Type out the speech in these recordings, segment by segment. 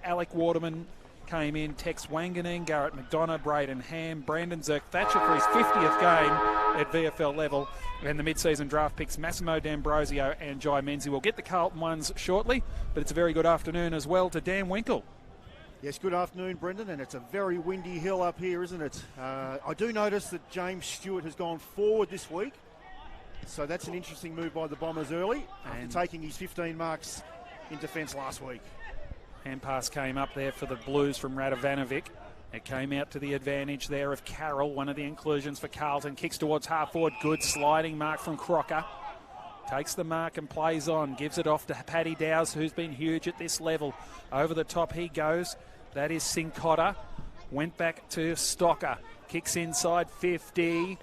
Alec Waterman came in, Tex Wanganeen, Garrett McDonough, Braden Ham, Brandon Zerk-Thatcher for his 50th game at VFL level. And the mid-season draft picks Massimo D'Ambrosio and Jai Menzies. We'll get the Carlton ones shortly, but it's a very good afternoon as well to Dan Winkle. Yes, good afternoon, Brendan, and it's a very windy hill up here, isn't it? I do notice that James Stewart has gone forward this week, so that's an interesting move by the Bombers early, after taking his 15 marks in defence last week. Hand pass came up there for the Blues from Radovanovic. It came out to the advantage there of Carroll, one of the inclusions for Carlton. Kicks towards half forward, good sliding mark from Crocker. Takes the mark and plays on, gives it off to Paddy Dow, who's been huge at this level. Over the top he goes. That is Sincotta. Went back to Stocker. Kicks inside 50.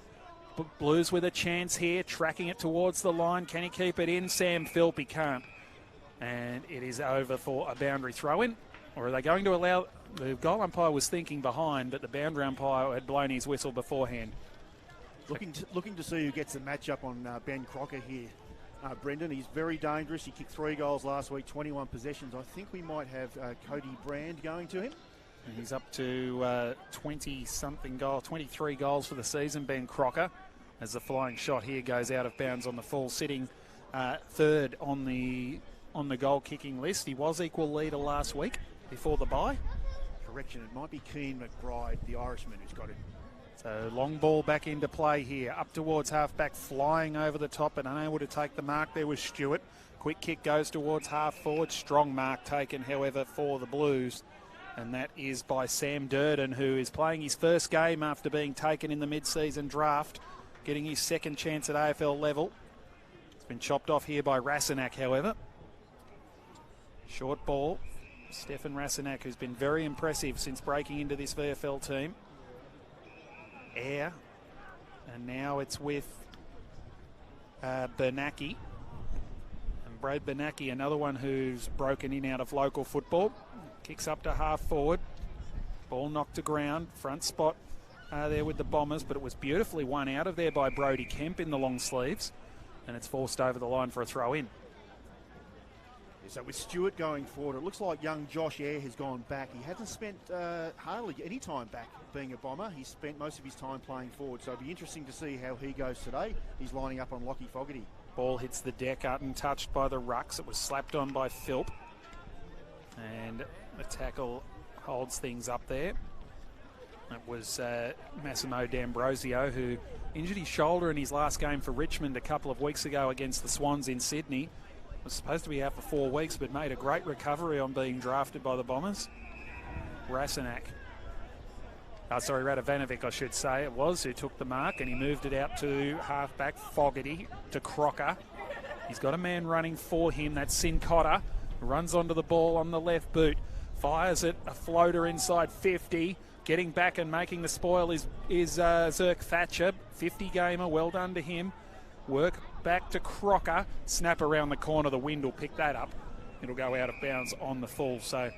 Blues with a chance here, tracking it towards the line. Can he keep it in? Sam Philp, he can't. And it is over for a boundary throw-in. Or are they going to allow... The goal umpire was thinking behind, but the boundary umpire had blown his whistle beforehand. Looking to see who gets the matchup on Ben Crocker here. Brendan, he's very dangerous. He kicked 3 goals last week, 21 possessions. I think we might have Cody Brand going to him. And he's up to 20-something goals, 23 goals for the season, Ben Crocker, as the flying shot here goes out of bounds on the full, sitting third on the goal-kicking list. He was equal leader last week before the bye. Correction, it might be Keane McBride, the Irishman, who's got it. So long ball back into play here, up towards half-back, flying over the top and unable to take the mark. There was Stewart. Quick kick goes towards half-forward. Strong mark taken, however, for the Blues. And that is by Sam Durden, who is playing his first game after being taken in the mid-season draft, getting his second chance at AFL level. It's been chopped off here by Rasenak, however. Short ball. Stefan Rasenak, who's been very impressive since breaking into this VFL team. Air. And now it's with Bernacki. And Brad Bernacki, another one who's broken in out of local football. Kicks up to half forward. Ball knocked to ground. Front spot there with the Bombers, but it was beautifully won out of there by Brodie Kemp in the long sleeves. And it's forced over the line for a throw-in. So with Stewart going forward, it looks like young Josh Eyre has gone back. He hasn't spent hardly any time back being a Bomber. He's spent most of his time playing forward. So it'll be interesting to see how he goes today. He's lining up on Lockie Fogarty. Ball hits the deck untouched by the rucks. It was slapped on by Philp. And the tackle holds things up there. It was Massimo D'Ambrosio, who injured his shoulder in his last game for Richmond a couple of weeks ago against the Swans in Sydney. Was supposed to be out for 4 weeks, but made a great recovery on being drafted by the Bombers. Radovanovic, I should say it was, who took the mark, and he moved it out to halfback Fogarty, to Crocker. He's got a man running for him, that's Sincotta. Runs onto the ball on the left boot, fires it, a floater inside 50. Getting back and making the spoil is Zerk-Thatcher, 50-gamer, well done to him. Work back to Crocker, snap around the corner, the wind will pick that up. It'll go out of bounds on the full. So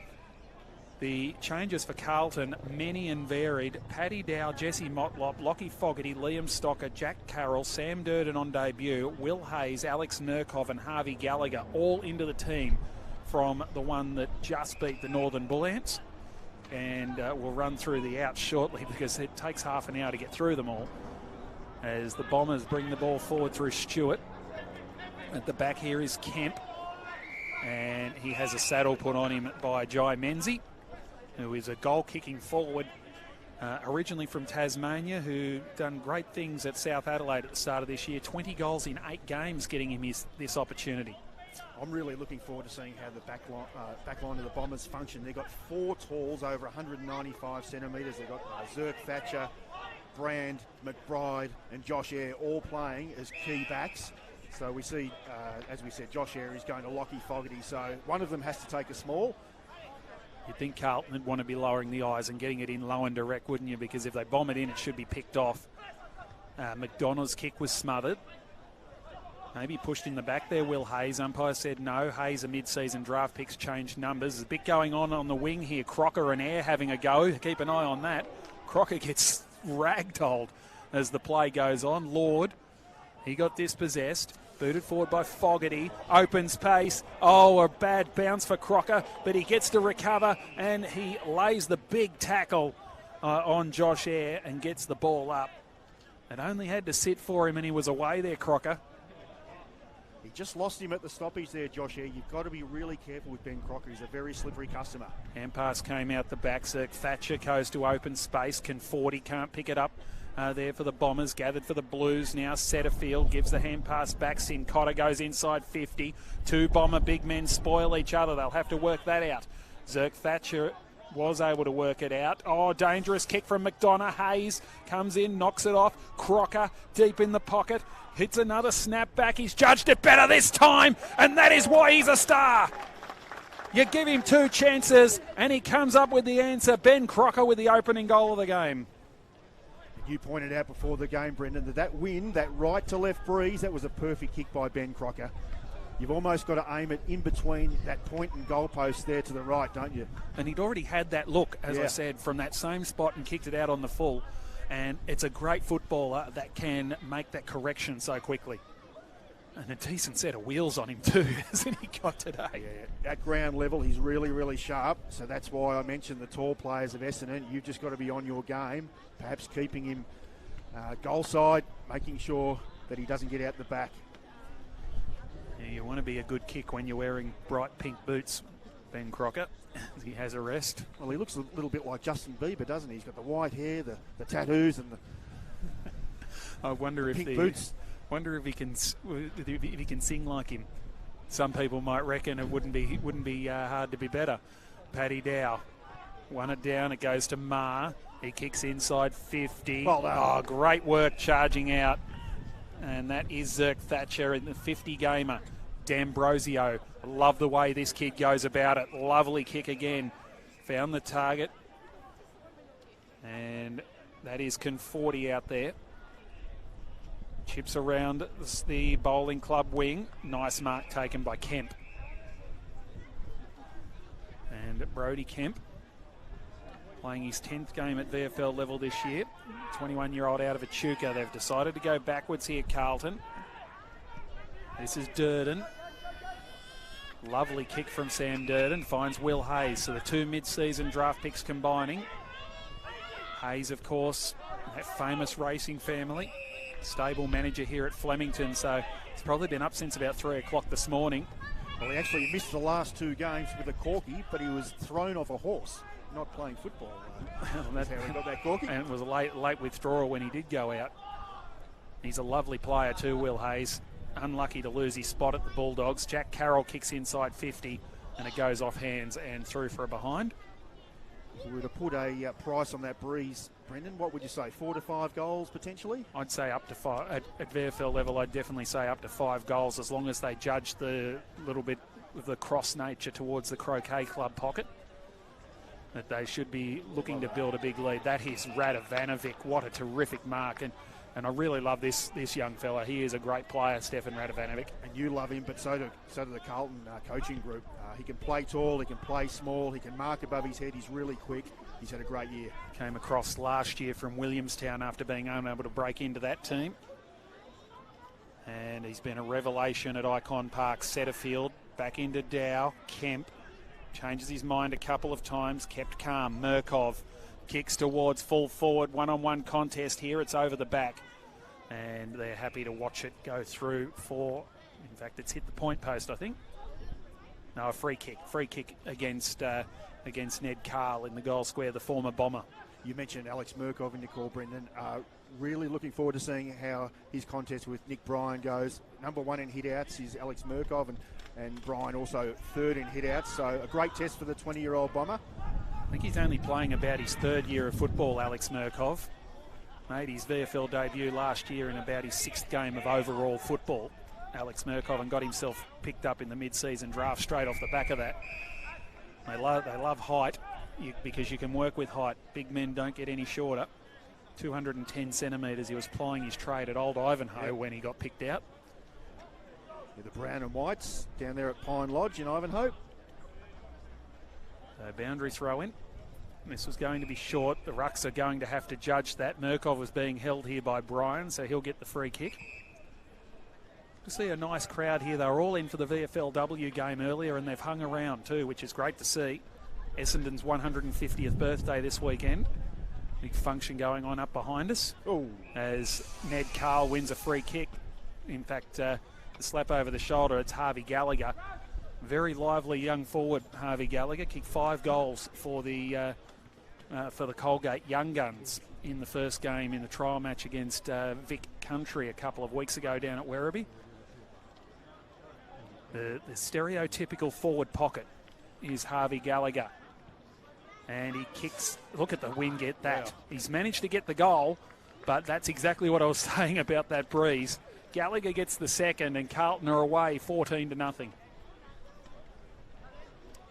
the changes for Carlton, many and varied. Paddy Dow, Jesse Motlop, Lockie Fogarty, Liam Stocker, Jack Carroll, Sam Durden on debut, Will Hayes, Alex Nurkov and Harvey Gallagher all into the team from the one that just beat the Northern Bull Ants. And we'll run through the outs shortly because it takes half an hour to get through them all. As the Bombers bring the ball forward through Stewart. At the back here is Kemp. And he has a saddle put on him by Jai Menzies, who is a goal-kicking forward, originally from Tasmania, who done great things at South Adelaide at the start of this year. 20 goals in 8 games getting him this opportunity. I'm really looking forward to seeing how the back line of the Bombers function. They've got 4 talls over 195 centimetres. They've got Zerk-Thatcher, Brand, McBride and Josh Eyre all playing as key backs. So we see, as we said, Josh Eyre is going to Lockie Fogarty. So one of them has to take a small. You'd think Carlton would want to be lowering the eyes and getting it in low and direct, wouldn't you? Because if they bomb it in, it should be picked off. McDonough's kick was smothered. Maybe pushed in the back there, Will Hayes. Umpire said no. Hayes, a mid-season draft picks, changed numbers. There's a bit going on the wing here. Crocker and Eyre having a go. Keep an eye on that. Crocker gets ragdolled as the play goes on. Lord, he got dispossessed. Booted forward by Fogarty. Open space. Oh, a bad bounce for Crocker, but he gets to recover and he lays the big tackle on Josh Eyre and gets the ball up. It only had to sit for him and he was away there, Crocker. He just lost him at the stoppage there, Josh Eyre. You've got to be really careful with Ben Crocker. He's a very slippery customer. Hand pass came out the back. Zerk Thatcher goes to open space. Conforti can't pick it up there for the Bombers. Gathered for the Blues now. Setterfield gives the hand pass back. Sincotta goes inside 50. Two Bomber big men spoil each other. They'll have to work that out. Zerk Thatcher was able to work it out. Oh, dangerous kick from McDonough. Hayes comes in, knocks it off. Crocker deep in the pocket. Hits another snap back. He's judged it better this time, and that is why he's a star. You give him two chances, and he comes up with the answer. Ben Crocker with the opening goal of the game. You pointed out before the game, Brendan, that win, that right to left breeze, that was a perfect kick by Ben Crocker. You've almost got to aim it in between that point and goalpost there to the right, don't you? And he'd already had that look, as I said, from that same spot and kicked it out on the full. And it's a great footballer that can make that correction so quickly. And a decent set of wheels on him too, hasn't he got today? Yeah, at ground level, he's really, really sharp. So that's why I mentioned the tall players of Essendon. You've just got to be on your game, perhaps keeping him goal side, making sure that he doesn't get out the back. Yeah, you want to be a good kick when you're wearing bright pink boots, Ben Crocker. He has a rest. Well, he looks a little bit like Justin Bieber, doesn't he? He's got the white hair, the tattoos, and the I wonder if pink boots. Wonder if he can sing like him. Some people might reckon it wouldn't be hard to be better. Paddy Dow, won it down. It goes to Ma. He kicks inside 50. Well done. Oh, great work charging out, and that is Zerk Thatcher in the 50 gamer. D'Ambrosio, love the way this kid goes about it. Lovely kick again. Found the target. And that is Conforti out there. Chips around the bowling club wing. Nice mark taken by Kemp. And Brody Kemp, playing his 10th game at VFL level this year. 21-year-old out of Echuca. They've decided to go backwards here, Carlton. This is Durden. Lovely kick from Sam Durden. Finds Will Hayes. So the two mid-season draft picks combining. Hayes, of course, that famous racing family. Stable manager here at Flemington. So it's probably been up since about 3 o'clock this morning. Well, he actually missed the last two games with a corky, but he was thrown off a horse, not playing football. That's how he got that corky. And it was a late withdrawal when he did go out. He's a lovely player too, Will Hayes. Unlucky to lose his spot at the Bulldogs. Jack Carroll kicks inside 50 and it goes off hands and through for a behind. If we were to put a price on that breeze, Brendan, what would you say, 4 to 5 goals potentially? I'd say up to 5. At VFL level, I'd definitely say up to 5 goals as long as they judge the little bit of the cross nature towards the Croquet Club pocket. That they should be looking to build a big lead. That is Radovanovic. What a terrific mark. And I really love this young fella. He is a great player, Stefan Radovanovic. And you love him, but so do the Carlton coaching group. He can play tall, he can play small, he can mark above his head. He's really quick. He's had a great year. Came across last year from Williamstown after being unable to break into that team. And he's been a revelation at Icon Park. Setterfield back into Dow. Kemp changes his mind a couple of times, kept calm. Murkov kicks towards full forward, one-on-one contest here. It's over the back. And they're happy to watch it go through for, in fact, it's hit the point post, I think. No, a free kick. Free kick against Ned Cahill in the goal square, the former Bomber. You mentioned Alex Murkov in your call, Brendan. Really looking forward to seeing how his contest with Nick Bryan goes. Number 1 in hit-outs is Alex Murkov, and Bryan also 3rd in hit-outs. So a great test for the 20-year-old Bomber. I think he's only playing about his 3rd year of football, Alex Murkov. Made his VFL debut last year in about his 6th game of overall football, Alex Murkov, and got himself picked up in the mid-season draft straight off the back of that. They love height because you can work with height. Big men don't get any shorter. 210 centimetres. He was plying his trade at Old Ivanhoe when he got picked out. Yeah, the brown and whites down there at Pine Lodge in Ivanhoe. So boundary throw in. This was going to be short. The Rucks are going to have to judge that. Murkov was being held here by Bryan, so he'll get the free kick. To see a nice crowd here. They were all in for the VFLW game earlier and they've hung around too, which is great to see. Essendon's 150th birthday this weekend. Big function going on up behind us. Ooh. As Ned Cahill wins a free kick. In fact, the slap over the shoulder, it's Harvey Gallagher. Very lively young forward, Harvey Gallagher. Kicked 5 goals for the Colgate Young Guns in the first game in the trial match against Vic Country a couple of weeks ago down at Werribee. The stereotypical forward pocket is Harvey Gallagher. And he kicks, look at the wing, get that. Wow. He's managed to get the goal, but that's exactly what I was saying about that breeze. Gallagher gets the second and Carlton are away 14-0.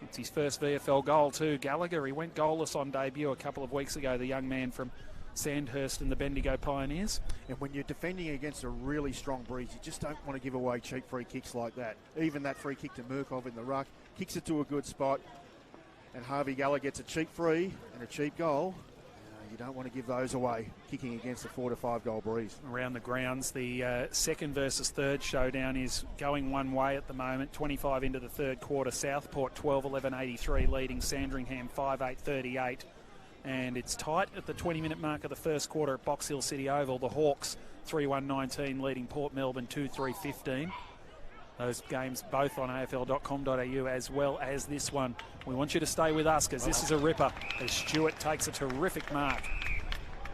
It's his first VFL goal too. Gallagher, he went goalless on debut a couple of weeks ago, the young man from Sandhurst and the Bendigo Pioneers. And when you're defending against a really strong breeze, you just don't want to give away cheap free kicks like that. Even that free kick to Murkov in the ruck, kicks it to a good spot, and Harvey Gallagher gets a cheap free and a cheap goal. You don't want to give those away, kicking against a 4 to 5 goal breeze. Around the grounds, the second versus third showdown is going one way at the moment. 25 into the third quarter, Southport 12-11-83 leading Sandringham 5-8-38. And it's tight at the 20-minute mark of the first quarter at Box Hill City Oval. The Hawks 3-1-19 leading Port Melbourne 2-3-15. Those games both on afl.com.au as well as this one. We want you to stay with us because this is a ripper as Stewart takes a terrific mark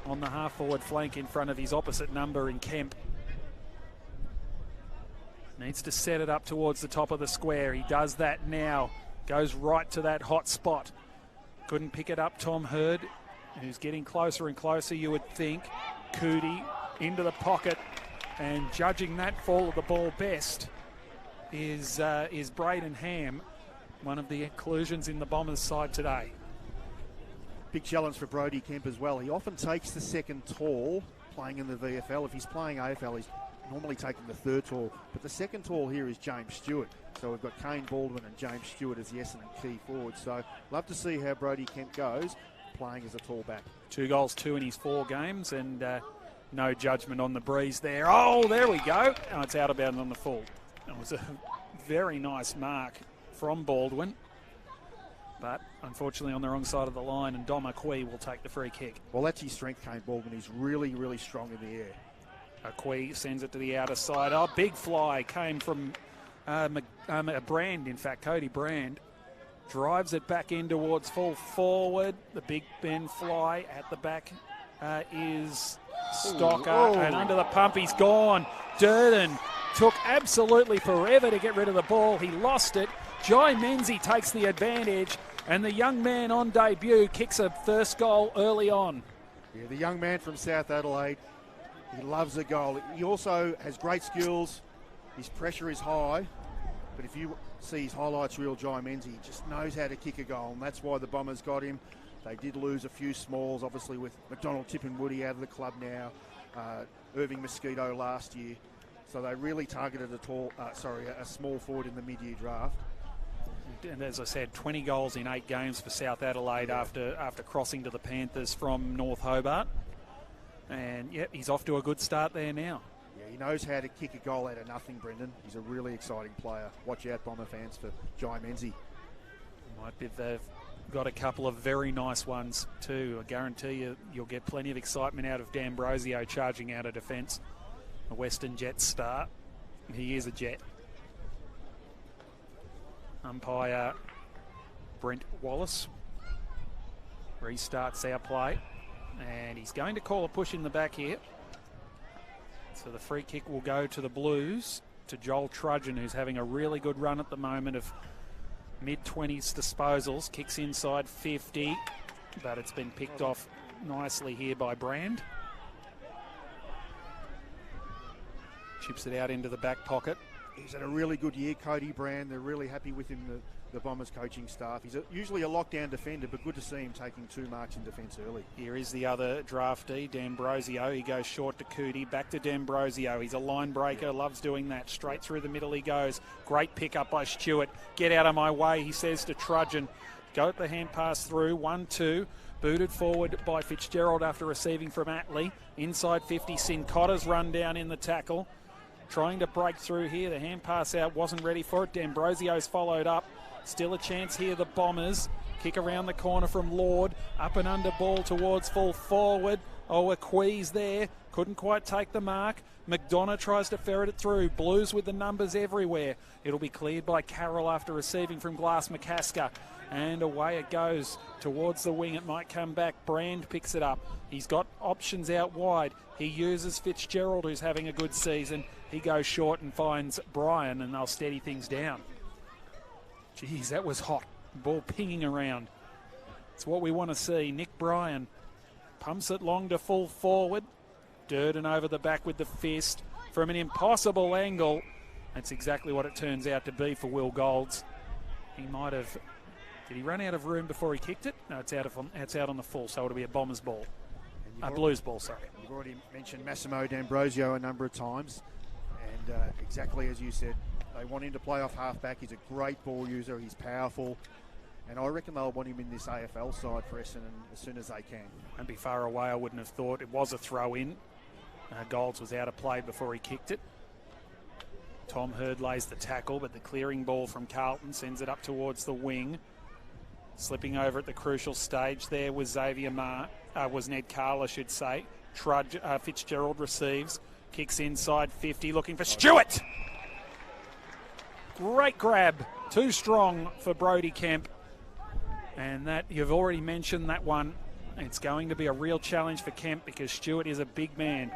on the half-forward flank in front of his opposite number in Kemp. Needs to set it up towards the top of the square. He does that now. Goes right to that hot spot. Couldn't pick it up, Tom Hurd, who's getting closer and closer, you would think. Cootie into the pocket, and judging that fall of the ball best is Braden Ham, one of the inclusions in the Bombers side today. Big challenge for Brodie Kemp as well. He often takes the second tall playing in the VFL. If he's playing AFL, he's normally taking the third tall. But the second tall here is James Stewart. So we've got Kane Baldwin and James Stewart as the Essendon key forwards. So love to see how Brodie Kemp goes playing as a tall back. 2 goals, 2 in his 4 games, and no judgment on the breeze there. Oh, there we go. Oh, it's out of bounds on the full. It was a very nice mark from Baldwin, but unfortunately on the wrong side of the line, and Dom Aqui will take the free kick. Well, that's his strength, Kane Baldwin. He's really, really strong in the air. Aqui sends it to the outer side. Oh, big fly came from Brand, in fact, Cody Brand. Drives it back in towards full forward. The Big Ben fly at the back is Stocker, and under the pump he's gone. Durden took absolutely forever to get rid of the ball. He lost it. Jai Menzies takes the advantage, and the young man on debut kicks a first goal early on. Yeah, the young man from South Adelaide, he loves a goal. He also has great skills. His pressure is high, but if you see his highlights reel, Jai Menzies, he just knows how to kick a goal, and that's why the Bombers got him. They did lose a few smalls, obviously, with McDonald Tippenwoody out of the club now, Irving Mosquito last year. So they really targeted a small forward in the mid-year draft. And as I said, 20 goals in 8 games for South Adelaide after crossing to the Panthers from North Hobart. And, yep, he's off to a good start there now. Yeah, he knows how to kick a goal out of nothing, Brendan. He's a really exciting player. Watch out, Bomber fans, for Jai Menzies. Might be they've got a couple of very nice ones too. I guarantee you'll get plenty of excitement out of D'Ambrosio charging out of defence. A Western Jets star. He is a Jet. Umpire Brent Wallace restarts our play, and he's going to call a push in the back here. So the free kick will go to the Blues, to Joel Trudgeon, who's having a really good run at the moment of mid-20s disposals. Kicks inside 50, but it's been picked off nicely here by Brand. Chips it out into the back pocket. He's had a really good year, Cody Brand. They're really happy with him, the Bombers coaching staff. He's usually a lockdown defender, but good to see him taking 2 marks in defence early. Here is the other draftee, D'Ambrosio. He goes short to Cootie, back to D'Ambrosio. He's a line breaker, loves doing that. Straight through the middle he goes. Great pick up by Stewart. Get out of my way, he says to Trudgeon. Go at the hand pass through, 1-2. Booted forward by Fitzgerald after receiving from Atley. Inside 50, Sincotta's run down in the tackle. trying to break through here. The hand pass out, wasn't ready for it. D'Ambrosio's followed up. Still a chance here, the Bombers. Kick around the corner from Lord. Up and under ball towards full forward. Oh, a queeze there. Couldn't quite take the mark. McDonough tries to ferret it through. Blues with the numbers everywhere. It'll be cleared by Carroll after receiving from Glass McCasker. And away it goes towards the wing. It might come back. Brand picks it up. He's got options out wide. He uses Fitzgerald, who's having a good season. He goes short and finds Bryan, and they'll steady things down. Geez, that was hot. Ball pinging around. It's what we want to see. Nick Bryan pumps it long to full forward. Durden over the back with the fist from an impossible angle. That's exactly what it turns out to be for Will Golds. He might have... Did he run out of room before he kicked it? No, it's out on the full, so it'll be a Bombers ball. A Blues ball, sorry. You've already mentioned Massimo D'Ambrosio a number of times. And exactly as you said, they want him to play off halfback. He's a great ball user. He's powerful. And I reckon they'll want him in this AFL side for Essendon as soon as they can. And be far away, I wouldn't have thought. It was a throw-in. Golds was out of play before he kicked it. Tom Hurd lays the tackle, but the clearing ball from Carlton sends it up towards the wing. Slipping over at the crucial stage there was was Ned Cahill, I should say. Fitzgerald receives, kicks inside 50, looking for Stewart. Great grab, too strong for Brodie Kemp. And that, you've already mentioned that one. It's going to be a real challenge for Kemp because Stewart is a big man.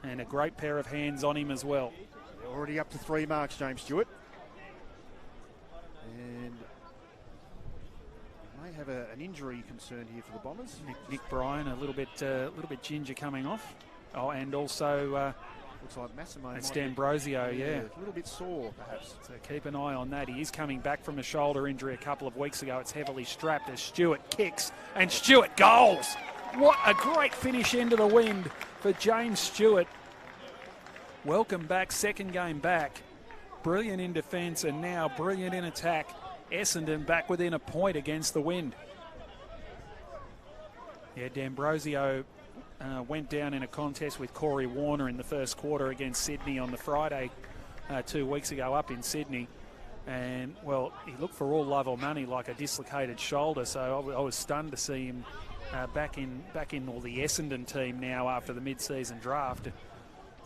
And a great pair of hands on him as well. They're already up to 3 marks, James Stewart. And may have an injury concern here for the Bombers. Nick Bryan, a little bit ginger coming off. Oh, and also looks like Massimo. It's D'Ambrosio, yeah. A little bit sore, perhaps. So keep an eye on that. He is coming back from a shoulder injury a couple of weeks ago. It's heavily strapped as Stewart kicks, and Stewart goals. What a great finish into the wind for James Stewart. Welcome back, second game back. Brilliant in defence and now brilliant in attack. Essendon back within a point against the wind. Yeah, D'Ambrosio went down in a contest with Corey Warner in the first quarter against Sydney on the Friday 2 weeks ago up in Sydney. And, well, he looked for all love or money like a dislocated shoulder, so I was stunned to see him back in the Essendon team now after the mid-season draft.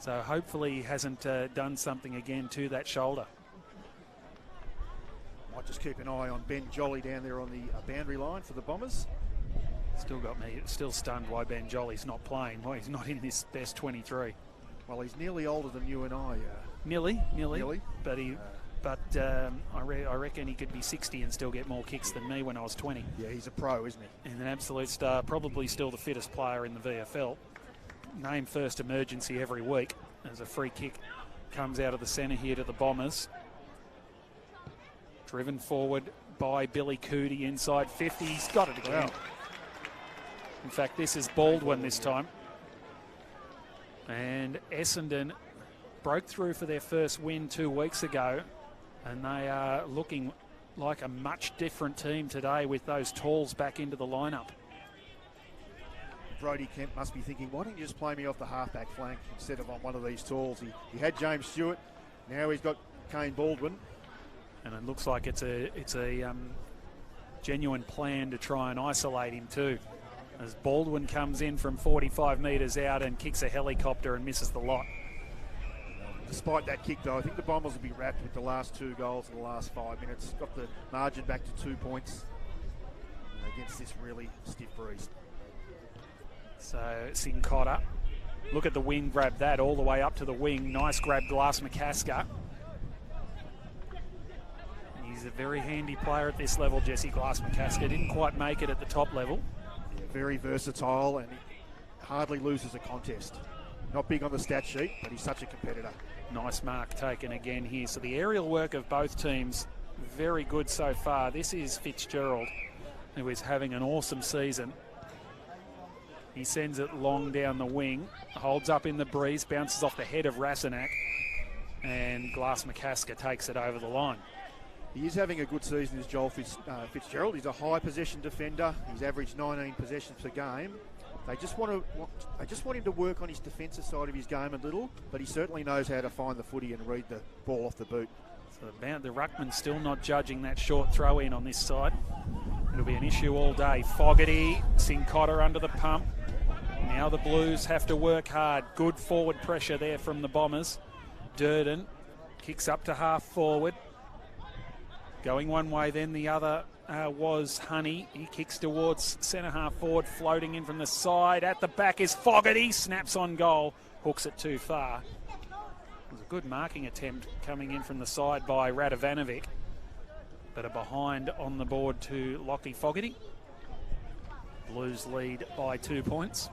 So hopefully he hasn't done something again to that shoulder. Might just keep an eye on Ben Jolly down there on the boundary line for the Bombers. Still stunned why Ben Jolly's not playing. Why he's not in this best 23. Well, he's nearly older than you and I. Nearly. But I reckon he could be 60 and still get more kicks than me when I was 20. Yeah, he's a pro, isn't he? And an absolute star, probably still the fittest player in the VFL. Named first emergency every week as a free kick comes out of the centre here to the Bombers. Driven forward by Billy Cootie inside 50. He's got it again. Wow. In fact, this is Baldwin this time. And Essendon broke through for their first win 2 weeks ago, and they are looking like a much different team today with those talls back into the lineup. Brodie Kemp must be thinking, why don't you just play me off the halfback flank instead of on one of these talls? He had James Stewart, now he's got Kane Baldwin. And it looks like it's a genuine plan to try and isolate him too. As Baldwin comes in from 45 metres out and kicks a helicopter and misses the lot. Despite that kick, though, I think the Bombers will be wrapped with the last 2 goals in the last 5 minutes. Got the margin back to 2 points against this really stiff breeze. So Sincotta, look at the wing, grab that all the way up to the wing. Nice grab, Glass McCasker. He's a very handy player at this level, Jesse Glass McCasker. Didn't quite make it at the top level. Yeah, very versatile, and he hardly loses a contest. Not big on the stat sheet, but he's such a competitor. Nice mark taken again here. So the aerial work of both teams, very good so far. This is Fitzgerald, who is having an awesome season. He sends it long down the wing, holds up in the breeze, bounces off the head of Rasenak, and Glass McCasker takes it over the line. He is having a good season, as Joel Fitzgerald. He's a high possession defender. He's averaged 19 possessions per game. They just want him to work on his defensive side of his game a little, but he certainly knows how to find the footy and read the ball off the boot. So the ruckman still not judging that short throw in on this side. It'll be an issue all day. Fogarty, Sincotta under the pump. Now the Blues have to work hard. Good forward pressure there from the Bombers. Durden kicks up to half forward. Going one way, then the other was Honey. He kicks towards centre half forward, floating in from the side. At the back is Fogarty. Snaps on goal. Hooks it too far. It was a good marking attempt coming in from the side by Radovanovic. But a behind on the board to Lockie Fogarty. Blues lead by 2 points.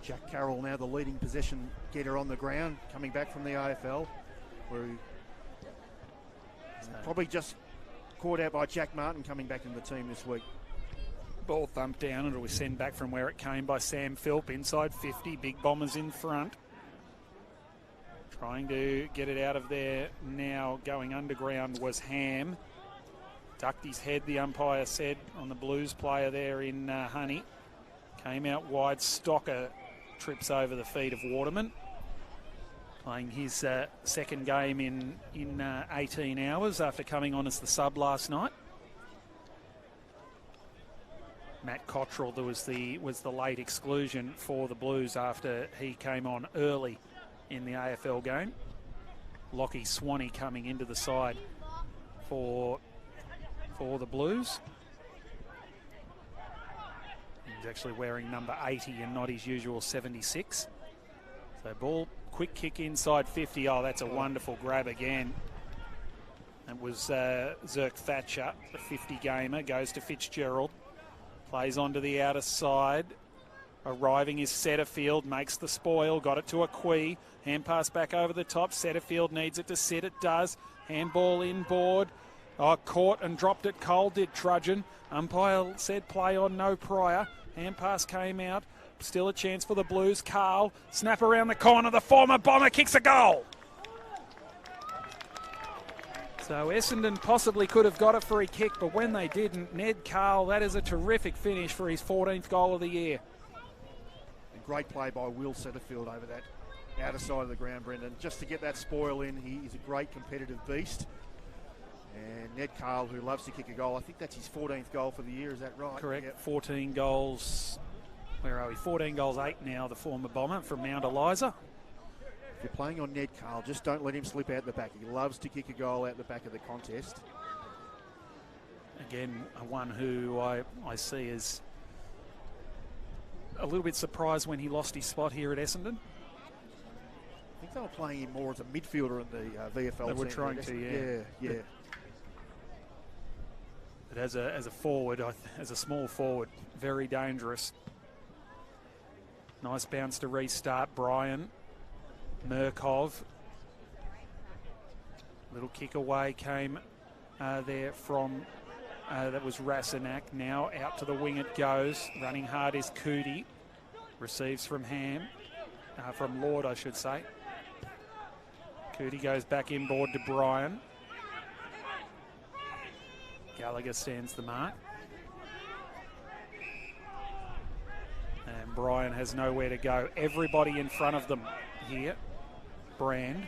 Jack Carroll now the leading possession getter on the ground, coming back from the AFL, where he probably just caught out by Jack Martin coming back in the team this week. Ball thumped down and it was sent back from where it came by Sam Philp inside 50. Big Bombers in front. Trying to get it out of there now. Going underground was Ham. Ducked his head, the umpire said, on the Blues player there in Honey. Came out wide. Stocker trips over the feet of Waterman. Playing his second game in 18 hours after coming on as the sub last night. Matt Cottrell was the late exclusion for the Blues after he came on early in the AFL game. Lockie Swanee coming into the side for the Blues. He's actually wearing number 80 and not his usual 76. So ball, quick kick inside 50. Oh, that's a wonderful grab again. It was Zerk Thatcher, the 50 gamer, goes to Fitzgerald. Plays onto the outer side. Arriving is Setterfield, makes the spoil, got it to Aqui. Hand pass back over the top. Setterfield needs it to sit, it does. Handball inboard. Oh, caught and dropped it. Cole did Trudgeon. Umpire said play on, no prior. Hand pass came out. Still a chance for the Blues. Carl, snap around the corner. The former Bomber kicks a goal. So Essendon possibly could have got a free kick, but when they didn't, Ned Cahill, that is a terrific finish for his 14th goal of the year. And great play by Will Setterfield over that outer side of the ground, Brendan. Just to get that spoil in, he is a great competitive beast. And Ned Cahill, who loves to kick a goal, I think that's his 14th goal for the year, is that right? Correct, Yep. 14 goals. Where are we? 14 goals, 8 now, the former Bomber from Mount Eliza. If you're playing on Ned Cahill, just don't let him slip out the back. He loves to kick a goal out the back of the contest. Again, one who I see as a little bit surprised when he lost his spot here at Essendon. I think they were playing him more as a midfielder in the VFL. They were team trying at to, Essendon. Yeah. But as a forward, as a small forward, very dangerous. Nice bounce to restart. Brian Murkov. Little kick away came there from, that was Rasanak. Now out to the wing it goes. Running hard is Cootie. Receives from Ham. From Lord, I should say. Cootie goes back inboard to Brian. Gallagher stands the mark. And Brian has nowhere to go. Everybody in front of them here. Brand.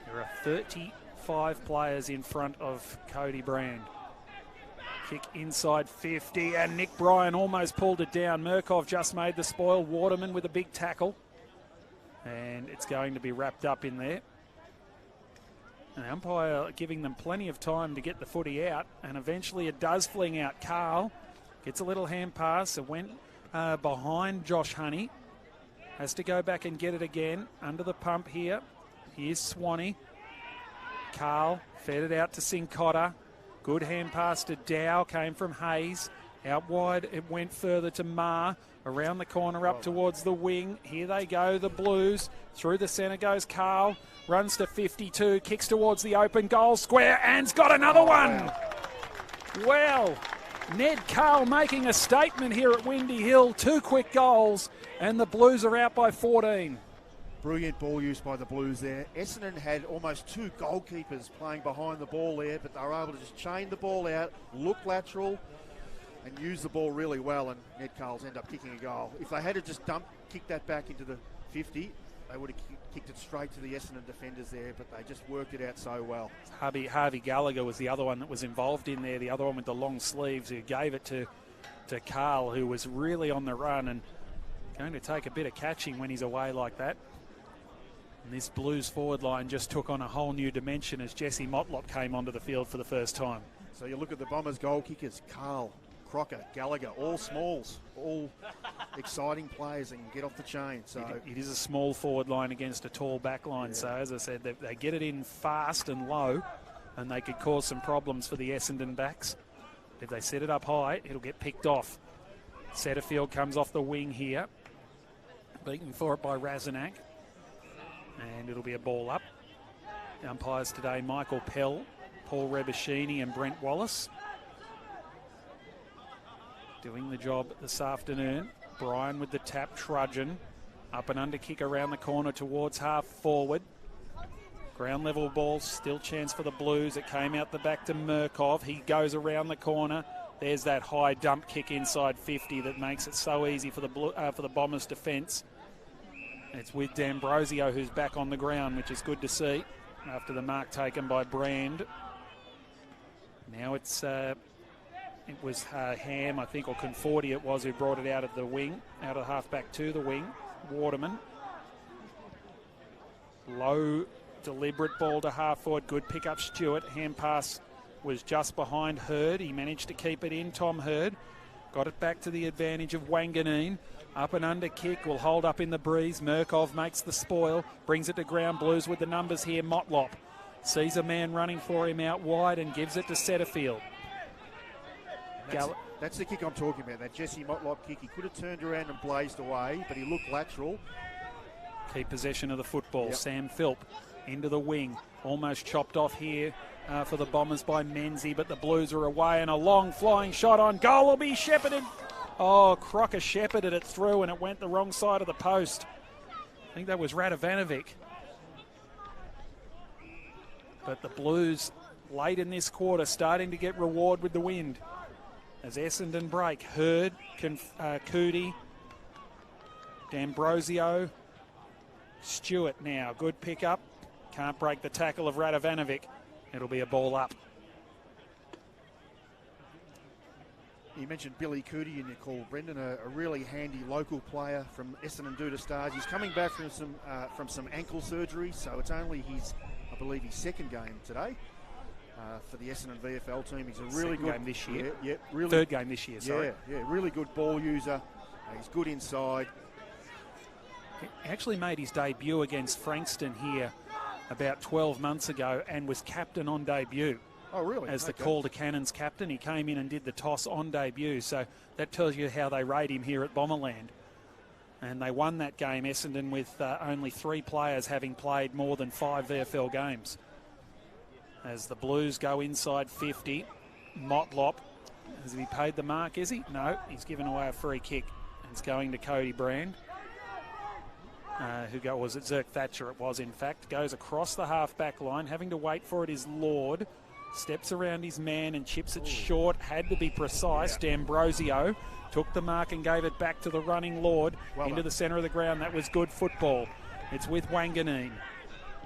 There are 35 players in front of Cody Brand. Kick inside 50 and Nick Bryan almost pulled it down. Murkov just made the spoil. Waterman with a big tackle. And it's going to be wrapped up in there. An umpire giving them plenty of time to get the footy out, and eventually it does fling out. Carl gets a little hand pass. It went behind Josh Honey. Has to go back and get it again. Under the pump here. Here's Swanee. Carl fed it out to Sincotta. Good hand pass to Dow. Came from Hayes. Out wide, it went further to Ma. Around the corner, up towards the wing. Here they go, the Blues. Through the centre goes Carl. Runs to 52, kicks towards the open goal square, and's got another one. Well, Ned Cahill making a statement here at Windy Hill. 2 quick goals, and the Blues are out by 14. Brilliant ball use by the Blues there. Essendon had almost 2 goalkeepers playing behind the ball there, but they were able to just chain the ball out, look lateral, and use the ball really well, and Ned Cahill's end up kicking a goal. If they had to just kick that back into the 50, they would have kicked it straight to the Essendon defenders there, but they just worked it out so well. Harvey Gallagher was the other one that was involved in there, the other one with the long sleeves, who gave it to Carl, who was really on the run and going to take a bit of catching when he's away like that. And this Blues forward line just took on a whole new dimension as Jesse Motlop came onto the field for the first time. So you look at the Bombers goal kickers, Carl, Crocker, Gallagher, all smalls, all exciting players and get off the chain. So it is a small forward line against a tall back line. Yeah. So as I said, they get it in fast and low, and they could cause some problems for the Essendon backs. If they set it up high, it'll get picked off. Setterfield comes off the wing here, beaten for it by Razanak, and it'll be a ball up. The umpires today, Michael Pell, Paul Rebashini and Brent Wallace. Doing the job this afternoon. Brian with the tap, trudging. Up and under kick around the corner towards half forward. Ground level ball, still chance for the Blues. It came out the back to Murkov. He goes around the corner. There's that high dump kick inside 50 that makes it so easy for the Bombers' defence. It's with D'Ambrosio, who's back on the ground, which is good to see after the mark taken by Brand. Now it was Ham, I think, or Conforti it was, who brought it out of the wing, out of half-back to the wing. Waterman. Low, deliberate ball to half-forward. Good pick-up, Stewart. Hand pass was just behind Hurd. He managed to keep it in, Tom Hurd. Got it back to the advantage of Wanganeen. Up and under kick will hold up in the breeze. Murkov makes the spoil. Brings it to ground. Blues with the numbers here. Motlop sees a man running for him out wide and gives it to Setterfield. That's the kick I'm talking about, that Jesse Motlop kick. He could have turned around and blazed away, but he looked lateral. Keep possession of the football. Yep. Sam Philp into the wing. Almost chopped off here for the Bombers by Menzie, but the Blues are away, and a long flying shot on goal will be shepherded. Oh, Crocker shepherded it through, and it went the wrong side of the post. I think that was Radovanovic. But the Blues, late in this quarter, starting to get reward with the wind. As Essendon break, Hurd, Cootie, D'Ambrosio, Stewart now. Good pick up. Can't break the tackle of Radovanovic. It'll be a ball up. You mentioned Billy Cootie in your call, Brendan, a really handy local player from Essendon Due to Stars. He's coming back from some ankle surgery, so it's only I believe his second game today. For the Essendon VFL team. He's a really good game this year. Yeah, really third game this year, sorry. Yeah, really good ball user. He's good inside. He actually made his debut against Frankston here about 12 months ago and was captain on debut. Oh, really? As the Calder Cannons captain. He came in and did the toss on debut, so that tells you how they rate him here at Bomberland. And they won that game, Essendon, with only 3 players having played more than 5 VFL games. As the Blues go inside 50, Motlop, has he paid the mark, is he? No, he's given away a free kick. It's going to Cody Brand. Was it Zerk Thatcher? It was, in fact. Goes across the half-back line. Having to wait for it is Lord. Steps around his man and chips it short. Had to be precise. Yeah. D'Ambrosio took the mark and gave it back to the running Lord into the centre of the ground. That was good football. It's with Wanganeen.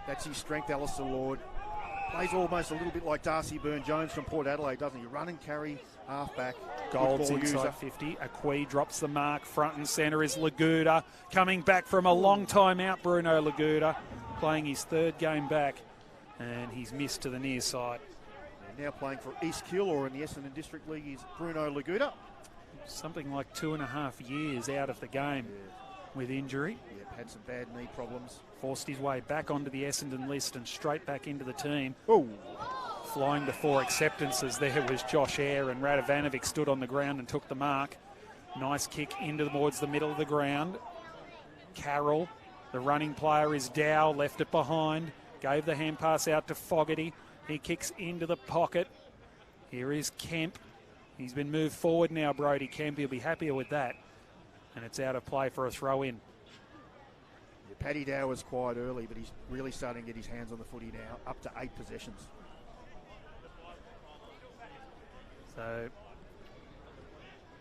That's his strength, Alistair Lord. Plays almost a little bit like Darcy Byrne-Jones from Port Adelaide, doesn't he? Run and carry, half-back. Golds inside 50. Aqui drops the mark. Front and centre is Laguda. Coming back from a long time out, Bruno Laguda. Playing his 3rd game back. And he's missed to the near side. Now playing for East Kill, or in the Essendon District League, is Bruno Laguda. Something like 2.5 years out of the game with injury. Yeah, had some bad knee problems. Forced his way back onto the Essendon list and straight back into the team. Oh. Flying to 4 acceptances there was Josh Eyre, and Radovanovic stood on the ground and took the mark. Nice kick towards the middle of the ground. Carroll, the running player, is Dow, left it behind. Gave the hand pass out to Fogarty. He kicks into the pocket. Here is Kemp. He's been moved forward now, Brody Kemp. He'll be happier with that. And it's out of play for a throw-in. Yeah, Paddy Dow was quiet early, but he's really starting to get his hands on the footy now, up to 8 possessions. So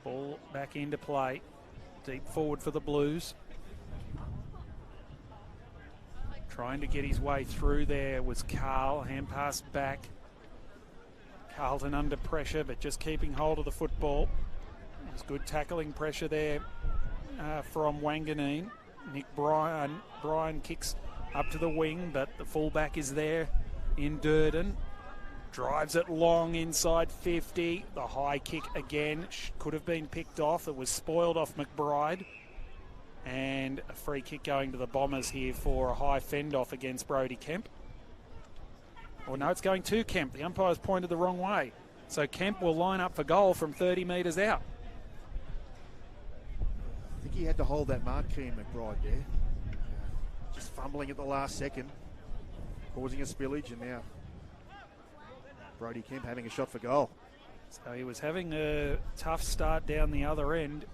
Ball back into play. Deep forward for the Blues. Trying to get his way through there was Carl. Hand pass back. Carlton under pressure, but just keeping hold of the football. There's good tackling pressure there from Wanganeen. Nick Bryan kicks up to the wing, but the fullback is there in Durden. Drives it long inside 50. The high kick again could have been picked off. It was spoiled off McBride. And a free kick going to the Bombers here for a high fend off against Brodie Kemp. Or no, it's going to Kemp. The umpire's pointed the wrong way. So Kemp will line up for goal from 30 metres out. I think he had to hold that mark, Keane McBride there. Just fumbling at the last second, causing a spillage, and now Brodie Kemp having a shot for goal. So he was having a tough start down the other end.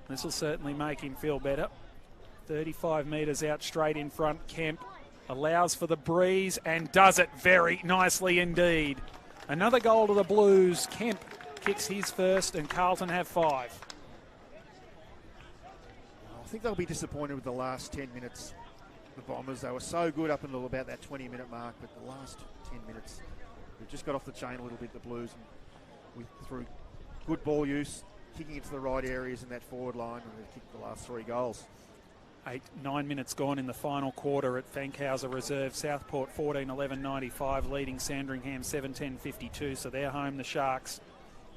This will certainly make him feel better. 35 metres out straight in front. Kemp allows for the breeze and does it very nicely indeed. Another goal to the Blues. Kemp kicks his first and Carlton have 5. I think they'll be disappointed with the last 10 minutes. The Bombers, they were so good up until about that 20-minute mark, but the last 10 minutes, we've just got off the chain a little bit, the Blues, and through good ball use, kicking into the right areas in that forward line, and they've kicked the last 3 goals. 9 minutes gone in the final quarter at Fankhauser Reserve. Southport 14-11-95, leading Sandringham 7-10-52, so they're home, the Sharks.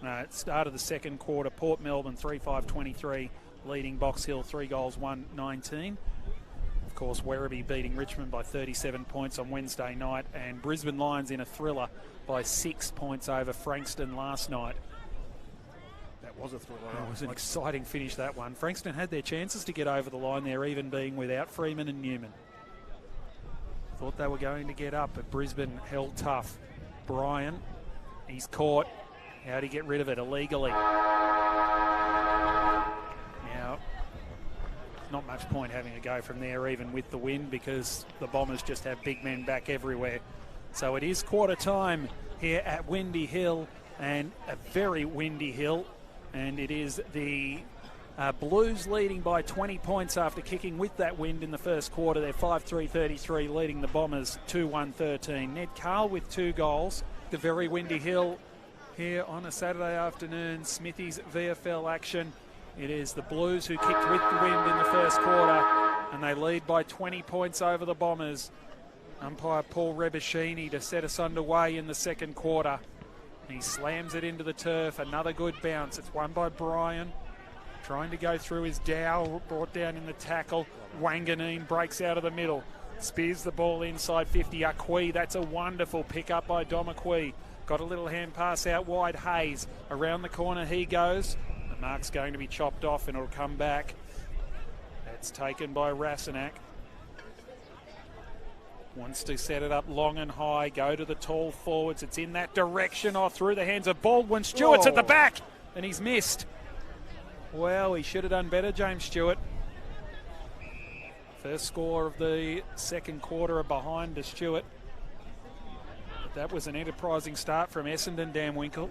At start of the second quarter, Port Melbourne 3-5-23, leading Box Hill 3 goals, 1-19. Of course, Werribee beating Richmond by 37 points on Wednesday night, and Brisbane Lions in a thriller by 6 points over Frankston last night. That was a thriller. It was an exciting finish, that one. Frankston had their chances to get over the line there, even being without Freeman and Newman. Thought they were going to get up, but Brisbane held tough. Bryan, he's caught. How'd he get rid of it illegally? Now, not much point having a go from there, even with the win, because the Bombers just have big men back everywhere. So it is quarter time here at Windy Hill, and a very windy hill. And it is the Blues leading by 20 points after kicking with that wind in the first quarter. They're 5-3-33, leading the Bombers 2-1-13. Ned Cahill with 2 goals. The very windy hill here on a Saturday afternoon. Smithy's VFL action. It is the Blues who kicked with the wind in the first quarter, and they lead by 20 points over the Bombers. Umpire Paul Rebishini to set us underway in the second quarter. He slams it into the turf. Another good bounce. It's won by Bryan. Trying to go through his Dow, brought down in the tackle. Wanganeen breaks out of the middle. Spears the ball inside 50. Aqui, that's a wonderful pick up by Dom Aqui. Got a little hand pass out wide. Hayes, around the corner he goes. The mark's going to be chopped off and it'll come back. That's taken by Rasenak. Wants to set it up long and high, go to the tall forwards. It's in that direction, through the hands of Baldwin. Stewart's at the back, and he's missed. Well, he should have done better, James Stewart. First score of the second quarter behind to Stewart. But that was an enterprising start from Essendon, Dan Winkle.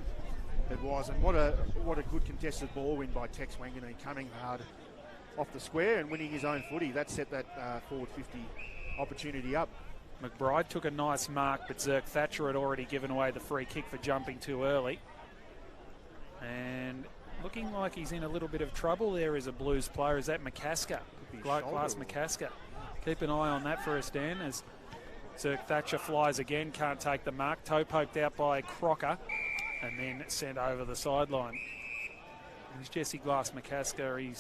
It was, and what a good contested ball win by Tex Wanganeen, coming hard off the square and winning his own footy. That set that forward 50 opportunity up. McBride took a nice mark, but Zerk Thatcher had already given away the free kick for jumping too early. And looking like he's in a little bit of trouble there as a Blues player. Is that McCasker? Glass McCasker. Keep an eye on that for us, Dan, as Zerk Thatcher flies again, can't take the mark. Toe poked out by Crocker and then sent over the sideline. There's Jesse Glass McCasker. He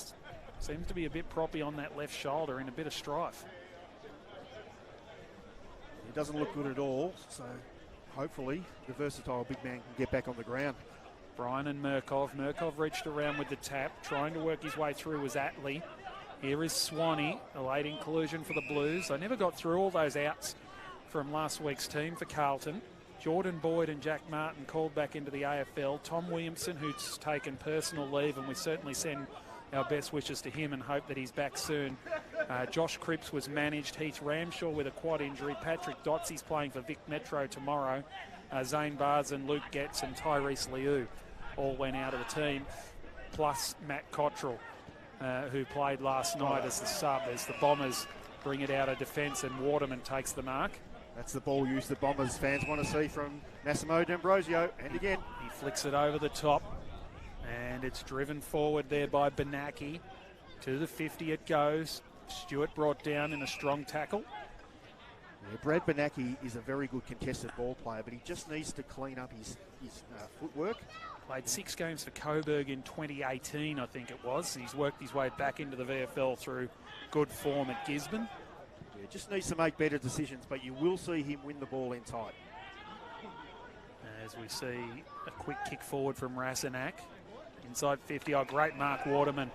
seems to be a bit proppy on that left shoulder, in a bit of strife. He doesn't look good at all, so hopefully the versatile big man can get back on the ground. Bryan and Murkov. Murkov reached around with the tap, trying to work his way through was Atley. Here is Swanee, a late inclusion for the Blues. I never got through all those outs from last week's team for Carlton. Jordan Boyd and Jack Martin called back into the AFL. Tom Williamson, who's taken personal leave, and we certainly send our best wishes to him and hope that he's back soon. Josh Cripps was managed. Heath Ramshaw with a quad injury. Patrick Dotsey's playing for Vic Metro tomorrow. Zane Barrs and Luke Getz and Tyrese Liu all went out of the team, plus Matt Cottrell, who played last night as the sub, as the Bombers bring it out of defence and Waterman takes the mark. That's the ball use the Bombers fans want to see from Massimo D'Ambrosio. And again, he flicks it over the top, and it's driven forward there by Benaki. To the 50 it goes. Stewart brought down in a strong tackle. Yeah, Brad Benaki is a very good contested ball player, but he just needs to clean up his footwork. Played 6 games for Coburg in 2018, I think it was. He's worked his way back into the VFL through good form at Gisborne. Yeah, just needs to make better decisions, but you will see him win the ball in tight. As we see a quick kick forward from Rasenak. Inside 50, great mark, Waterman.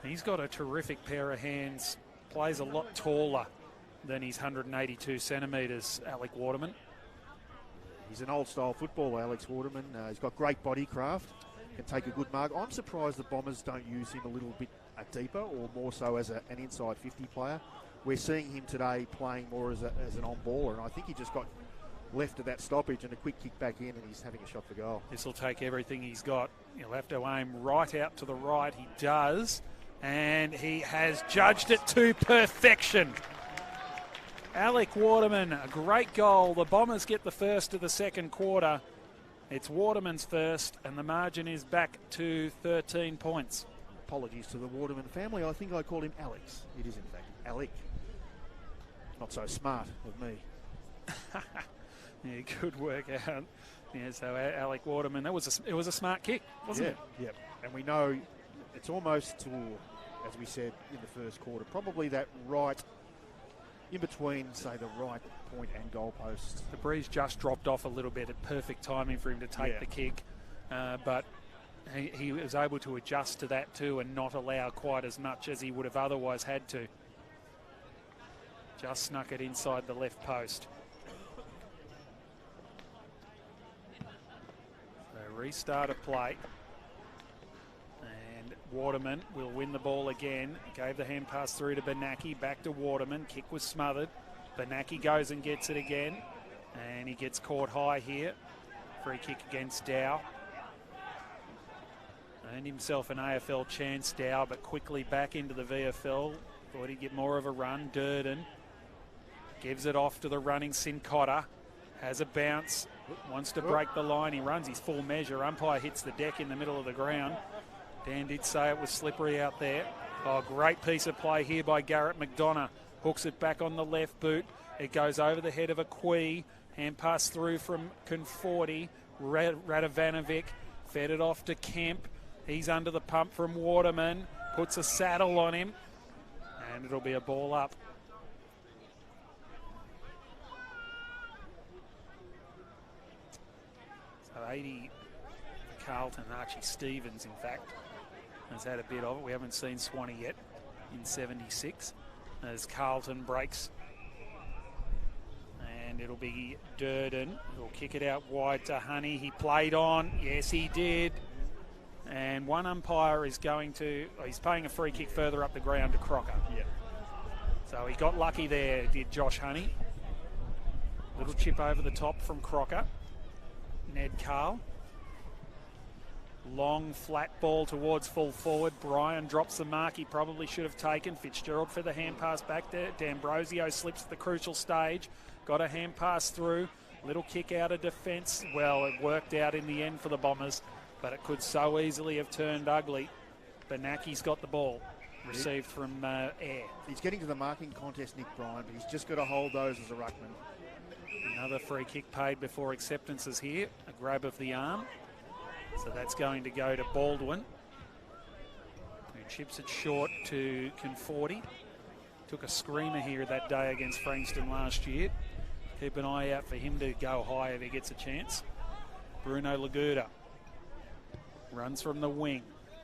He's got a terrific pair of hands, plays a lot taller than his 182 centimetres, Alec Waterman. He's an old-style footballer, Alex Waterman. He's got great body craft, can take a good mark. I'm surprised the Bombers don't use him a little bit deeper or more so as an inside 50 player. We're seeing him today playing more as an on-baller, and I think he just got left of that stoppage and a quick kick back in, and he's having a shot for goal. This will take everything he's got. He'll have to aim right out to the right. He does, and he has judged it to perfection. Alec Waterman, a great goal. The Bombers get the first of the second quarter. It's Waterman's first, and the margin is back to 13 points. Apologies to the Waterman family. I think I called him Alex. It is, in fact, Alec. Not so smart of me. Yeah, good work out. Yeah, so Alec Waterman, it was a smart kick, wasn't it? Yeah. And we know it's almost to, as we said in the first quarter, probably that right in between, say, the right point and goalpost. The breeze just dropped off a little bit at perfect timing for him to take the kick, but he was able to adjust to that too and not allow quite as much as he would have otherwise had to. Just snuck it inside the left post. So restart of play. And Waterman will win the ball again. Gave the hand pass through to Benaki, back to Waterman. Kick was smothered. Benaki goes and gets it again. And he gets caught high here. Free kick against Dow. Earned himself an AFL chance, Dow, but quickly back into the VFL. Thought he'd get more of a run. Durden gives it off to the running Sincotta. Has a bounce. Wants to break the line. He runs his full measure. Umpire hits the deck in the middle of the ground. Dan did say it was slippery out there. Oh, great piece of play here by Garrett McDonough. Hooks it back on the left boot. It goes over the head of Aqui. Hand pass through from Conforti. Radovanovic fed it off to Kemp. He's under the pump from Waterman. Puts a saddle on him. And it'll be a ball up. So 80 for Carlton. Archie Stevens, in fact, has had a bit of it. We haven't seen Swanee yet in 76. As Carlton breaks. And it'll be Durden. He'll kick it out wide to Honey. He played on. Yes, he did. And one umpire is he's paying a free kick further up the ground to Crocker. Yeah. So he got lucky there, did Josh Honey. Little chip over the top from Crocker. Ned Cahill. Long flat ball towards full forward. Bryan drops the mark he probably should have taken. Fitzgerald for the hand pass back there. D'Ambrosio slips at the crucial stage. Got a hand pass through. Little kick out of defence. Well, it worked out in the end for the Bombers, but it could so easily have turned ugly. Benaki's got the ball, received from Air. He's getting to the marking contest, Nick Bryan, but he's just got to hold those as a ruckman. Another free kick paid before acceptances here. A grab of the arm. So that's going to go to Baldwin, who chips it short to Conforti. Took a screamer here that day against Frankston last year. Keep an eye out for him to go high if he gets a chance. Bruno Laguda runs from the wing,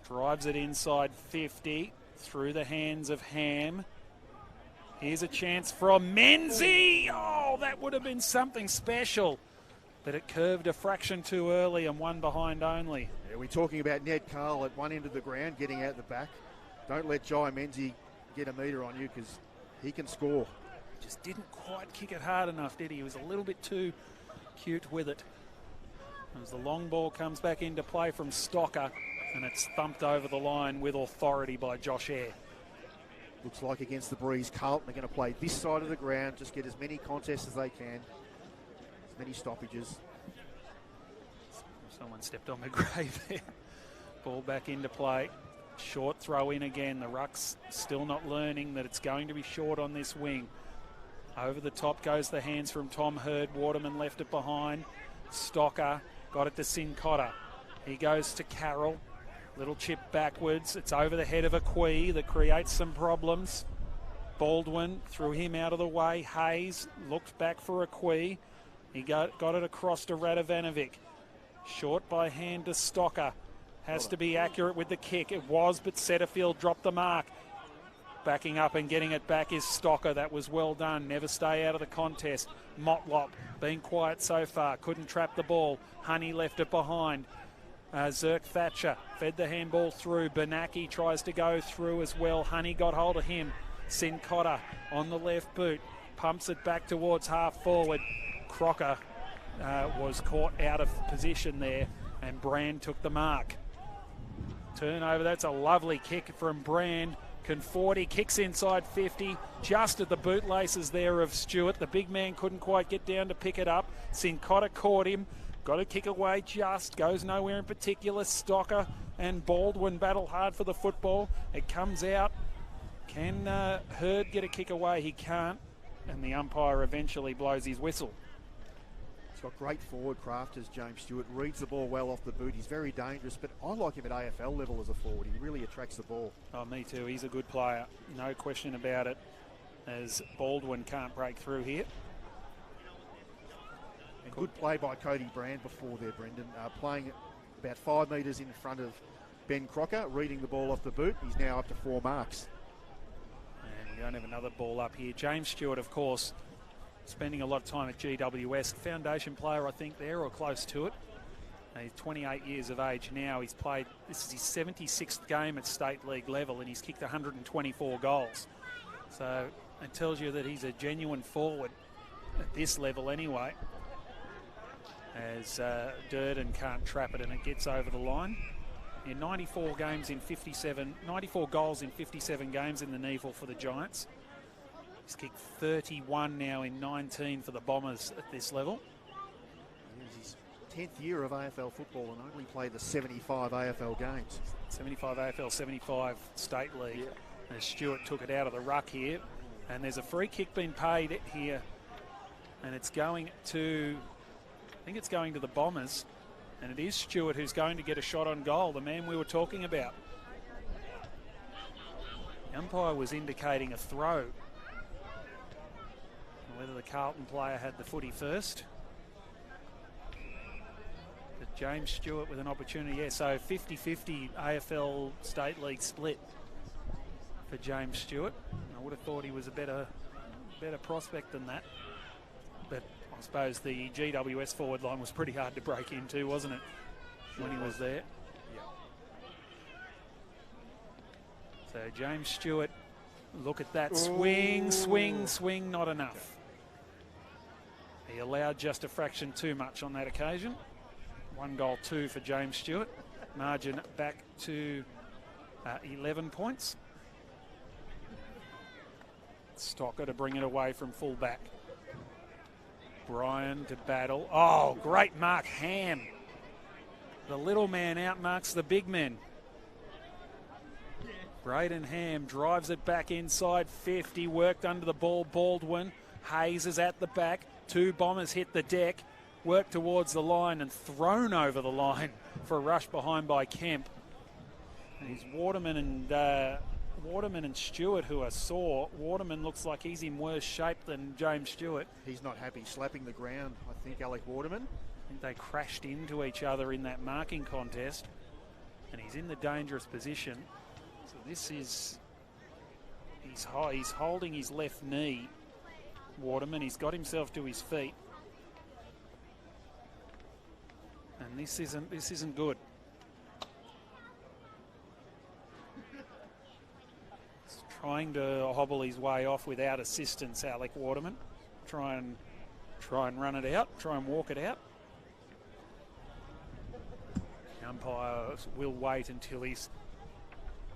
drives it inside 50, through the hands of Ham. Here's a chance from Menzie. Oh, that would have been something special. But it curved a fraction too early and one behind only. Yeah, we're talking about Ned Cahill at one end of the ground, getting out the back. Don't let Jai Menzie get a metre on you, because he can score. Just didn't quite kick it hard enough, did he? He was a little bit too cute with it. As the long ball comes back into play from Stocker, and it's thumped over the line with authority by Josh Eyre. Looks like against the Breeze, Carlton are going to play this side of the ground, just get as many contests as they can, as many stoppages. Someone stepped on McGray there. Ball back into play. Short throw in again. The ruck's still not learning that it's going to be short on this wing. Over the top goes the hands from Tom Hurd. Waterman left it behind. Stocker got it to Sincotta. He goes to Carroll. Little chip backwards. It's over the head of Aqui that creates some problems. Baldwin threw him out of the way. Hayes looked back for Aqui. He got it across to Radovanovic. Short by hand to Stocker. Has to be accurate with the kick. It was, but Setterfield dropped the mark. Backing up and getting it back is Stocker. That was well done. Never stay out of the contest. Motlop being quiet so far. Couldn't trap the ball. Honey left it behind. Zirk Thatcher fed the handball through. Bernacki tries to go through as well. Honey got hold of him. Sincotta on the left boot. Pumps it back towards half forward. Crocker was caught out of position there, and Brand took the mark. Turnover, that's a lovely kick from Brand. Conforti kicks inside 50, just at the bootlaces there of Stewart. The big man couldn't quite get down to pick it up. Sincotta caught him, got a kick away just, goes nowhere in particular. Stocker and Baldwin battle hard for the football. It comes out. Can Hurd get a kick away? He can't, and the umpire eventually blows his whistle. He's got great forward craft as James Stewart. Reads the ball well off the boot. He's very dangerous, but I like him at AFL level as a forward. He really attracts the ball. Oh, me too. He's a good player. No question about it, as Baldwin can't break through here. And good play by Cody Brand before there, Brendan. Playing about 5 metres in front of Ben Crocker, reading the ball off the boot. He's now up to 4 marks. And we don't have another ball up here. James Stewart, of course, spending a lot of time at GWS. Foundation player, I think, there, or close to it. He's 28 years of age now. He's played, this is his 76th game at state league level, and he's kicked 124 goals. So it tells you that he's a genuine forward at this level anyway. As Durden can't trap it, and it gets over the line. In 94 goals in 57 games in the Neville for the Giants. He's kicked 31 now in 19 for the Bombers at this level. It's his 10th year of AFL football and only played the 75 AFL games. 75 AFL, 75 State League. Yeah. As Stewart took it out of the ruck here. And there's a free kick being paid here. And it's going to, I think it's going to the Bombers. And it is Stewart who's going to get a shot on goal, the man we were talking about. The umpire was indicating a throw. Whether the Carlton player had the footy first. But James Stewart with an opportunity. Yeah, so 50-50 AFL State League split for James Stewart. I would have thought he was a better prospect than that. But I suppose the GWS forward line was pretty hard to break into, wasn't it, when he was there? Yeah. So James Stewart, look at that. Swing, swing, swing, not enough. He allowed just a fraction too much on that occasion. 1-2 for James Stewart. Margin back to 11 points. Stocker to bring it away from full back. Bryan to battle. Oh, great mark, Ham. The little man outmarks the big men. Braden Ham drives it back inside 50, worked under the ball. Baldwin. Hayes is at the back. 2 Bombers hit the deck, worked towards the line and thrown over the line for a rush behind by Kemp. And it's Waterman and Stewart who are sore. Waterman looks like he's in worse shape than James Stewart. He's not happy slapping the ground, I think, Alec Waterman. I think they crashed into each other in that marking contest, and he's in the dangerous position. So this is, he's holding his left knee, Waterman. He's got himself to his feet, and this isn't good. He's trying to hobble his way off without assistance, Alec Waterman. Try and run it out. Try and walk it out. The umpires will wait until he's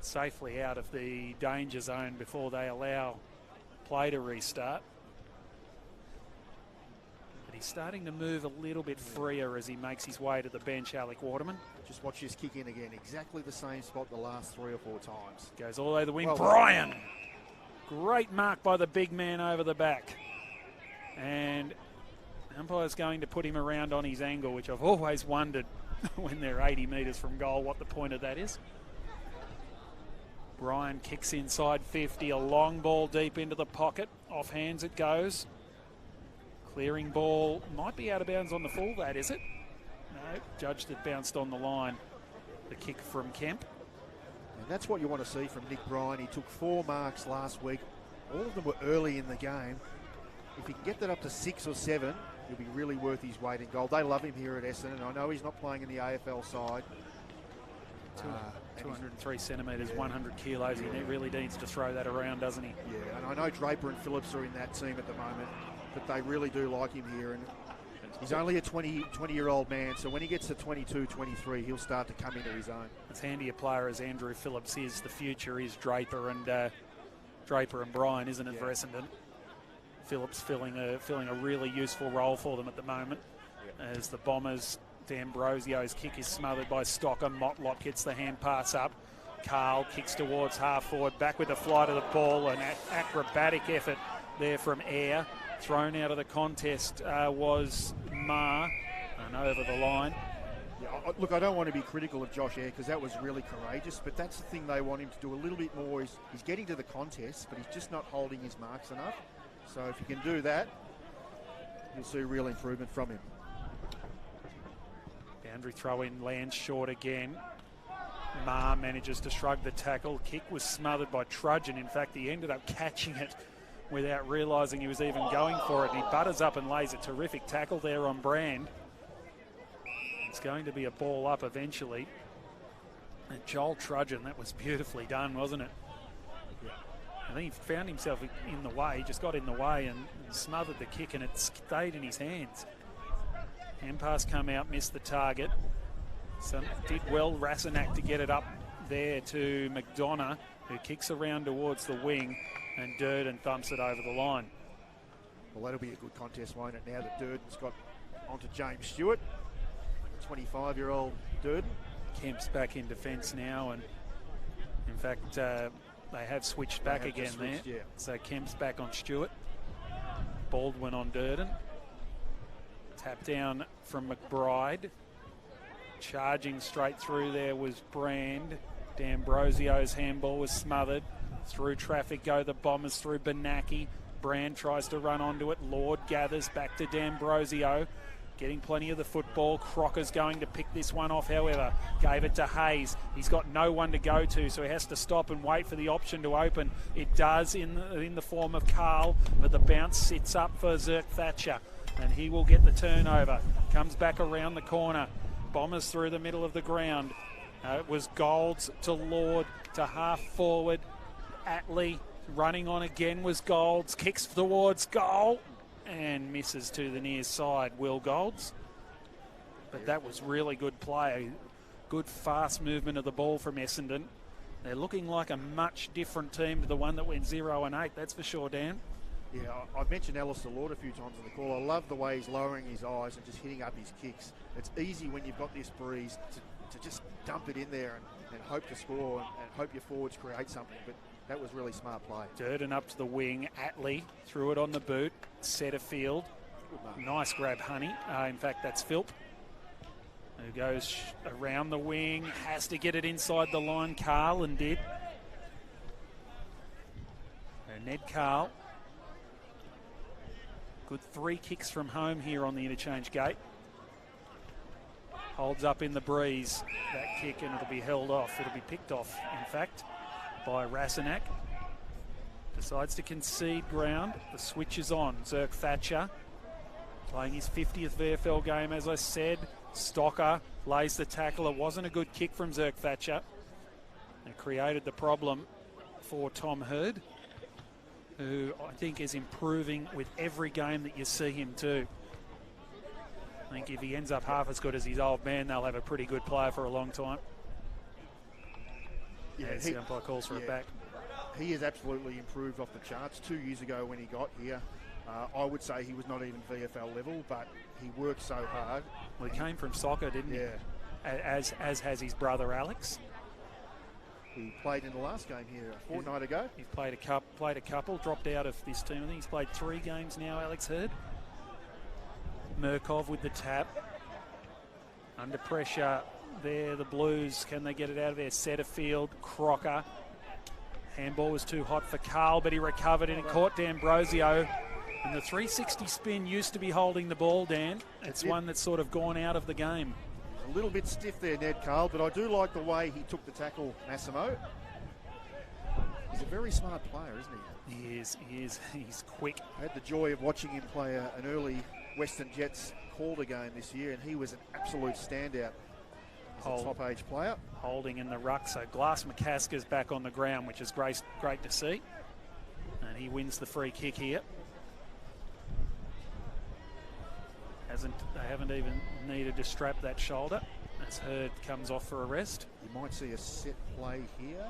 safely out of the danger zone before they allow play to restart. But he's starting to move a little bit freer as he makes his way to the bench, Alec Waterman. Just watch this kick in again. Exactly the same spot the last 3 or 4 times. Goes all the way to the wing. Well, Brian! Great mark by the big man over the back. And umpire's going to put him around on his angle, which I've always wondered when they're 80 metres from goal what the point of that is. Brian kicks inside 50, a long ball deep into the pocket. Off hands it goes. Clearing ball, might be out of bounds on the full, that is it? No, judged it bounced on the line. The kick from Kemp. And that's what you want to see from Nick Bryan. He took 4 marks last week. All of them were early in the game. If he can get that up to 6 or 7, he'll be really worth his weight in gold. They love him here at Essendon. I know he's not playing in the AFL side. 203 centimetres, yeah. 100 kilos. He really needs to throw that around, doesn't he? Yeah, and I know Draper and Phillips are in that team at the moment, but they really do like him here. And he's only a 20-year-old man, so when he gets to 22, 23, he'll start to come into his own. As handy a player as Andrew Phillips is, the future is Draper and Bryan, isn't it, for Essendon? Phillips filling a really useful role for them at the moment. Yep. As the Bombers, D'Ambrosio's kick is smothered by Stocker. Motlop gets the hand pass up. Carl kicks towards half forward, back with the flight of the ball. An acrobatic effort there from Eyre. Thrown out of the contest was Ma, and over the line. Yeah, look, I don't want to be critical of Josh Eyre because that was really courageous, but that's the thing they want him to do a little bit more. He's getting to the contest, but he's just not holding his marks enough. So if you can do that, you'll see real improvement from him. Boundary throw in lands short again. Ma manages to shrug the tackle. Kick was smothered by Trudgeon. In fact, he ended up catching it without realising he was even going for it. And he butters up and lays a terrific tackle there on Brand. It's going to be a ball up eventually. And Joel Trudgeon, that was beautifully done, wasn't it? Yeah. I think he found himself in the way, he just got in the way and smothered the kick, and it stayed in his hands. Hand pass come out, missed the target. So did well, Rasenak, to get it up there to McDonough, who kicks around towards the wing, and Durden thumps it over the line. Well, that'll be a good contest, won't it, now that Durden's got onto James Stewart, 25-year-old Durden. Kemp's back in defence now, and in fact, they have switched back again there. Yeah. So Kemp's back on Stewart. Baldwin on Durden. Tap down from McBride. Charging straight through there was Brand. D'Ambrosio's handball was smothered. Through traffic go the Bombers through Benaki. Brand tries to run onto it. Lord gathers back to D'Ambrosio. Getting plenty of the football. Crocker's going to pick this one off, however. Gave it to Hayes. He's got no one to go to, so he has to stop and wait for the option to open. It does in the form of Carl, but the bounce sits up for Zerk Thatcher, and he will get the turnover. Comes back around the corner. Bombers through the middle of the ground. It was Golds to Lord to half forward. Atley running on again was Golds. Kicks towards goal and misses to the near side, Will Golds. But that was really good play. Good fast movement of the ball from Essendon. They're looking like a much different team to the one that went 0-8, that's for sure, Dan. Yeah, I've mentioned Alistair Lord a few times on the call. I love the way he's lowering his eyes and just hitting up his kicks. It's easy when you've got this breeze to just dump it in there and hope to score and hope your forwards create something. But that was really smart play. Durden up to the wing. Atley threw it on the boot. Setterfield. Nice grab, Honey. In fact, that's Philp, who goes around the wing. Has to get it inside the line. Carlton did. And Ned Cahill. Good 3 kicks from home here on the interchange gate. Holds up in the breeze, that kick, and it'll be held off. It'll be picked off, in fact, by Rasenak. Decides to concede ground. The switch is on. Zerk Thatcher playing his 50th VFL game, as I said. Stocker lays the tackle. It wasn't a good kick from Zerk Thatcher. It created the problem for Tom Hurd, who I think is improving with every game that you see him do. I think if he ends up half as good as his old man, they'll have a pretty good player for a long time. Yeah, the umpire calls for it back. He has absolutely improved off the charts. 2 years ago when he got here, I would say he was not even VFL level, but he worked so hard. Well, he came from soccer, didn't he? As has his brother Alex. He played in the last game here a fortnight ago. He's played a couple, dropped out of this team. I think he's played 3 games now, Alex Hurd. Murkov with the tap. Under pressure there, the Blues. Can they get it out of their centre field? Crocker. Handball was too hot for Carl, but he recovered and it caught D'Ambrosio. And the 360 spin used to be holding the ball, Dan. It's one that's sort of gone out of the game. A little bit stiff there, Ned Cahill, but I do like the way he took the tackle, Massimo. He's a very smart player, isn't he? He is. He's quick. I had the joy of watching him play an early Western Jets Calder game this year, and he was an absolute standout as a top-age player. Holding in the ruck, so Glass McCaskill's back on the ground, which is great to see. And he wins the free kick here. They haven't even needed to strap that shoulder as Hurd comes off for a rest. You might see a set play here.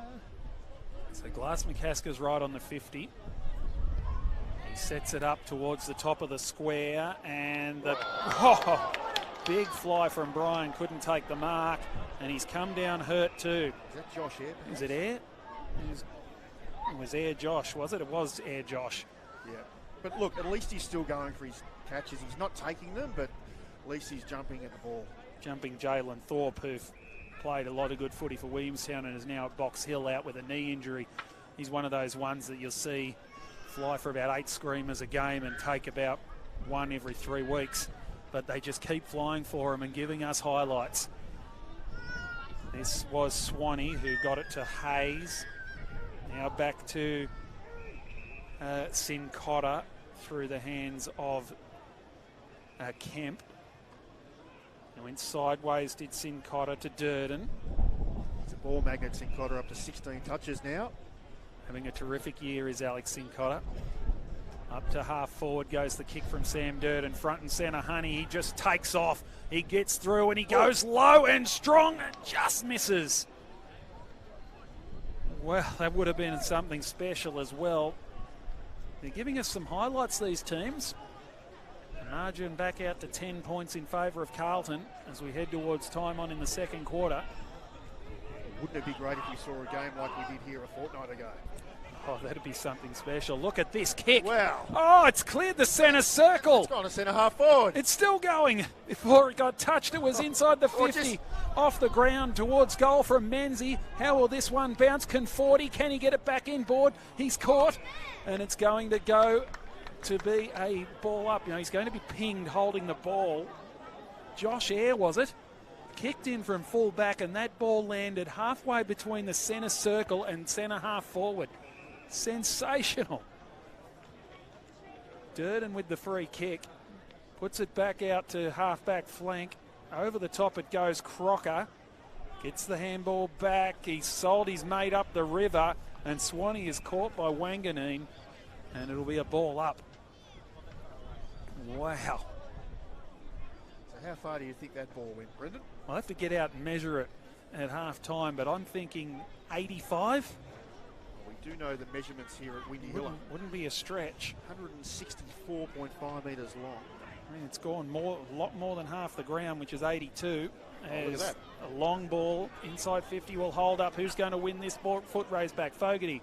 So Glass McCaskill's right on the 50. He sets it up towards the top of the square, and the big fly from Brian, couldn't take the mark, and he's come down hurt too. Is that Josh Air? Is it Air? It was Air Josh, was it? It was Air Josh. Yeah. But look, at least he's still going for his catches. He's not taking them, but at least he's jumping at the ball. Jumping Jalen Thorpe, who've played a lot of good footy for Williamstown and is now at Box Hill out with a knee injury. He's one of those ones that you'll see fly for about 8 screamers a game and take about 1 every 3 weeks. But they just keep flying for him and giving us highlights. This was Swanee who got it to Hayes. Now back to Sin Cotter through the hands of Kemp. And went sideways, did Sin Cotter to Durden. It's a ball magnet, Sin Cotter, up to 16 touches now. Having a terrific year is Alex Sin Cotter. Up to half forward goes the kick from Sam Durden. Front and centre, Honey, he just takes off. He gets through and he goes low and strong and just misses. Well, that would have been something special as well. They're giving us some highlights, these teams. Margin back out to 10 points in favour of Carlton as we head towards time on in the second quarter. Wouldn't it be great if we saw a game like we did here a fortnight ago? Oh, that'd be something special. Look at this kick. Wow. Oh, it's cleared the centre circle. It's gone to centre half forward. It's still going. Before it got touched, it was inside the 50. Off the ground towards goal from Menzie. How will this one bounce? Conforti, can he get it back inboard? He's caught. And it's going to go to be a ball up. You know, he's going to be pinged holding the ball. Josh Air, was it? Kicked in from full back, and that ball landed halfway between the centre circle and centre half forward. Sensational. Durden with the free kick. Puts it back out to half-back flank. Over the top it goes. Crocker gets the handball back. He's sold his mate up the river, and Swanee is caught by Wanganeen, and it'll be a ball up. Wow. So how far do you think that ball went, Brendan? I'll have to get out and measure it at half-time, but I'm thinking 85. We do know the measurements here at Windy Hill. Wouldn't be a stretch. 164.5 metres long. I mean, it's gone a lot more than half the ground, which is 82. Oh, look at that. A long ball inside 50 will hold up. Who's going to win this ball? Foot raise back. Fogarty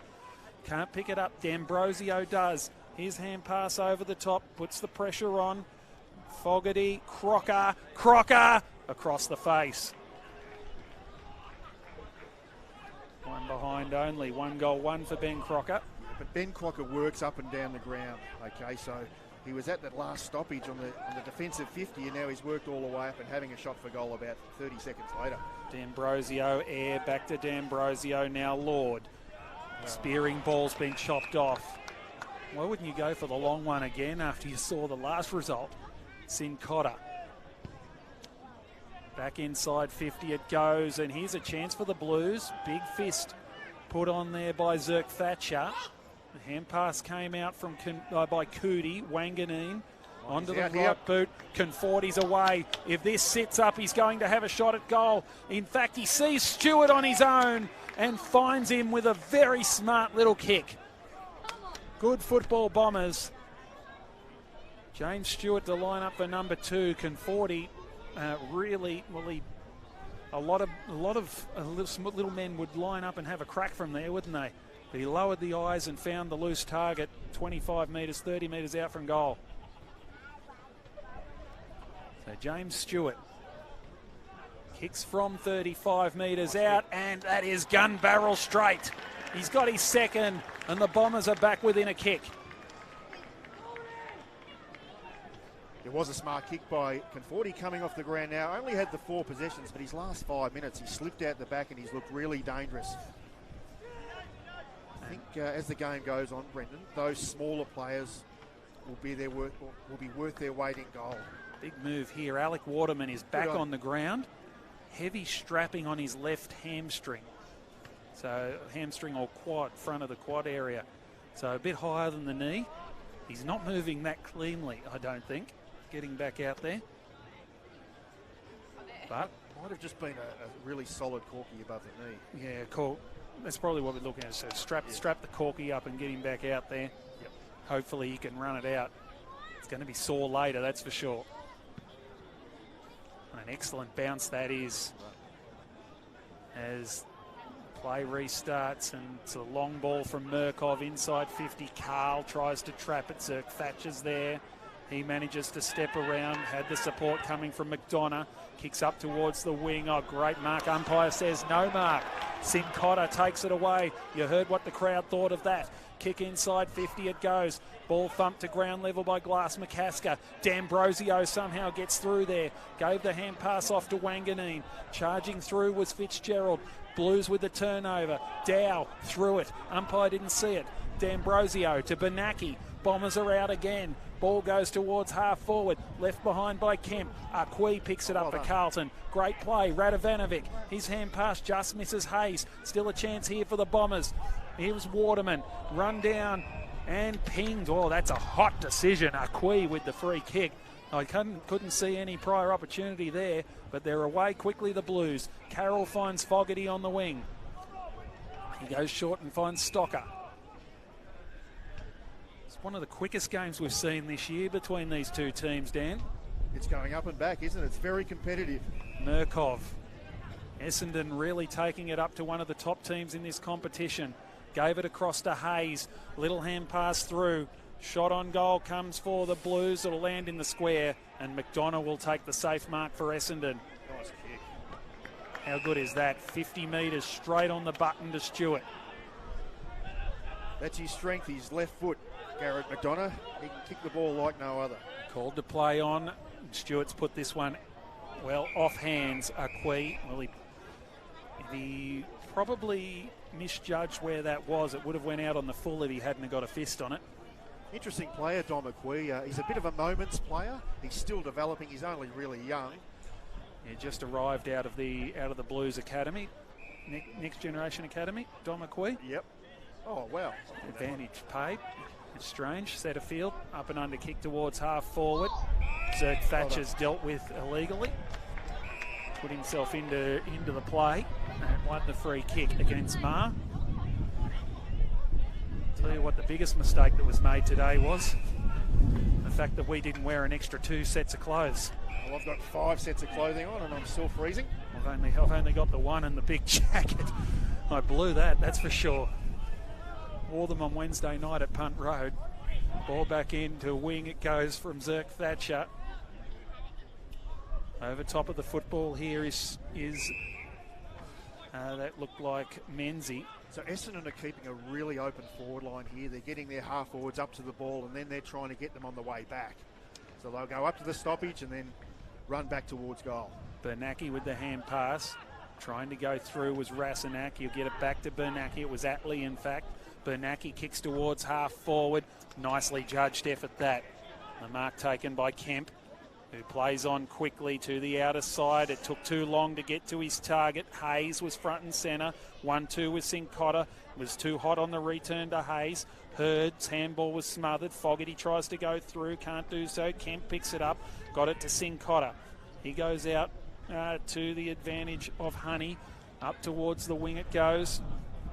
can't pick it up. D'Ambrosio does. His hand pass over the top, puts the pressure on. Fogarty, Crocker across the face. One behind only. 1 goal, 1 for Ben Crocker. But Ben Crocker works up and down the ground. Okay, so he was at that last stoppage on the defensive 50, and now he's worked all the way up and having a shot for goal about 30 seconds later. D'Ambrosio, Air, back to D'Ambrosio, now Lord. Spearing ball's been chopped off. Why wouldn't you go for the long one again after you saw the last result? Sin Cotter. Back inside 50 it goes, and here's a chance for the Blues. Big fist put on there by Zirk Thatcher. The hand pass came out from by Cootie. Wanganeen Onto the right boot. Conforti's away. If this sits up, he's going to have a shot at goal. In fact, he sees Stewart on his own and finds him with a very smart little kick. Good football, Bombers. James Stewart to line up for number 2. Conforti really, well, a lot of little men would line up and have a crack from there, wouldn't they? But he lowered the eyes and found the loose target 25 metres, 30 metres out from goal. So James Stewart kicks from 35 metres out, and that is gun barrel straight. He's got his second, and the Bombers are back within a kick. It was a smart kick by Conforti coming off the ground now. Only had the 4 possessions, but his last 5 minutes, he slipped out the back and he's looked really dangerous. I think as the game goes on, Brendan, those smaller players will be worth their weight in gold. Big move here. Alec Waterman is back on the ground. Heavy strapping on his left hamstring. So hamstring or quad, front of the quad area. So a bit higher than the knee. He's not moving that cleanly, I don't think, getting back out there. But might have just been a really solid corky above the knee. Yeah, cool. That's probably what we're looking at. So strap the corky up and get him back out there. Yep. Hopefully he can run it out. It's going to be sore later, that's for sure. An excellent bounce that is. As play restarts, and it's a long ball from Murkov inside 50. Carl tries to trap it. Zerk Thatcher's there. He manages to step around. Had the support coming from McDonough. Kicks up towards the wing. Oh, great mark. Umpire says no mark. Sin Cotter takes it away. You heard what the crowd thought of that. Kick inside 50 it goes. Ball thumped to ground level by Glass McCasker. D'Ambrosio somehow gets through there. Gave the hand pass off to Wanganeen. Charging through was Fitzgerald. Blues with the turnover. Dow threw it. Umpire didn't see it. D'Ambrosio to Benaki. Bombers are out again. Ball goes towards half forward. Left behind by Kemp. Akwi picks it up for Carlton. Great play. Radovanovic. His hand pass just misses Hayes. Still a chance here for the Bombers. Here's Waterman. Run down and pinged. Oh, that's a hot decision. Akwi with the free kick. I couldn't see any prior opportunity there, but they're away quickly, the Blues. Carroll finds Fogarty on the wing. He goes short and finds Stocker. It's one of the quickest games we've seen this year between these two teams, Dan. It's going up and back, isn't it? It's very competitive. Murkov. Essendon really taking it up to one of the top teams in this competition. Gave it across to Hayes. Little hand pass through. Shot on goal comes for the Blues. It'll land in the square, and McDonough will take the safe mark for Essendon. Nice kick. How good is that? 50 metres straight on the button to Stewart. That's his strength, his left foot, Garrett McDonough. He can kick the ball like no other. Called to play on. Stewart's put this one, well, off hands. Akwi, well, he probably misjudged where that was. It would have went out on the full if he hadn't got a fist on it. Interesting player, Dom Akwi. He's a bit of a moments player. He's still developing. He's only really young. He just arrived out of the Blues Academy, Next Generation Academy. Dom Akwi. Yep. Oh wow. Advantage paid. It's strange. Set of field up and under kick towards half forward. Zerk Thatcher's dealt with illegally. Put himself into the play and won the free kick against Mar. Tell you what the biggest mistake that was made today was the fact that we didn't wear an extra 2 sets of clothes. Well, I've got 5 sets of clothing on and I'm still freezing. I've only got the one and the big jacket. I blew that's for sure. Wore them on Wednesday night at Punt Road. Ball back into wing it goes from Zerk Thatcher. Over top of the football here is that looked like Menzie. So Essendon are keeping a really open forward line here. They're getting their half forwards up to the ball and then they're trying to get them on the way back. So they'll go up to the stoppage and then run back towards goal. Bernacki with the hand pass. Trying to go through was Rasanak. He'll get it back to Bernacki. It was Atley, in fact. Bernacki kicks towards half forward. Nicely judged effort that. The mark taken by Kemp. who plays on quickly to the outer side. It took too long to get to his target. Hayes was front and centre. 1-2 with Cincotta. Was too hot on the return to Hayes. Hurd's handball was smothered. Fogarty tries to go through, can't do so. Kemp picks it up, got it to Cincotta. He goes out to the advantage of Honey. Up towards the wing it goes.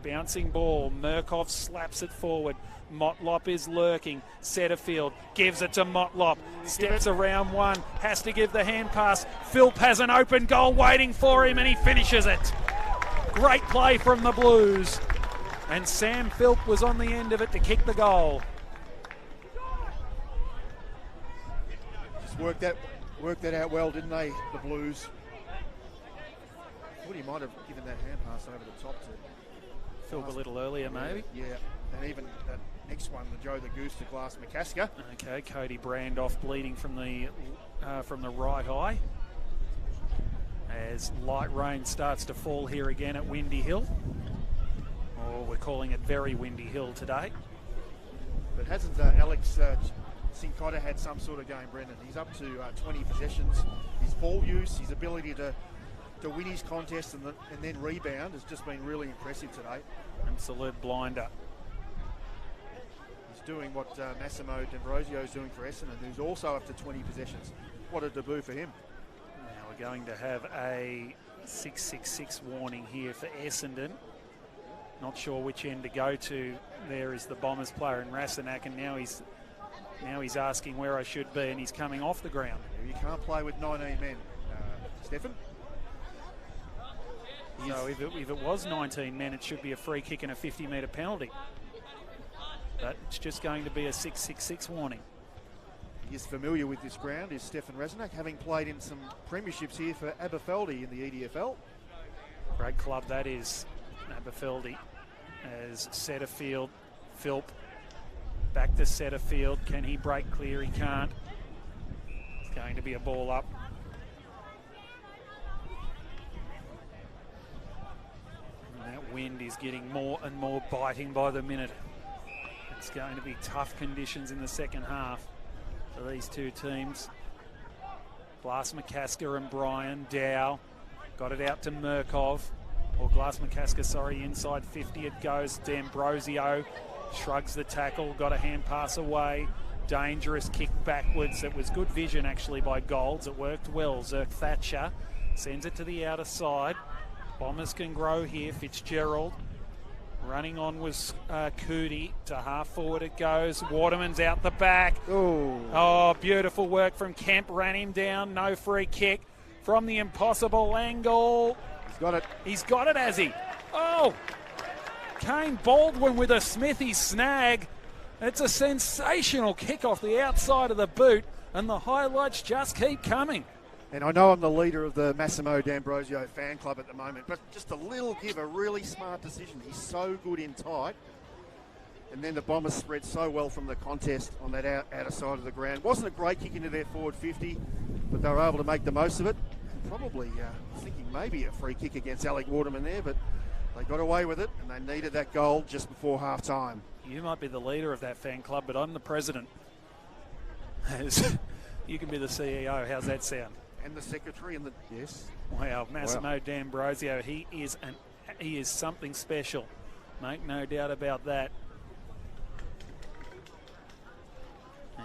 Bouncing ball. Murkoff slaps it forward. Motlop is lurking. Setterfield gives it to Motlop. Steps around one. Has to give the hand pass. Philp has an open goal waiting for him and he finishes it. Great play from the Blues. And Sam Philp was on the end of it to kick the goal. Just worked that out well, didn't they, the Blues? I thought he might have given that hand pass over the top to Philp a little earlier, maybe. Yeah, and even that next one, the Joe the Goose to Glass McCasker. Okay, Cody Brandoff bleeding from the right eye. As light rain starts to fall here again at Windy Hill. Or we're calling it very Windy Hill today. But hasn't Alex Cincotta had some sort of game, Brendan? He's up to 20 possessions. His ball use, his ability to win his contest and then rebound has just been really impressive today. Absolute blinder. He's doing what Massimo D'Ambrosio is doing for Essendon, who's also up to 20 possessions. What a debut for him. Now we're going to have a 666 warning here for Essendon. Not sure which end to go to. There is the Bombers player in Rasenak, and now he's asking where I should be, and he's coming off the ground. You can't play with 19 men, Stefan. So if it was 19 men, it should be a free kick and a 50-metre penalty. But it's just going to be a 666 warning. He is familiar with this ground, is Stefan Rasenak, having played in some premierships here for Aberfeldy in the EDFL. Great club that is, Aberfeldy. As Setterfield, Philp, back to Setterfield. Can he break clear? He can't. It's going to be a ball up. And that wind is getting more and more biting by the minute. It's going to be tough conditions in the second half for these two teams. Glass McCasker and Brian Dow got it out to Murkov. Or Glass McCasker, sorry, inside 50 it goes. D'Ambrosio shrugs the tackle, got a hand pass away. Dangerous kick backwards. It was good vision actually by Golds. It worked well. Zerk Thatcher sends it to the outer side. Bombers can grow here. Fitzgerald running on was Cootie. To half forward it goes. Waterman's out the back. Ooh. Oh, beautiful work from Kemp. Ran him down. No free kick from the impossible angle. He's got it. He's got it, has he? Oh! Kane Baldwin with a Smithy snag. It's a sensational kick off the outside of the boot, and the highlights just keep coming. And I know I'm the leader of the Massimo D'Ambrosio fan club at the moment, but just a little give, a really smart decision. He's so good in tight. And then the Bombers spread so well from the contest on that outer side of the ground. Wasn't a great kick into their forward 50, but they were able to make the most of it. Probably thinking maybe a free kick against Alec Waterman there, but they got away with it and they needed that goal just before half time. You might be the leader of that fan club, but I'm the president. You can be the CEO. How's that sound? And the secretary and the yes. Wow, Massimo D'Ambrosio, he is something special. Make no doubt about that.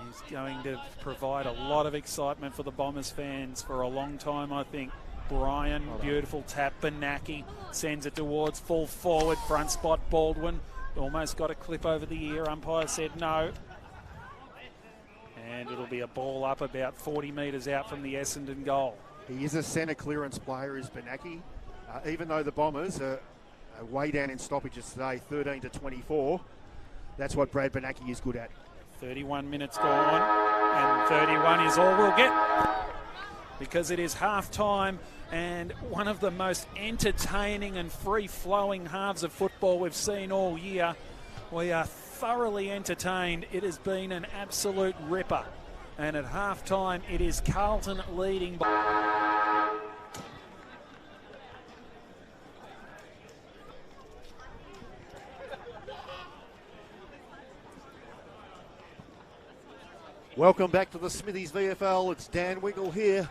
He's going to provide a lot of excitement for the Bombers fans for a long time, I think. Brian, beautiful tap. Benaki sends it towards full forward. Front spot, Baldwin. Almost got a clip over the ear. Umpire said no. And it'll be a ball up about 40 metres out from the Essendon goal. He is a centre clearance player, is Benaki. Even though the Bombers are way down in stoppages today, 13 to 24. That's what Brad Benaki is good at. 31 minutes gone, and 31 is all we'll get because it is half time, and one of the most entertaining and free-flowing halves of football we've seen all year. We are thoroughly entertained. It has been an absolute ripper, and at half time it is Carlton leading by Welcome back to the Smithies VFL. It's Dan Wiggle here.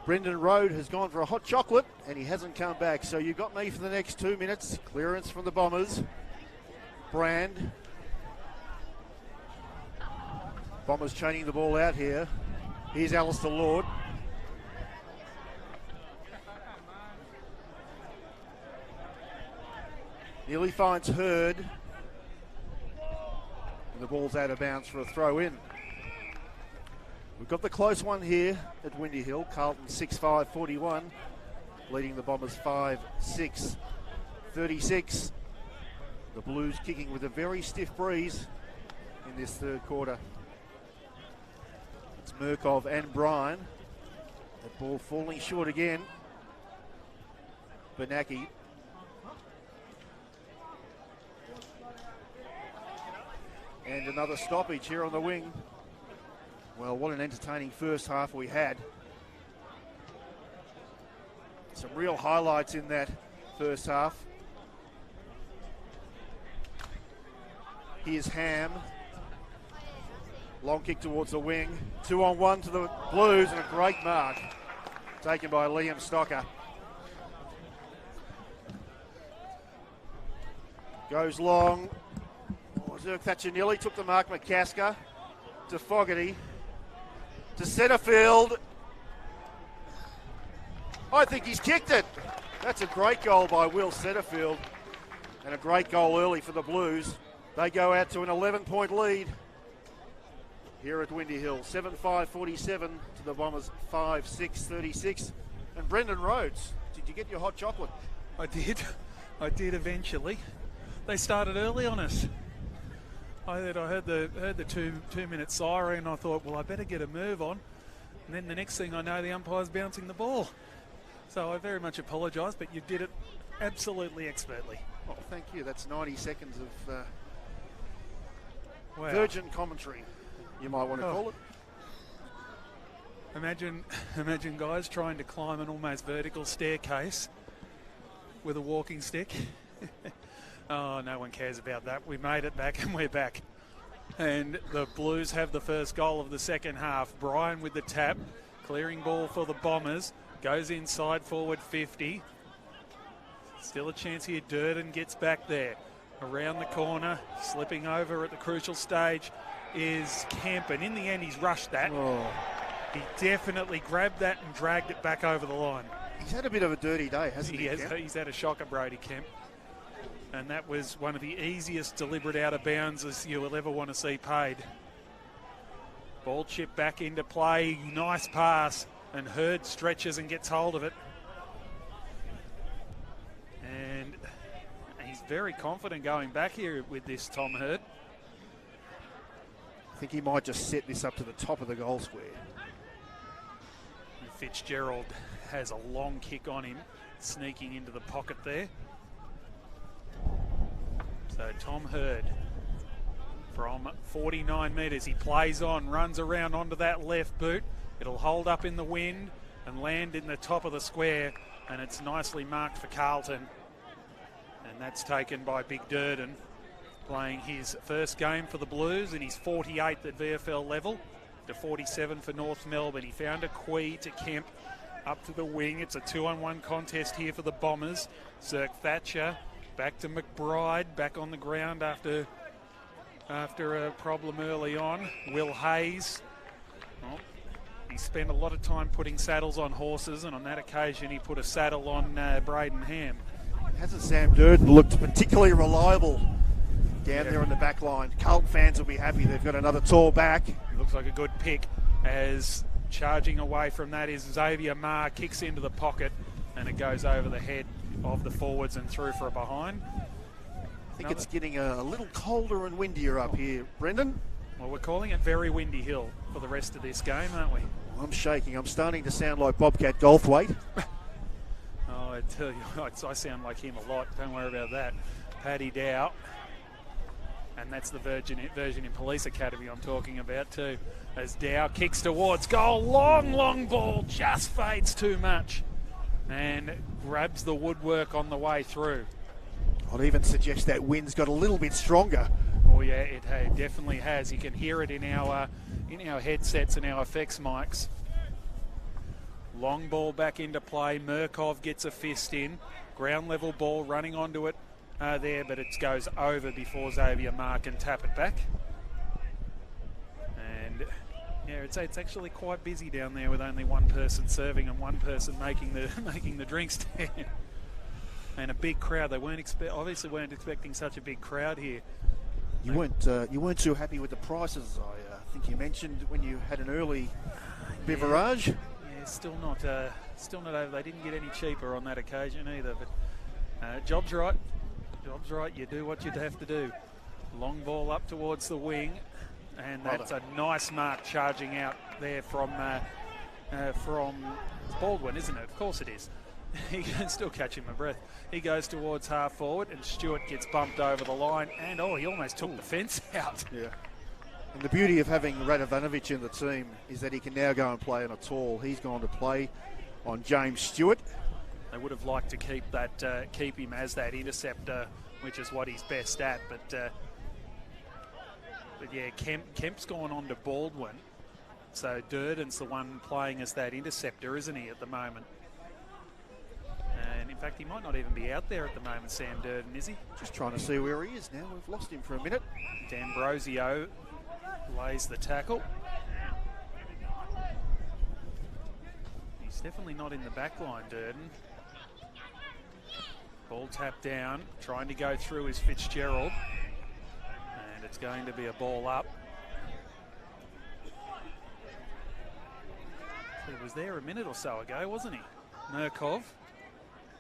Brendan Road has gone for a hot chocolate and he hasn't come back. So you got me for the next 2 minutes. Clearance from the Bombers. Brand. Bombers chaining the ball out here. Here's Alistair Lord. Nearly finds Hurd. And the ball's out of bounds for a throw in. We've got the close one here at Windy Hill. Carlton 6-5-41, leading the Bombers 5-6-36. The Blues kicking with a very stiff breeze in this third quarter. It's Murkov and Bryan. That ball falling short again. Bernacki. And another stoppage here on the wing. Well, what an entertaining first half we had. Some real highlights in that first half. Here's Ham. Long kick towards the wing. 2-on-1 to the Blues and a great mark taken by Liam Stocker. Goes long. Zerk Thatcher nearly took the mark. McCasker to Fogarty to Setterfield. I think he's kicked it. That's a great goal by Will Setterfield and a great goal early for the Blues. They go out to an 11-point lead here at Windy Hill. 7-5-47 to the Bombers 5-6-36. And Brendan Rhodes, did you get your hot chocolate? I did eventually. They started early on us. I heard the two-minute siren. I thought, well, I better get a move on. And then the next thing I know, the umpire's bouncing the ball. So I very much apologise, but you did it absolutely expertly. Oh, thank you. That's 90 seconds of wow. Virgin commentary, you might want to call it. Imagine guys trying to climb an almost vertical staircase with a walking stick. Oh, no one cares about that. We made it back and we're back. And the Blues have the first goal of the second half. Bryan with the tap, clearing ball for the Bombers. Goes inside forward 50. Still a chance here. Durden gets back there. Around the corner, slipping over at the crucial stage is Kemp. And in the end, he's rushed that. Oh. He definitely grabbed that and dragged it back over the line. He's had a bit of a dirty day, hasn't he? He's had a shocker, Brody Kemp. And that was one of the easiest deliberate out of bounds as you will ever want to see paid. Ball chip back into play. Nice pass. And Hurd stretches and gets hold of it. And he's very confident going back here with this, Tom Hurd. I think he might just set this up to the top of the goal square. And Fitzgerald has a long kick on him, sneaking into the pocket there. So Tom Hurd from 49 metres. He plays on, runs around onto that left boot. It'll hold up in the wind and land in the top of the square, and it's nicely marked for Carlton. And that's taken by Big Durden, playing his first game for the Blues and his 48th at VFL level, to 47 for North Melbourne. He found a quay to Kemp, up to the wing. It's a 2-on-1 contest here for the Bombers. Zerk Thatcher back to McBride, back on the ground after a problem early on. Will Hayes, well, he spent a lot of time putting saddles on horses, and on that occasion he put a saddle on Braden Ham. Hasn't Sam Durden looked particularly reliable down there in the back line? Carlton fans will be happy they've got another tall back. Looks like a good pick, as charging away from that is Xavier Marr, kicks into the pocket, and it goes over the head of the forwards and through for a behind. I think it's getting a little colder and windier up here, Brendan. Well, we're calling it very Windy Hill for the rest of this game, aren't we? I'm shaking. I'm starting to sound like Bobcat Goldthwaite. Oh, I tell you, I sound like him a lot. Don't worry about that. Paddy Dow. And that's the version in Police Academy I'm talking about too. As Dow kicks towards goal. Long ball. Just fades too much. And grabs the woodwork on the way through. I'd even suggest that wind's got a little bit stronger. Well, Oh yeah, it definitely has. You can hear it in our headsets and our effects mics. Long ball back into play. Murkov gets a fist in. Ground level ball running onto it there, but it goes over before Xavier Mark can tap it back. And yeah, it's actually quite busy down there with only one person serving and one person making the drinks stand. And a big crowd. They obviously weren't expecting such a big crowd here. You weren't too happy with the prices. I think you mentioned when you had an early beverage. Yeah, still not over. They didn't get any cheaper on that occasion either. But job's right. Job's right. You do what you'd have to do. Long ball up towards the wing, and that's a nice mark charging out there from Baldwin, isn't it? Of course it is. He can still catching my breath. He goes towards half forward, and Stewart gets bumped over the line, and he almost took the fence out. Yeah. And the beauty of having Radovanovic in the team is that he can now go and play on a tall. He's gone to play on James Stewart. They would have liked to keep him as that interceptor, which is what he's best at. But yeah, Kemp's gone on to Baldwin, so Durden's the one playing as that interceptor, isn't he, at the moment? And in fact, he might not even be out there at the moment, Sam Durden, is he? Just trying to see where he is now. We've lost him for a minute. D'Ambrosio lays the tackle. He's definitely not in the back line, Durden. Ball tapped down, trying to go through is Fitzgerald. And it's going to be a ball up. He was there a minute or so ago, wasn't he? Murkov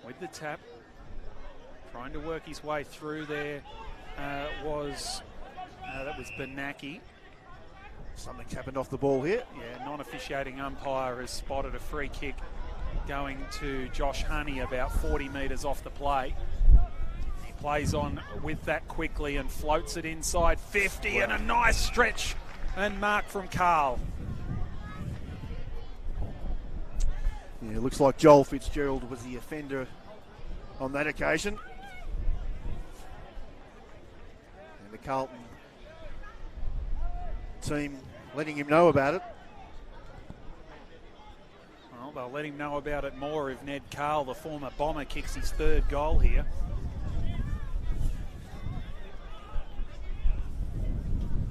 with the tap, trying to work his way through there. That was Benaki. Something's happened off the ball here. Yeah, non-officiating umpire has spotted a free kick going to Josh Honey about 40 metres off the play. He plays on with that quickly and floats it inside 50, wow. And a nice stretch and mark from Carl. Yeah, it looks like Joel Fitzgerald was the offender on that occasion. And the Carlton team letting him know about it. Well, they'll let him know about it more if Ned Cahill, the former Bomber, kicks his third goal here.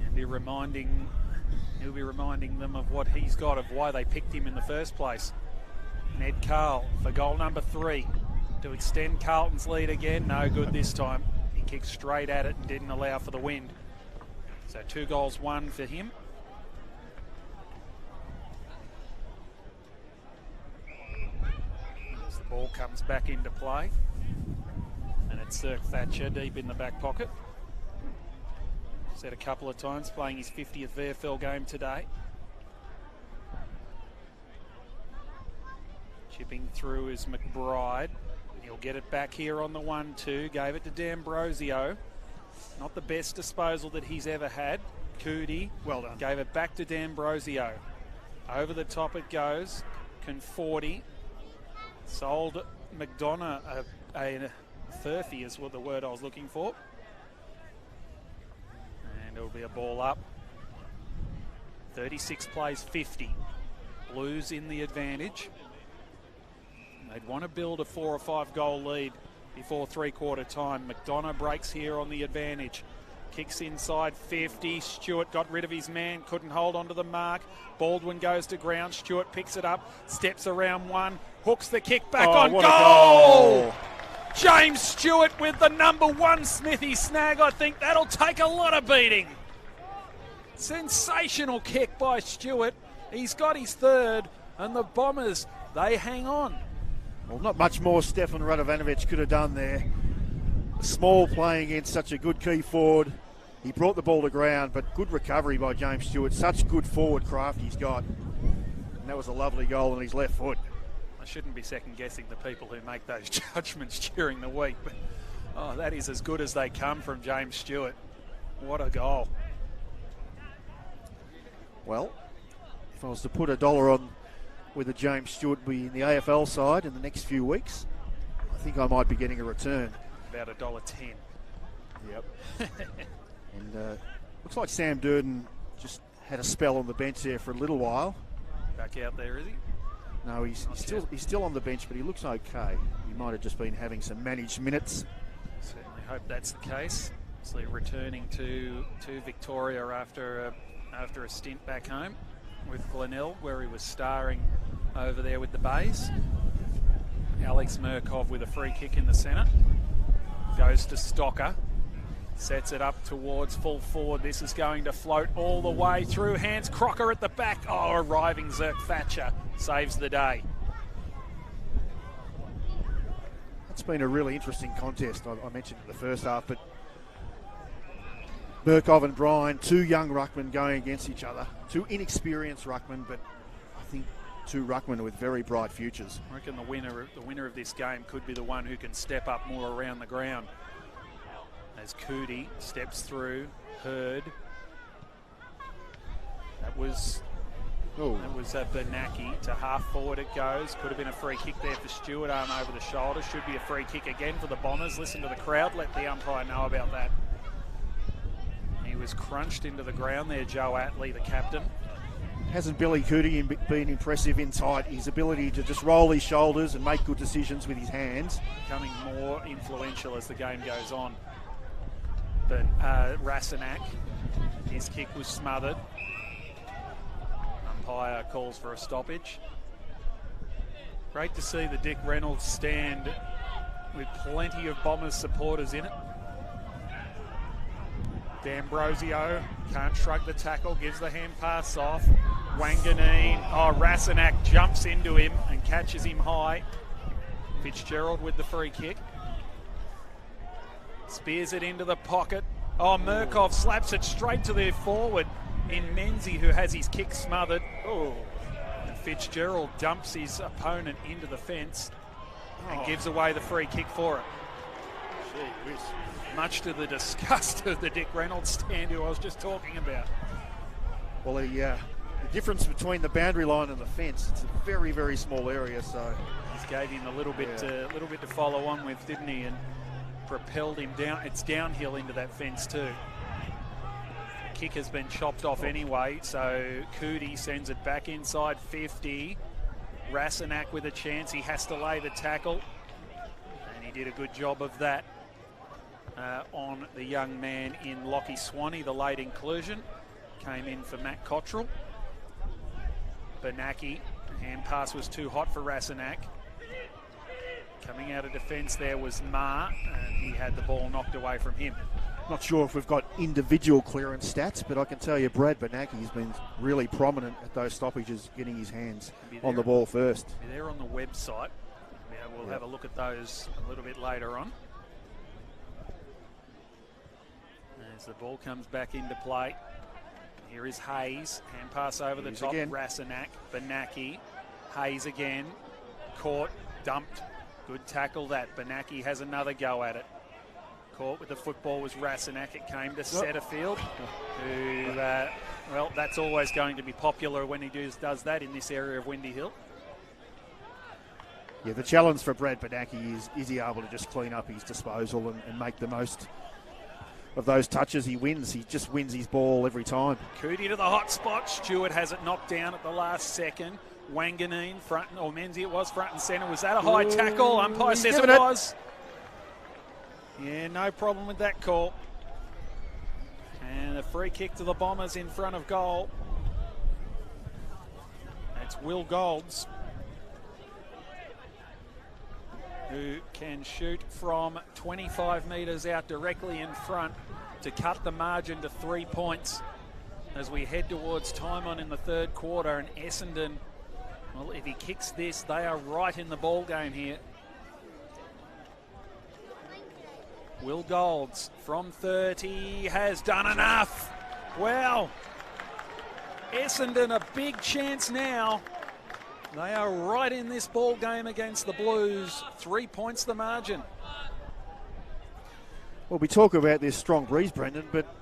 And he'll be reminding them of what he's got, of why they picked him in the first place. Ned Cahill for goal number 3 to extend Carlton's lead again. No good this time. He kicked straight at it and didn't allow for the wind. So 2 goals, 1 for him. As the ball comes back into play. And it's Zirk Thatcher deep in the back pocket. Said a couple of times, playing his 50th VFL game today. Chipping through is McBride. He'll get it back here on the 1-2. Gave it to D'Ambrosio. Not the best disposal that he's ever had. Coody. Well done. Gave it back to D'Ambrosio. Over the top it goes. Conforti. Sold McDonough a Furphy is what the word I was looking for. And it'll be a ball up. 36 plays 50. Blues in the advantage. They'd want to build a 4 or 5 goal lead before 3/4 time. McDonough breaks here on the advantage. Kicks inside 50. Stewart got rid of his man, couldn't hold onto the mark. Baldwin goes to ground. Stewart picks it up, steps around one, hooks the kick back on goal! James Stewart with the number 1 Smithy snag. I think that'll take a lot of beating. Sensational kick by Stewart. He's got his 3rd, and the Bombers, they hang on. Well, not much more Stefan Radovanovic could have done there. Small playing against such a good key forward. He brought the ball to ground, but good recovery by James Stewart. Such good forward craft he's got. And that was a lovely goal on his left foot. I shouldn't be second-guessing the people who make those judgments during the week, but that is as good as they come from James Stewart. What a goal. Well, if I was to put $1 on whether James Stewart be in the AFL side in the next few weeks, I think I might be getting a return. About $1.10. Yep. And looks like Sam Durden just had a spell on the bench there for a little while. Back out there, is he? No, he's still on the bench, but he looks okay. He might have just been having some managed minutes. Certainly hope that's the case. Obviously returning to Victoria after a stint back home with Glenelg, where he was starring over there with the Bays. Alex Murkov with a free kick in the centre. Goes to Stocker. Sets it up towards full forward. This is going to float all the way through hands. Crocker at the back. Oh, arriving Zerk Thatcher saves the day. It's been a really interesting contest. I mentioned in the first half, but Murkov and Bryan, two young ruckmen going against each other. Two inexperienced ruckmen, but I think two ruckmen with very bright futures. I reckon the winner of this game could be the one who can step up more around the ground. As Cootie steps through, Hurd. That was Bernacki to half forward it goes. Could have been a free kick there for Stewart, arm over the shoulder. Should be a free kick again for the Bombers. Listen to the crowd, let the umpire know about that. He was crunched into the ground there, Joe Atley, the captain. Hasn't Billy Cootie been impressive inside? His ability to just roll his shoulders and make good decisions with his hands. Becoming more influential as the game goes on. But Rasenak, his kick was smothered. Umpire calls for a stoppage. Great to see the Dick Reynolds stand with plenty of Bombers supporters in it. D'Ambrosio can't shrug the tackle, gives the hand pass off. Wanganeen, Rasenak jumps into him and catches him high. Fitzgerald with the free kick. Spears it into the pocket. Murkov slaps it straight to their forward in Menzie, who has his kick smothered. And Fitzgerald dumps his opponent into the fence and gives away the free kick for it. Gee whiz. Much to the disgust of the Dick Reynolds stand who I was just talking about. Well, the difference between the boundary line and the fence, it's a very, very small area, so... He gave him a little bit to follow on with, didn't he? And propelled him down. It's downhill into that fence too. The kick has been chopped off anyway, so Cootie sends it back inside 50. Rasenak with a chance. He has to lay the tackle, and he did a good job of that on the young man in Lockie Swanee. The late inclusion came in for Matt Cottrell. Bernacki, hand pass was too hot for Rasenak. Coming out of defence there was Ma, and he had the ball knocked away from him. Not sure if we've got individual clearance stats, but I can tell you Brad Bernacki has been really prominent at those stoppages, getting his hands on the ball first. They're on the website. We'll have a look at those a little bit later on. As the ball comes back into play, here is Hayes. Hand pass over the top. Again. Rasenak, Bernacki, Hayes again. Caught, dumped. Good tackle that. Bernacki has another go at it. Caught with the football was Rasenak. It came to Setterfield, who, that's always going to be popular when he does that in this area of Windy Hill. Yeah, the challenge for Brad Bernacki is he able to just clean up his disposal and make the most of those touches he wins. He just wins his ball every time. Cootie to the hot spot. Stewart has it knocked down at the last second. Wanganeen, Menzie it was, front and centre. Was that a high tackle? Umpire says it was. Yeah, no problem with that call. And a free kick to the Bombers in front of goal. That's Will Golds, who can shoot from 25 metres out directly in front to cut the margin to 3 points as we head towards time on in the third quarter. And Essendon, well, if he kicks this, they are right in the ball game here. Will Golds from 30 has done enough. Well, Essendon a big chance now. They are right in this ball game against the Blues. 3 points the margin. Well, we talk about this strong breeze, Brendan, but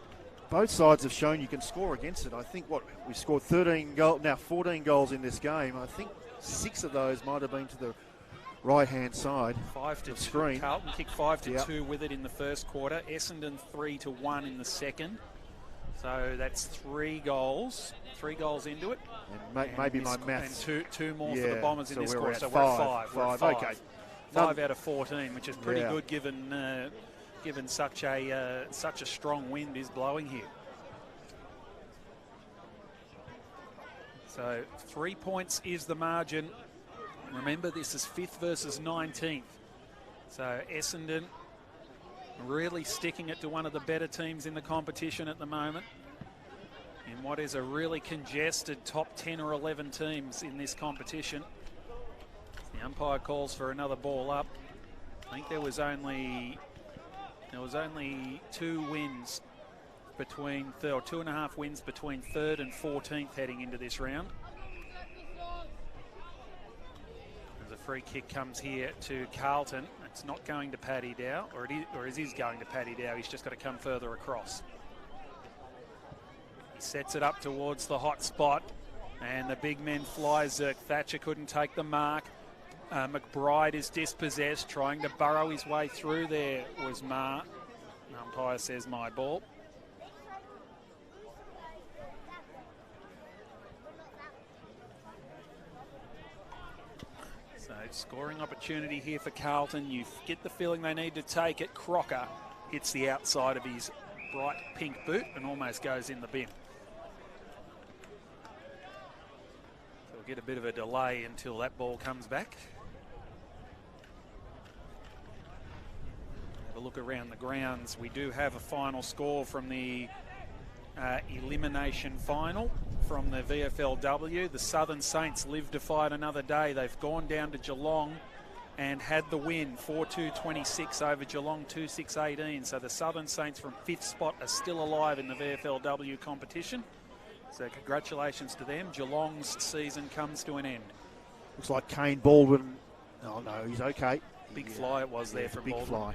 both sides have shown you can score against it. I think we scored 14 goals in this game. I think 6 of those might have been to the right-hand side. 5-2. Screen. Carlton kicked 5-2 with it in the first quarter. Essendon 3-1 in the second. So that's 3 goals. 3 goals into it. And maybe my maths. And two more for the Bombers in this we're quarter. at So five. we're at 5. Okay. 5 out of 14, which is pretty good given such a strong wind is blowing here. So 3 points is the margin. Remember, this is 5th versus 19th. So Essendon really sticking it to one of the better teams in the competition at the moment, in what is a really congested top 10 or 11 teams in this competition. The umpire calls for another ball up. I think there was only 2 wins between 2.5 wins between 3rd and 14th heading into this round. As a free kick comes here to Carlton. It's not going to Paddy Dow, or it is going to Paddy Dow. He's just got to come further across. He sets it up towards the hot spot, and the big men fly. Zirk Thatcher couldn't take the mark. McBride is dispossessed, trying to burrow his way through. There was Ma. The umpire says my ball. So scoring opportunity here for Carlton. You get the feeling they need to take it. Crocker hits the outside of his bright pink boot and almost goes in the bin. So we'll get a bit of a delay until that ball comes back. Have a look around the grounds. We do have a final score from the elimination final from the VFLW. The Southern Saints live to fight another day. They've gone down to Geelong and had the win, 4-2-26 over Geelong, 2-6-18. So the Southern Saints from 5th spot are still alive in the VFLW competition. So congratulations to them. Geelong's season comes to an end. Looks like Kane Baldwin. Oh no, he's okay. Big fly it was there from big Baldwin. Fly.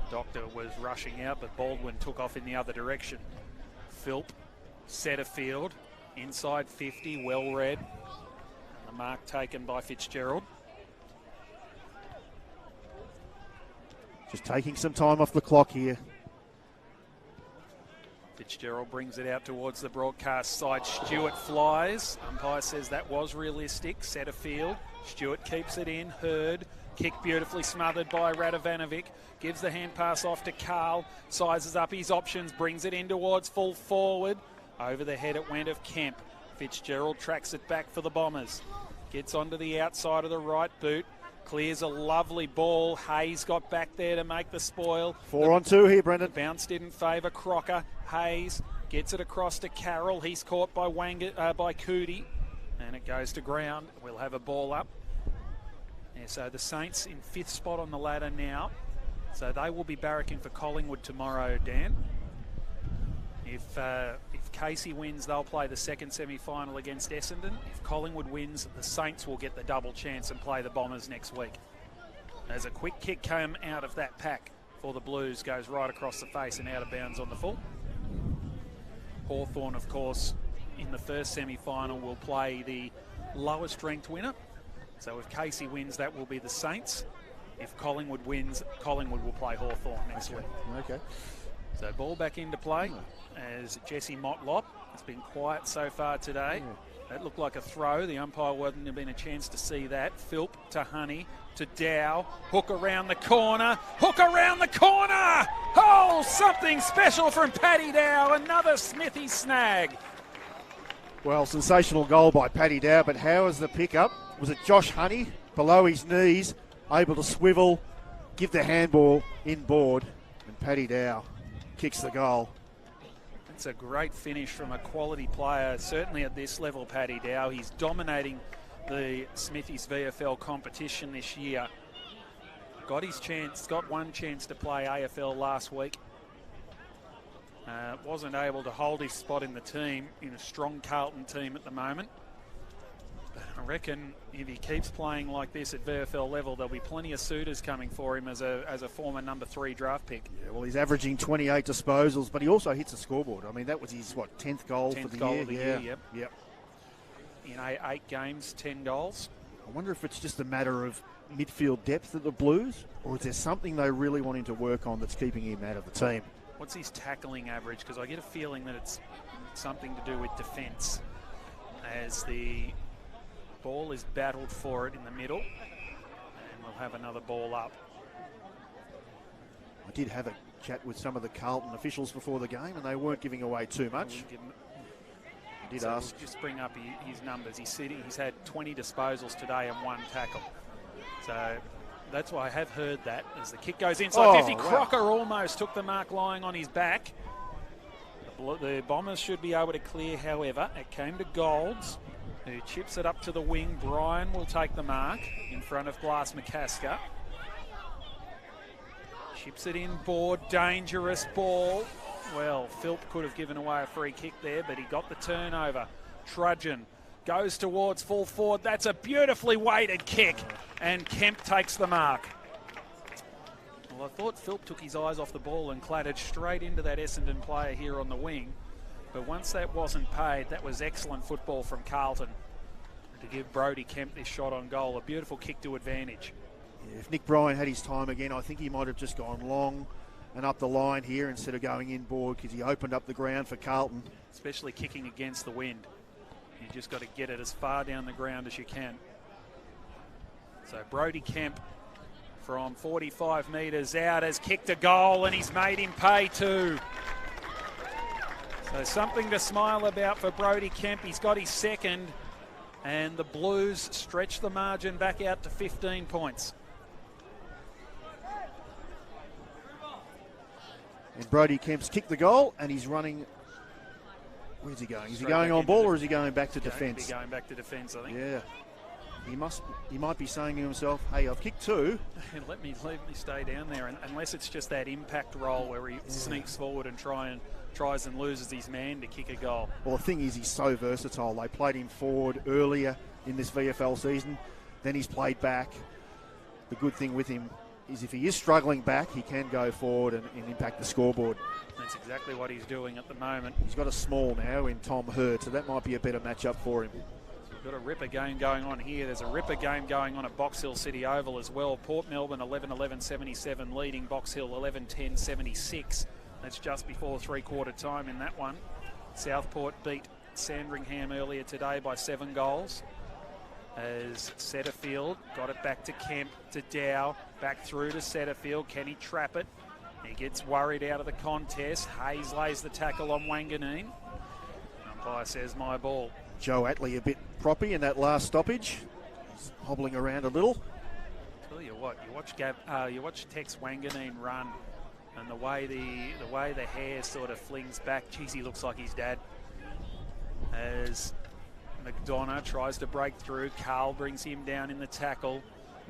Doctor was rushing out, but Baldwin took off in the other direction. Philp, Setterfield, inside 50, well read. And the mark taken by Fitzgerald. Just taking some time off the clock here. Fitzgerald brings it out towards the broadcast side. Stewart flies. Umpire says that was realistic. Setterfield. Stewart keeps it in. Hurd. Kick beautifully smothered by Radovanovic. Gives the hand pass off to Carl. Sizes up his options. Brings it in towards full forward. Over the head it went of Kemp. Fitzgerald tracks it back for the Bombers. Gets onto the outside of the right boot. Clears a lovely ball. Hayes got back there to make the spoil. 4-on-2 here, Brendan. The bounce didn't favour Crocker. Hayes gets it across to Carroll. He's caught by by Cootie. And it goes to ground. We'll have a ball up. Yeah, so the Saints in 5th spot on the ladder now. So they will be barracking for Collingwood tomorrow, Dan. If Casey wins, they'll play the second semi-final against Essendon. If Collingwood wins, the Saints will get the double chance and play the Bombers next week. As a quick kick came out of that pack for the Blues, goes right across the face and out of bounds on the full. Hawthorn, of course, in the first semi-final will play the lowest ranked winner. So if Casey wins, that will be the Saints. If Collingwood wins, Collingwood will play Hawthorn next week. Okay. So ball back into play as Jesse Motlop. It's been quiet so far today. That looked like a throw. The umpire wouldn't have been a chance to see that. Philp to Honey to Dow. Hook around the corner. Hook around the corner! Oh, something special from Paddy Dow. Another Smithy snag. Well, sensational goal by Paddy Dow, but how is the pickup? Was it Josh Honey below his knees, able to swivel, give the handball inboard, and Paddy Dow kicks the goal. It's a great finish from a quality player, certainly at this level, Paddy Dow. He's dominating the Smithies VFL competition this year. Got one chance to play AFL last week. Wasn't able to hold his spot in the team, in a strong Carlton team at the moment. I reckon if he keeps playing like this at VFL level, there'll be plenty of suitors coming for him as a former number 3 draft pick. Yeah, well, he's averaging 28 disposals, but he also hits a scoreboard. I mean, that was his, 10th goal for the year? Yep. In 8 games, 10 goals. I wonder if it's just a matter of midfield depth at the Blues, or is there something they really want him to work on that's keeping him out of the team? What's his tackling average? Because I get a feeling that it's something to do with defence, as the ball is battled for it in the middle, and we'll have another ball up. I did have a chat with some of the Carlton officials before the game, and they weren't giving away too much. I did ask. We'll just bring up his numbers. He's had 20 disposals today and 1 tackle. So that's why I have heard that as the kick goes inside 50. Wow. Crocker almost took the mark lying on his back. The Bombers should be able to clear, however. It came to Golds, who chips it up to the wing. Bryan will take the mark in front of Glass McCasker. Chips it in board, dangerous ball. Well, Philp could have given away a free kick there, but he got the turnover. Trudgeon goes towards full forward. That's a beautifully weighted kick, and Kemp takes the mark. Well, I thought Philp took his eyes off the ball and clattered straight into that Essendon player here on the wing. But once that wasn't paid, that was excellent football from Carlton to give Brodie Kemp this shot on goal. A beautiful kick to advantage. Yeah, if Nick Bryan had his time again, I think he might have just gone long and up the line here instead of going inboard, because he opened up the ground for Carlton. Especially kicking against the wind. You just got to get it as far down the ground as you can. So Brodie Kemp from 45 metres out has kicked a goal, and he's made him pay too. So something to smile about for Brodie Kemp. He's got his second, and the Blues stretch the margin back out to 15 points. And Brodie Kemp's kicked the goal, and he's running. Where's he going? Is he going on ball, or is he going back to defence? Going back to defence, I think. Yeah. He might be saying to himself, hey, I've kicked 2. let me stay down there, and unless it's just that impact role where he sneaks forward and tries and loses his man to kick a goal. Well, the thing is, he's so versatile. They played him forward earlier in this VFL season. Then he's played back. The good thing with him is if he is struggling back, he can go forward and impact the scoreboard. That's exactly what he's doing at the moment. He's got a small now in Tom Hurd, so that might be a better matchup for him. We've got a ripper game going on here. There's a ripper game going on at Box Hill City Oval as well. Port Melbourne 11-11-77 leading Box Hill 11-10-76. That's just before three-quarter time in that one. Southport beat Sandringham earlier today by 7 goals. As Setterfield got it back to Kemp, to Dow, back through to Setterfield. Can he trap it? He gets worried out of the contest. Hayes lays the tackle on Wanganeen. Umpire says my ball. Joe Atley a bit proppy in that last stoppage. He's hobbling around a little. Tell you what, you watch Tex Wanganeen run, and the way the hair sort of flings back. Geez, he looks like his dad. As McDonough tries to break through. Carl brings him down in the tackle.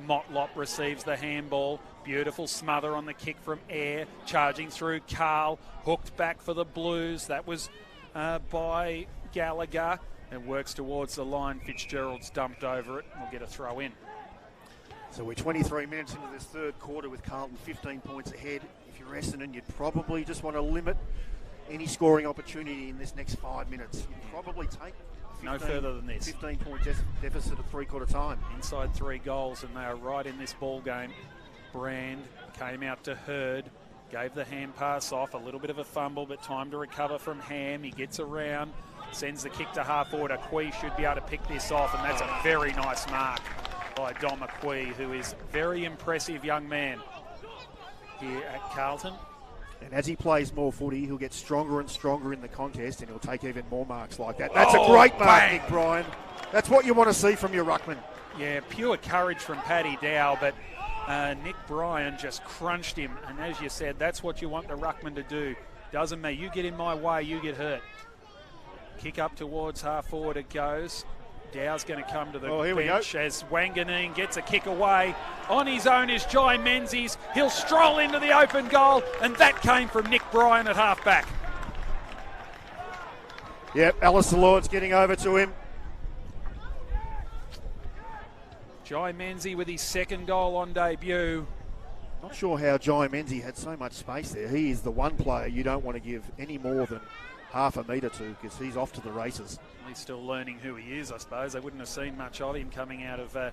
Motlop receives the handball. Beautiful smother on the kick from Air. Charging through Carl. Hooked back for the Blues. That was by Gallagher. And works towards the line. Fitzgerald's dumped over it. We'll get a throw in. So we're 23 minutes into this third quarter with Carlton 15 points ahead. If you're Essendon, you'd probably just want to limit any scoring opportunity in this next 5 minutes. You'd probably take no further than this. 15-point deficit at three-quarter time. Inside 3 goals, and they are right in this ball game. Brand came out to Hurd, gave the hand pass off. A little bit of a fumble, but time to recover from Ham. He gets around, sends the kick to half forward. Aqui should be able to pick this off, and that's a very nice mark by Dom Aqui, who is a very impressive young man here at Carlton. And as he plays more footy, he'll get stronger and stronger in the contest, and he'll take even more marks like that. That's a great mark, bang. Nick Bryan. That's what you want to see from your ruckman. Yeah, pure courage from Paddy Dow, but Nick Bryan just crunched him. And as you said, that's what you want the ruckman to do. Doesn't matter. You get in my way, you get hurt. Kick up towards half forward it goes. Dow's going to come to the bench as Wanganeen gets a kick away. On his own is Jai Menzies. He'll stroll into the open goal, and that came from Nick Bryan at half-back. Yep, Alistair Lord's getting over to him. Jai Menzies with his second goal on debut. Not sure how Jai Menzies had so much space there. He is the one player you don't want to give any more than half a metre to, because he's off to the races. He's still learning who he is, I suppose. They wouldn't have seen much of him coming out of the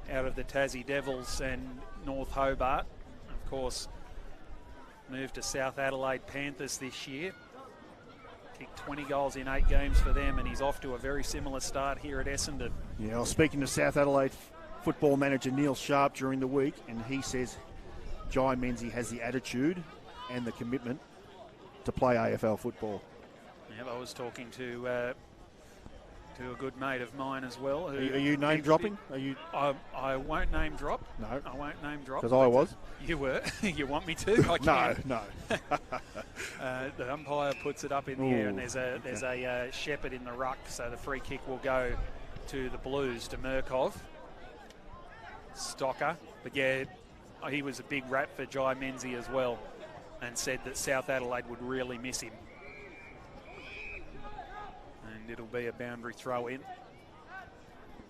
Tassie Devils and North Hobart. Of course, moved to South Adelaide Panthers this year. Kicked 20 goals in 8 games for them, and he's off to a very similar start here at Essendon. Yeah, I was speaking to South Adelaide football manager Neil Sharp during the week, and he says Jai Menzies has the attitude and the commitment to play AFL football. Yeah, I was talking to a good mate of mine as well. Are you name dropping? I won't name drop. No. I won't name drop. Because I was. You were. You want me to? I can. No. The umpire puts it up in the air, and there's a shepherd in the ruck, so the free kick will go to the Blues, to Murkov. Stocker. But yeah, he was a big rap for Jai Menzies as well, and said that South Adelaide would really miss him. And it'll be a boundary throw in.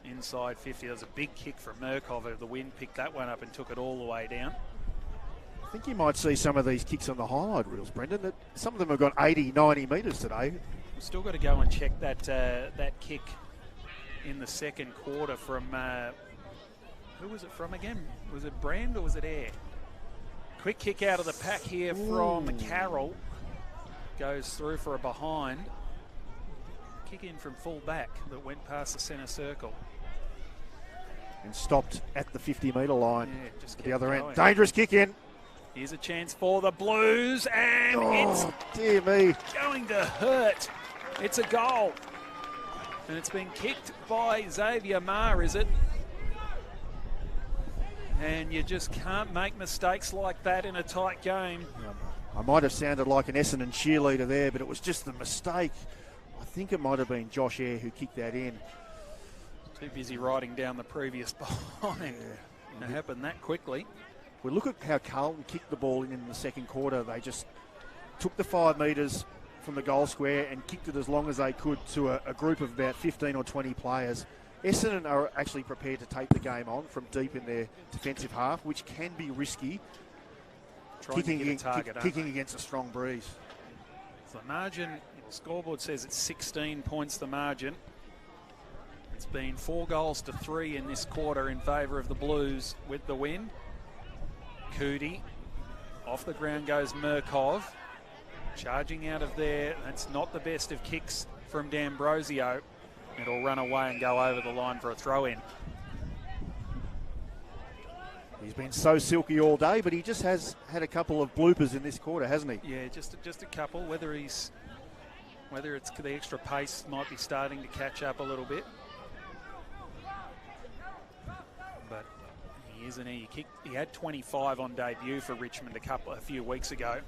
Inside 50. There was a big kick from Murkov. The wind picked that one up and took it all the way down. I think you might see some of these kicks on the highlight reels, Brendan. That some of them have gone 80, 90 metres today. We've still got to go and check that kick in the second quarter from... who was it from again? Was it Brand or was it Air? Quick kick out of the pack here from Carroll. Goes through for a behind. Kick in from full back that went past the centre circle. And stopped at the 50-metre line. Yeah, just at the other going. end. Dangerous kick in. Here's a chance for the Blues, and it's dear me, going to hurt. It's a goal. And it's been kicked by Xavier Marr, is it? And you just can't make mistakes like that in a tight game. I might have sounded like an Essendon cheerleader there, but it was just the mistake. I think it might have been Josh Eyre who kicked that in. Too busy writing down the previous behind. It happened that quickly. We look at how Carlton kicked the ball in the second quarter. They just took the 5 metres from the goal square and kicked it as long as they could to a group of about 15 or 20 players. Essendon are actually prepared to take the game on from deep in their defensive half, which can be risky, kicking against a strong breeze. So the margin, the scoreboard says it's 16 points the margin. It's been 4 goals to 3 in this quarter in favour of the Blues with the win. Cootie, off the ground goes Murkov, charging out of there. That's not the best of kicks from D'Ambrosio. It'll run away and go over the line for a throw-in. He's been so silky all day, but he just has had a couple of bloopers in this quarter, hasn't he? Yeah, just a couple. Whether it's the extra pace might be starting to catch up a little bit. But he isn't. He had 25 on debut for Richmond a few weeks ago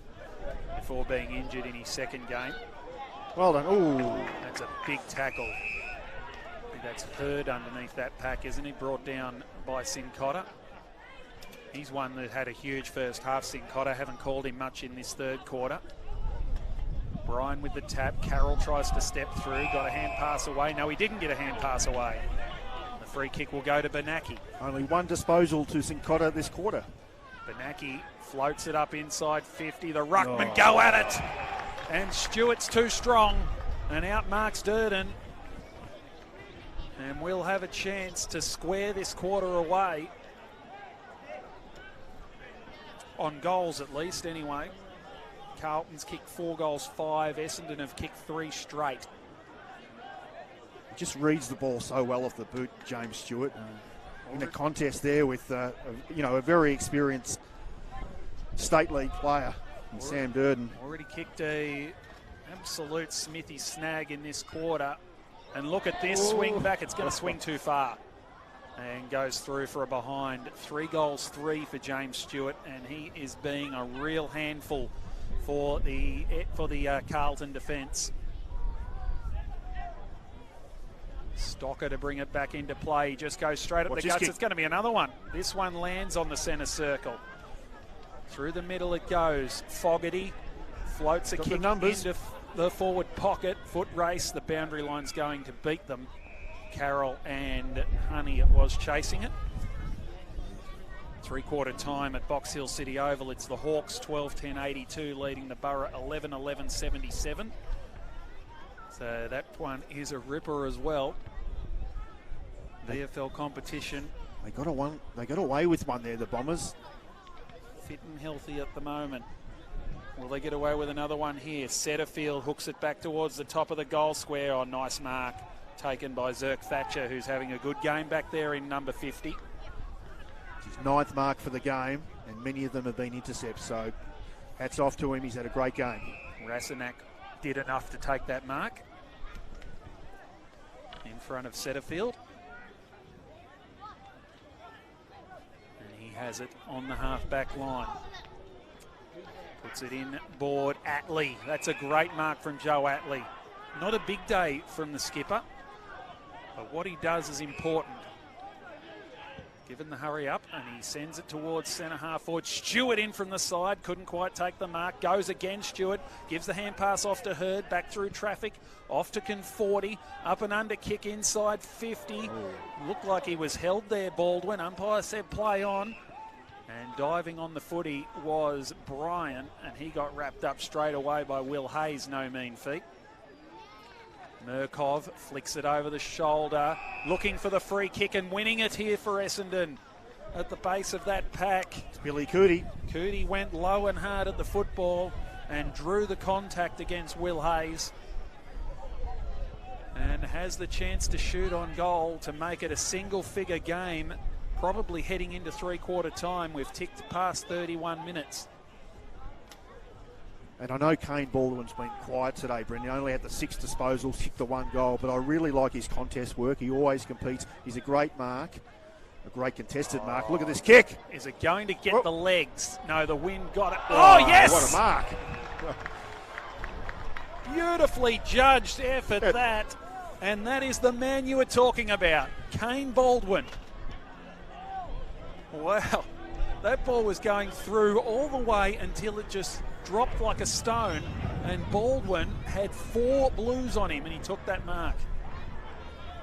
before being injured in his second game. Well done. Ooh. That's a big tackle. I think that's Hurd underneath that pack, isn't he? Brought down by Sincotta. He's one that had a huge first half. Sincotta, haven't called him much in this third quarter. Bryan with the tap. Carroll tries to step through. Got a hand pass away. No, he didn't get a hand pass away. The free kick will go to Benaki. Only one disposal to Sincotta this quarter. Benaki floats it up inside 50. The ruckman go at it. And Stewart's too strong and outmarks Durden. And we'll have a chance to square this quarter away. On goals at least, anyway. Carlton's kicked 4 goals, 5. Essendon have kicked 3 straight. He just reads the ball so well off the boot, James Stewart. In a contest there with, a very experienced state league player, Sam Durden. Already kicked a absolute Smithy snag in this quarter. And look at this swing back. It's going to swing too far. And goes through for a behind. 3 goals, 3 for James Stewart, and he is being a real handful for the Carlton defence. Stocker to bring it back into play. He just goes straight up the guts. It's going to be another one. This one lands on the centre circle. Through the middle it goes. Fogarty floats a kick into the forward pocket. Foot race. The boundary line's going to beat them. Carroll and Honey was chasing it. 3-quarter time at Box Hill City Oval. It's the Hawks 12-10-82 leading the Borough 11-11-77. So that one is a ripper as well. VFL competition. They got away with one there, the Bombers. Fit and healthy at the moment. Will they get away with another one here? Setterfield hooks it back towards the top of the goal square. Oh, nice mark taken by Zirk Thatcher, who's having a good game back there in number 50. It's his 9th mark for the game, and many of them have been intercepts, so hats off to him. He's had a great game. Rasanak did enough to take that mark in front of Setterfield. And he has it on the half-back line. Puts it in board. Atley. That's a great mark from Joe Atley. Not a big day from the skipper, but what he does is important. Given the hurry up, and he sends it towards centre half forward. Stewart in from the side, couldn't quite take the mark. Goes again, Stewart. Gives the hand pass off to Hurd, back through traffic. Off to Conforti. Up and under kick inside 50. Looked like he was held there, Baldwin. Umpire said play on. And diving on the footy was Brian, and he got wrapped up straight away by Will Hayes, no mean feat. Murkov flicks it over the shoulder, looking for the free kick and winning it here for Essendon at the base of that pack. It's Billy Cootie. Cootie went low and hard at the football and drew the contact against Will Hayes, and has the chance to shoot on goal to make it a single-figure game, probably heading into three-quarter time. We've ticked past 31 minutes. And I know Kane Baldwin's been quiet today, Brendan. He only had the 6 disposals, kicked the 1 goal, but I really like his contest work. He always competes. He's a great mark, a great contested mark. Look at this kick. Is it going to get the legs? No, the wind got it. Oh, yes! What a mark. Beautifully judged effort, that. And that is the man you were talking about, Kane Baldwin. Wow. That ball was going through all the way until it just dropped like a stone, and Baldwin had 4 blues on him, and he took that mark.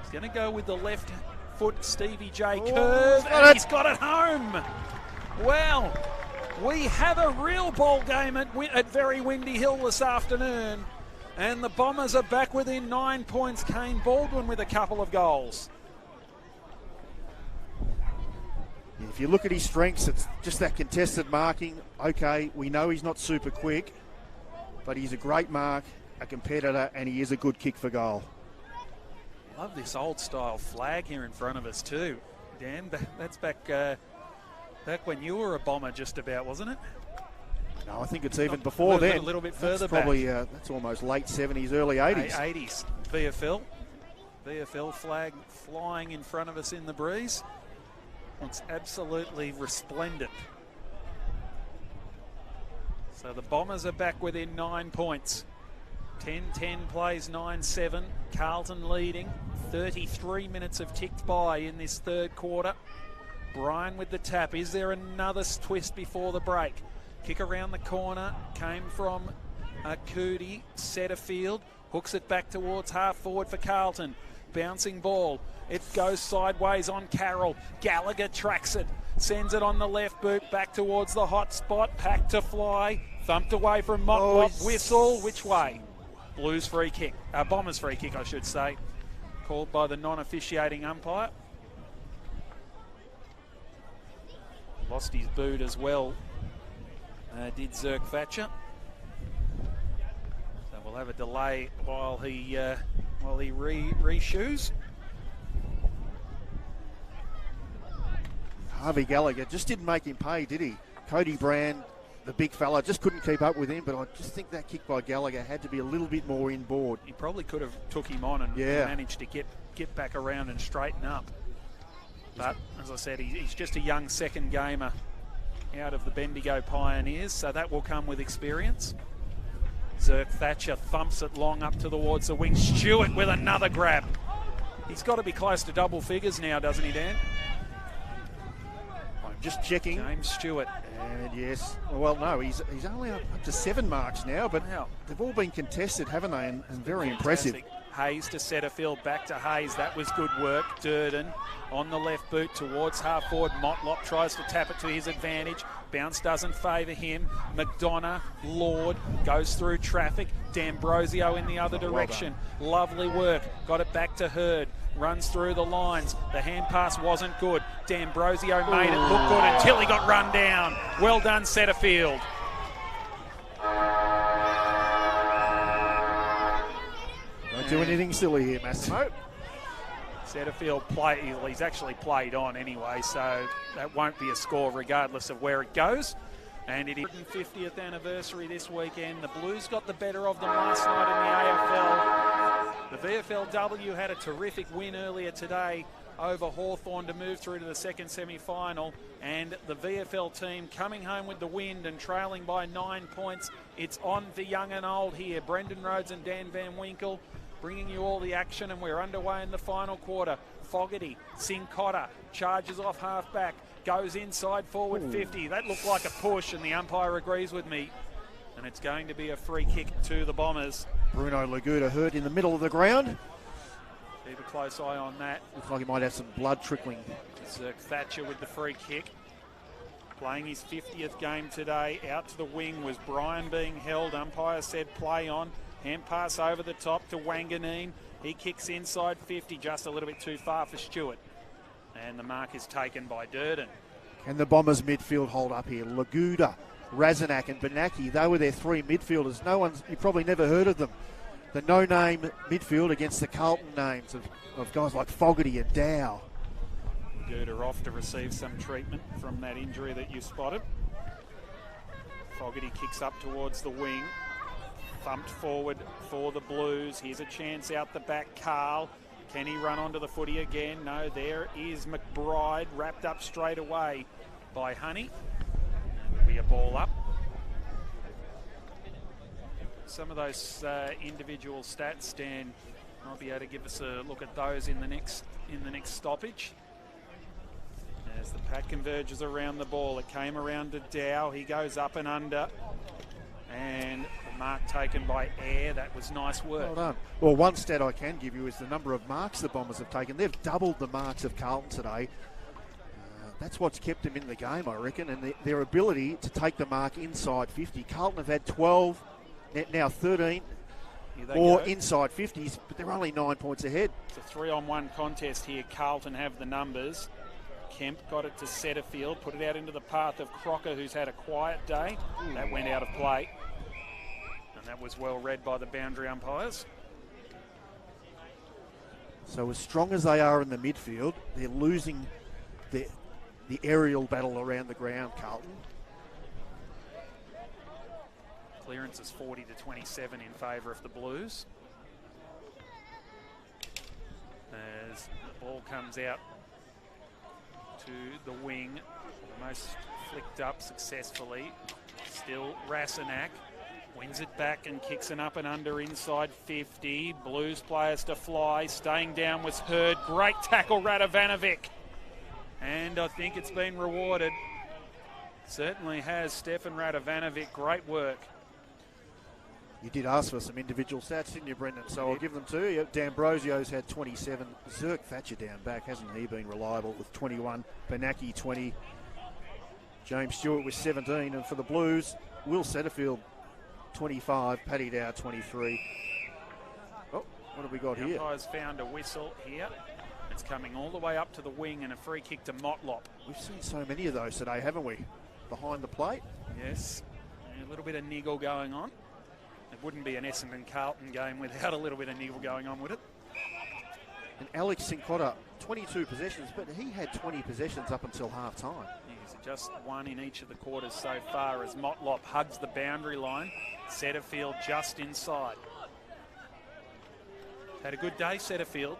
He's going to go with the left foot Stevie J curve, and he's got it home. Well, we have a real ball game at Very Windy Hill this afternoon, and the Bombers are back within 9 points. Kane Baldwin with a couple of goals. If you look at his strengths, it's just that contested marking. Okay, we know he's not super quick, but he's a great mark, a competitor, and he is a good kick for goal. Love this old style flag here in front of us too. Dan, that's back when you were a Bomber just about, wasn't it? No, I think it's even before then. A little bit further probably, back. That's almost late 70s, early 80s. 80s. VFL flag flying in front of us in the breeze. It's absolutely resplendent. So the Bombers are back within 9 points. 10-10 plays 9-7. Carlton leading. 33 minutes have ticked by in this third quarter. Brian with the tap. Is there another twist before the break? Kick around the corner. Came from Cootie. Setterfield. Hooks it back towards half forward for Carlton. Bouncing ball. It goes sideways on Carroll. Gallagher tracks it. Sends it on the left boot back towards the hot spot. Pack to fly. Thumped away from Motlop. Whistle. Which way? Blues free kick. Bombers free kick, I should say. Called by the non-officiating umpire. Lost his boot as well. Did Zirk Thatcher. So we'll have a delay while he re-shoes. Harvey Gallagher just didn't make him pay, did he? Cody Brand, the big fella, just couldn't keep up with him, but I just think that kick by Gallagher had to be a little bit more inboard. He probably could have took him on and managed to get back around and straighten up. But, as I said, he's just a young second gamer out of the Bendigo Pioneers, so that will come with experience. Zirk Thatcher thumps it long up towards the wing. Stewart with another grab. He's got to be close to double figures now, doesn't he, Dan? I'm just checking. James Stewart. And yes, well, no, he's only up to 7 marks now, but they've all been contested, haven't they? And very impressive. Hayes to Setterfield, back to Hayes. That was good work. Durden on the left boot towards half forward. Motlop tries to tap it to his advantage. Bounce doesn't favour him. McDonough, Lord, goes through traffic. D'Ambrosio in the other direction. Lovely work. Got it back to Hurd. Runs through the lines. The hand pass wasn't good. D'Ambrosio made it look good until he got run down. Well done, Setterfield. Don't do anything silly here, Massimo. Setterfield he's actually played on anyway, so that won't be a score regardless of where it goes. And it is 150th anniversary this weekend. The Blues got the better of them last night in the AFL. The VFLW had a terrific win earlier today over Hawthorn to move through to the second semi-final. And the VFL team coming home with the wind and trailing by 9 points. It's on for young and old here. Brendan Rhodes and Dan Van Winkle bringing you all the action, and we're underway in the final quarter. Fogarty, Sincotta, charges off half-back, goes inside forward 50. That looked like a push, and the umpire agrees with me. And it's going to be a free kick to the Bombers. Bruno Laguda hurt in the middle of the ground. Keep a close eye on that. Looks like he might have some blood trickling. Zirk Thatcher with the free kick. Playing his 50th game today. Out to the wing was Brian being held. Umpire said play on. Hand pass over the top to Wanganeen. He kicks inside 50, just a little bit too far for Stewart. And the mark is taken by Durden. Can the Bombers midfield hold up here? Laguda, Razanak and Benaki, they were their three midfielders. You probably never heard of them. The no-name midfield against the Carlton names of guys like Fogarty and Dow. Laguda off to receive some treatment from that injury that you spotted. Fogarty kicks up towards the wing. Thumped forward for the Blues. Here's a chance out the back. Carl, can he run onto the footy again? No, there is McBride, wrapped up straight away by Honey. It'll be a ball up. Some of those individual stats, Stan might be able to give us a look at those in the next stoppage. As the pack converges around the ball, it came around to Dow. He goes up and under. And the mark taken by Air. That was nice work. Well done. Well, one stat I can give you is the number of marks the Bombers have taken. They've doubled the marks of Carlton today. That's what's kept them in the game, I reckon, and their ability to take the mark inside 50. Carlton have had 12, now 13 or inside 50s, but they're only 9 points ahead. It's a 3-on-1 contest here. Carlton have the numbers. Kemp got it to Setterfield, put it out into the path of Crocker, who's had a quiet day. That went out of play. And that was well read by the boundary umpires. So as strong as they are in the midfield, they're losing the aerial battle around the ground, Carlton. Clearance is 40-27 in favour of the Blues. As the ball comes out to the wing, almost flicked up successfully. Still Rasanak wins it back and kicks an up and under inside 50. Blues players to fly. Staying down was Hurd. Great tackle, Radovanovic. And I think it's been rewarded. Certainly has. Stefan Radovanovic, great work. You did ask for some individual stats, didn't you, Brendan? So I'll give them to you. D'Ambrosio's had 27. Zirk Thatcher down back, hasn't he been reliable with 21. Benaki 20. James Stewart with 17. And for the Blues, Will Setterfield 25. Paddy Dow 23. Oh, what have we got here? Umpire's found a whistle here. It's coming all the way up to the wing and a free kick to Motlop. We've seen so many of those today, haven't we? Behind the plate. Yes, a little bit of niggle going on. It wouldn't be an Essendon Carlton game without a little bit of niggle going on with it. And Alex Sincotta, 22 possessions, but he had 20 possessions up until half-time. He's just one in each of the quarters so far as Motlop hugs the boundary line. Setterfield just inside. Had a good day, Setterfield.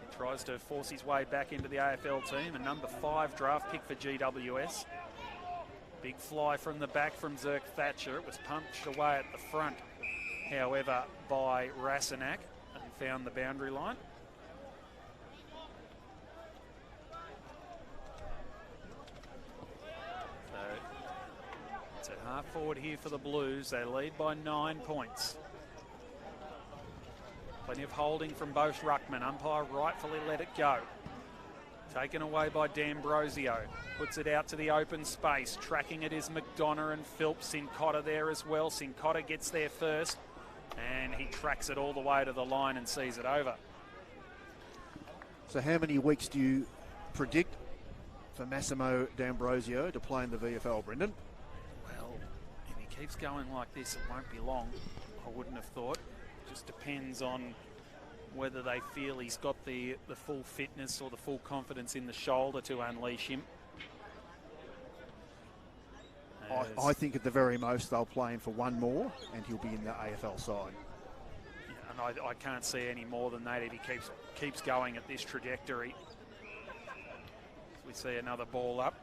He tries to force his way back into the AFL team, a number 5 draft pick for GWS. Big fly from the back from Zirk Thatcher. It was punched away at the front, however, by Rasanak and found the boundary line. So it's at half forward here for the Blues. They lead by 9 points. Plenty of holding from both ruckmen. Umpire rightfully let it go. Taken away by D'Ambrosio. Puts it out to the open space. Tracking it is McDonough and Philps. Sincotta there as well. Sincotta gets there first. And he tracks it all the way to the line and sees it over. So how many weeks do you predict for Massimo D'Ambrosio to play in the VFL, Brendan? Well, if he keeps going like this, it won't be long. I wouldn't have thought. Just depends on whether they feel he's got the full fitness or the full confidence in the shoulder to unleash him. I think at the very most they'll play him for one more and he'll be in the AFL side. Yeah, and I can't see any more than that if he keeps going at this trajectory. We see another ball up.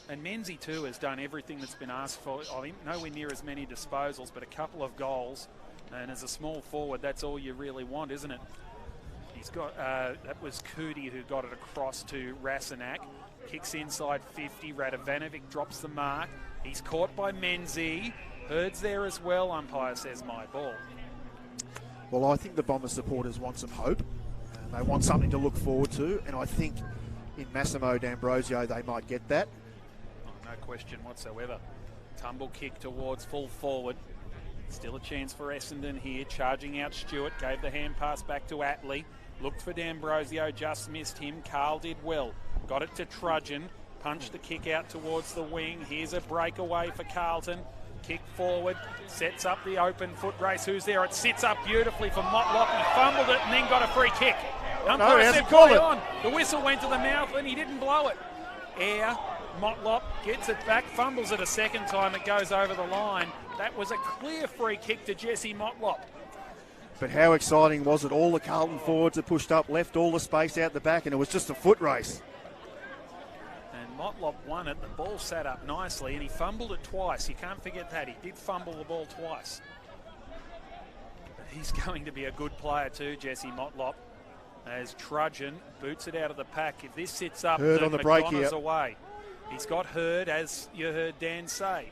And Menzie too has done everything that's been asked for of him. Nowhere near as many disposals, but a couple of goals. And as a small forward, that's all you really want, isn't it? He's got, that was Cootie who got it across to Rasanak. Kicks inside 50, Radovanovic drops the mark. He's caught by Menzie. Hurd's there as well, umpire says my ball. Well, I think the Bomber supporters want some hope. They want something to look forward to, and I think in Massimo D'Ambrosio they might get that. Oh, no question whatsoever. Tumble kick towards full forward. Still a chance for Essendon here. Charging out Stewart. Gave the hand pass back to Atley. Looked for D'Ambrosio. Just missed him. Carl did well. Got it to Trudgeon. Punched the kick out towards the wing. Here's a breakaway for Carlton. Kick forward. Sets up the open foot race. Who's there? It sits up beautifully for Motlop. He fumbled it and then got a free kick. No, he hasn't called it. On. The whistle went to the mouth and he didn't blow it. Air. Motlop gets it back. Fumbles it a second time. It goes over the line. That was a clear free kick to Jesse Motlop. But how exciting was it? All the Carlton forwards are pushed up, left all the space out the back, and it was just a foot race. And Motlop won it. The ball sat up nicely, and he fumbled it twice. You can't forget that. He did fumble the ball twice. But he's going to be a good player too, Jesse Motlop. As Trudgeon boots it out of the pack. If this sits up, Hurd on the break here. Away. He's got Hurd, as you heard Dan say.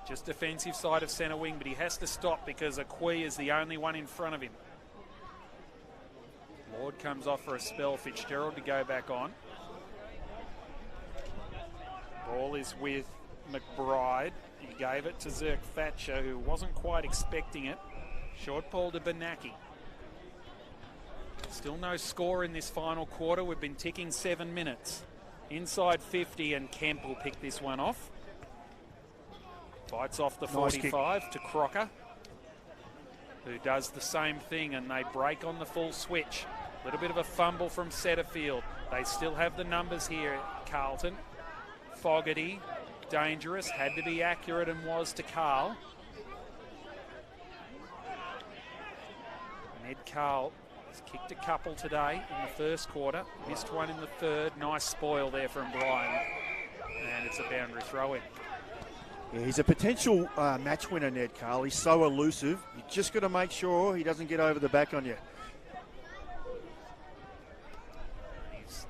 Just defensive side of centre wing, but he has to stop because Akui is the only one in front of him. Lord comes off for a spell. Fitzgerald to go back on. Ball is with McBride. He gave it to Zirk Thatcher, who wasn't quite expecting it. Short ball to Benaki. Still no score in this final quarter. We've been ticking 7 minutes. Inside 50, and Kemp will pick this one off. Bites off the 45 to Crocker, who does the same thing, and they break on the full switch. A little bit of a fumble from Setterfield. They still have the numbers here, Carlton. Fogarty, dangerous, had to be accurate and was to Carl. Ned Cahill has kicked a couple today in the first quarter. Missed one in the third. Nice spoil there from Brian. And it's a boundary throw in. Yeah, he's a potential match winner, Ned Cahill. He's so elusive. You just got to make sure he doesn't get over the back on you.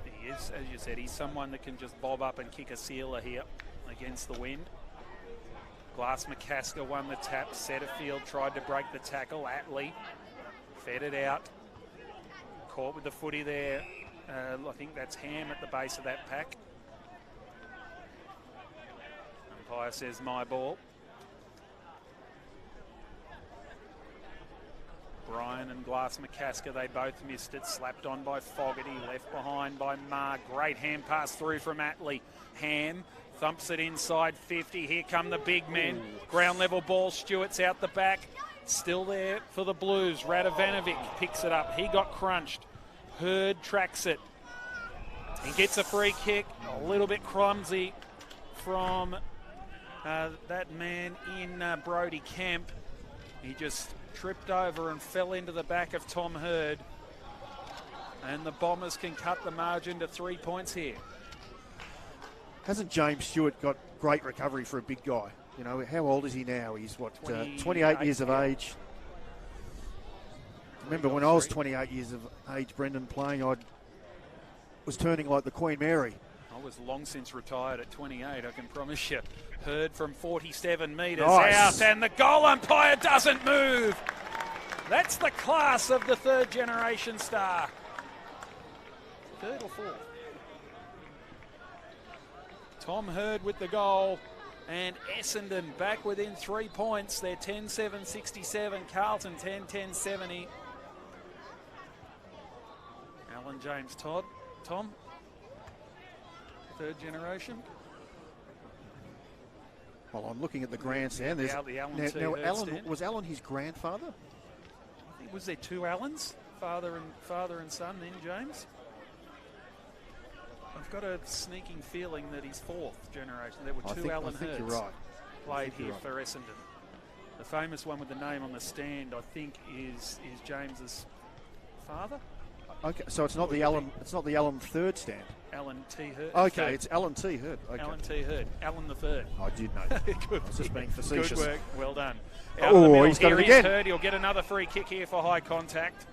He is, as you said, he's someone that can just bob up and kick a sealer here against the wind. Glass McCasker won the tap. Setterfield tried to break the tackle. Atley fed it out. Caught with the footy there. I think that's Ham at the base of that pack. Umpire says my ball. Brian and Glass McCasker, they both missed it. Slapped on by Fogarty, left behind by Marr. Great hand pass through from Atley. Ham thumps it inside 50. Here come the big men. Ground level ball. Stewart's out the back. Still there for the Blues. Radovanovic picks it up. He got crunched. Hurd tracks it. He gets a free kick. A little bit clumsy from that man in Brody Kemp. He just tripped over and fell into the back of Tom Hurd. And the Bombers can cut the margin to 3 points here. Hasn't James Stewart got great recovery for a big guy? You know, how old is he now? He's, what, 28 years of age. Remember when I was 28 years of age, Brendan, playing, I was turning like the Queen Mary. I was long since retired at 28, I can promise you. Hurd from 47 metres nice. out, and the goal umpire doesn't move. That's the class of the third generation star. Third or fourth? Tom Hurd with the goal. And Essendon back within 3 points. They're 10-7-67. Carlton 10-10-70. Alan James Todd. Tom? Third generation? Well, I'm looking at the grandstand. The Alan T. Now Hurd Alan, stand. was Alan his grandfather? I think, was there two Allens? Father and son then, James? I've got a sneaking feeling that he's fourth generation. There were two Alan I think Hurds you're right. played here for Essendon. The famous one with the name on the stand, I think, is James's father. Okay, so it's not the Alan. It's not the Alan third stand. Alan T. Hurd. Okay, third. it's Alan T. Hurd. Okay. Alan T. Hurd. Alan the third. I did know. I was just being facetious. Good work. Well done. Out of the middle, he's got here it again. is Hurd. He'll get another free kick here for high contact.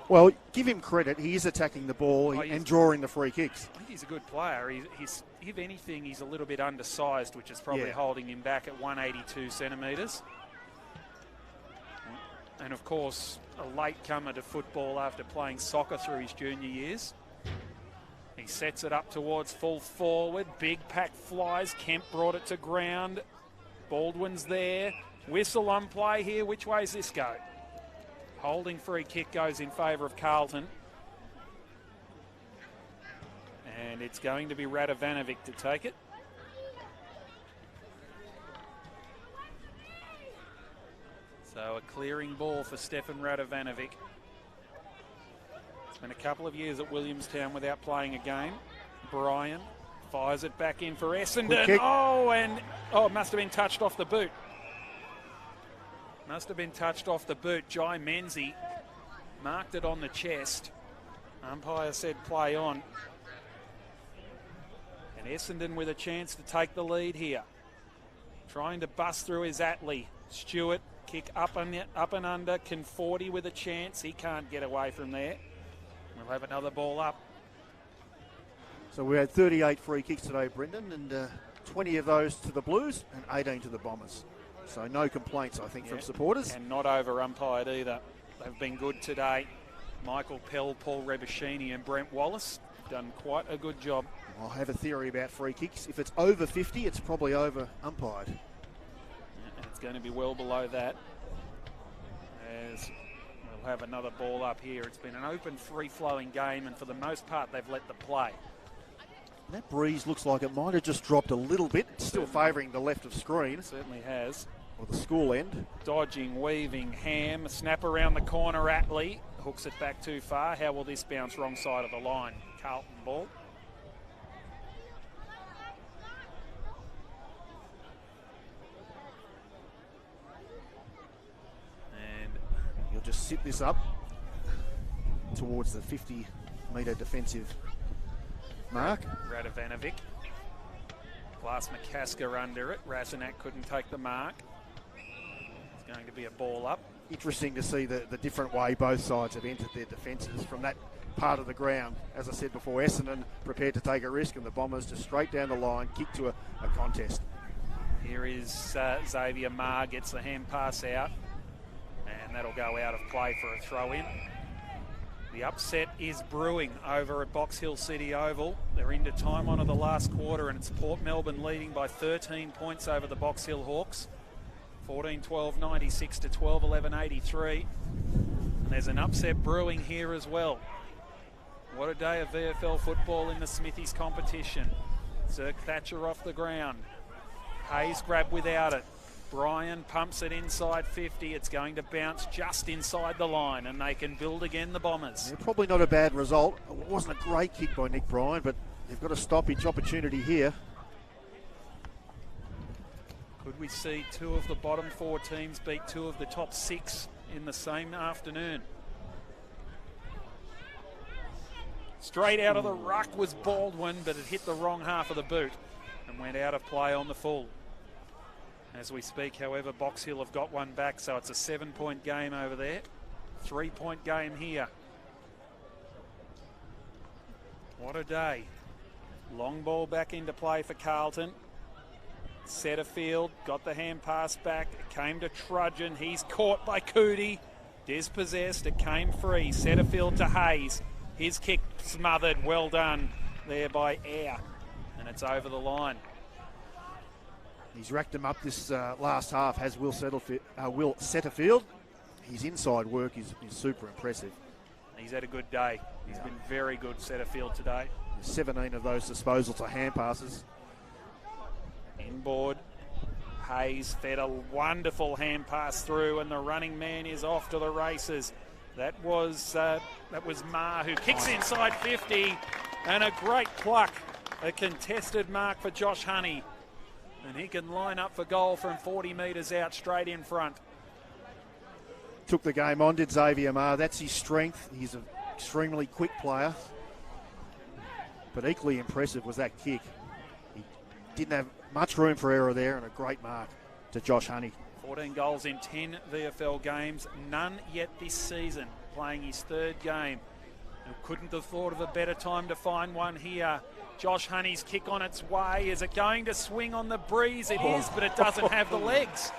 Well, give him credit. He is attacking the ball Oh, and drawing the free kicks. I think he's a good player. He's if anything, he's a little bit undersized, which is probably Yeah. holding him back at 182 centimetres. And of course, a late comer to football after playing soccer through his junior years. He sets it up towards full forward. Big pack flies. Kemp brought it to ground. Baldwin's there. Whistle on play here. Which way's this go? Holding free kick goes in favour of Carlton. And it's going to be Radovanovic to take it. So a clearing ball for Stefan Radovanovic. It's been a couple of years at Williamstown without playing a game. Brian fires it back in for Essendon. It must have been touched off the boot. Must have been touched off the boot. Jai Menzie marked it on the chest. Umpire said play on. And Essendon with a chance to take the lead here. Trying to bust through is Attlee. Stewart, kick up and under. Conforti with a chance. He can't get away from there. We'll have another ball up. So we had 38 free kicks today, Brendan, and 20 of those to the Blues and 18 to the Bombers. So no complaints, I think, from supporters. And not over-umpired either. They've been good today. Michael Pell, Paul Rebashini and Brent Wallace have done quite a good job. I have a theory about free kicks. If it's over 50, it's probably over-umpired. And it's going to be well below that. As we'll have another ball up here. It's been an open, free-flowing game, and for the most part, they've let the play. That breeze looks like it might have just dropped a little bit. It's still favouring the left of screen. It certainly has. Or the school end. Dodging, weaving, Ham, snap around the corner, Attlee. Hooks it back too far. How will this bounce wrong side of the line? Carlton ball. And you'll just sit this up towards the 50-metre defensive mark. Radovanovic. Glass McCasker under it. Rasanak couldn't take the mark. It's going to be a ball up. Interesting to see the different way both sides have entered their defences from that part of the ground. As I said before, Essendon prepared to take a risk, and the Bombers just straight down the line, kick to a contest. Here is Xavier Marr, gets the hand pass out, and that'll go out of play for a throw-in. The upset is brewing over at Box Hill City Oval. They're into time on of the last quarter, and it's Port Melbourne leading by 13 points over the Box Hill Hawks. 14-12-96 to 12-11-83. And there's an upset brewing here as well. What a day of VFL football in the Smithies competition. Zirk Thatcher off the ground. Hayes grabbed without it. Brian pumps it inside 50. It's going to bounce just inside the line, and they can build again, the Bombers. Yeah, probably not a bad result. It wasn't a great kick by Nick Bryan, but they've got a stoppage opportunity here. Could we see two of the bottom four teams beat two of the top six in the same afternoon? Straight out of the ruck was Baldwin, but it hit the wrong half of the boot and went out of play on the full. As we speak, however, Box Hill have got one back, so it's a 7-point game over there. 3-point game here. What a day. Long ball back into play for Carlton. Setterfield got the hand pass back. It came to Trudgeon. He's caught by Cootie. Dispossessed, it came free. Setterfield to Hayes. His kick smothered. Well done there by Eyre. And it's over the line. He's racked him up this last half, has Will Setterfield. His inside work is super impressive. He's had a good day. He's been very good, Setterfield, today. 17 of those disposals are hand passes. Inboard. Hayes fed a wonderful hand pass through, and the running man is off to the races. That was Ma, who kicks inside 50, and a great pluck. A contested mark for Josh Honey. And he can line up for goal from 40 metres out, straight in front. Took the game on, did Xavier Ma. That's his strength. He's an extremely quick player. But equally impressive was that kick. He didn't have much room for error there, and a great mark to Josh Honey. 14 goals in 10 VFL games, none yet this season, playing his third game. And couldn't have thought of a better time to find one here. Josh Honey's kick on its way. Is it going to swing on the breeze? It is, but it doesn't have the legs.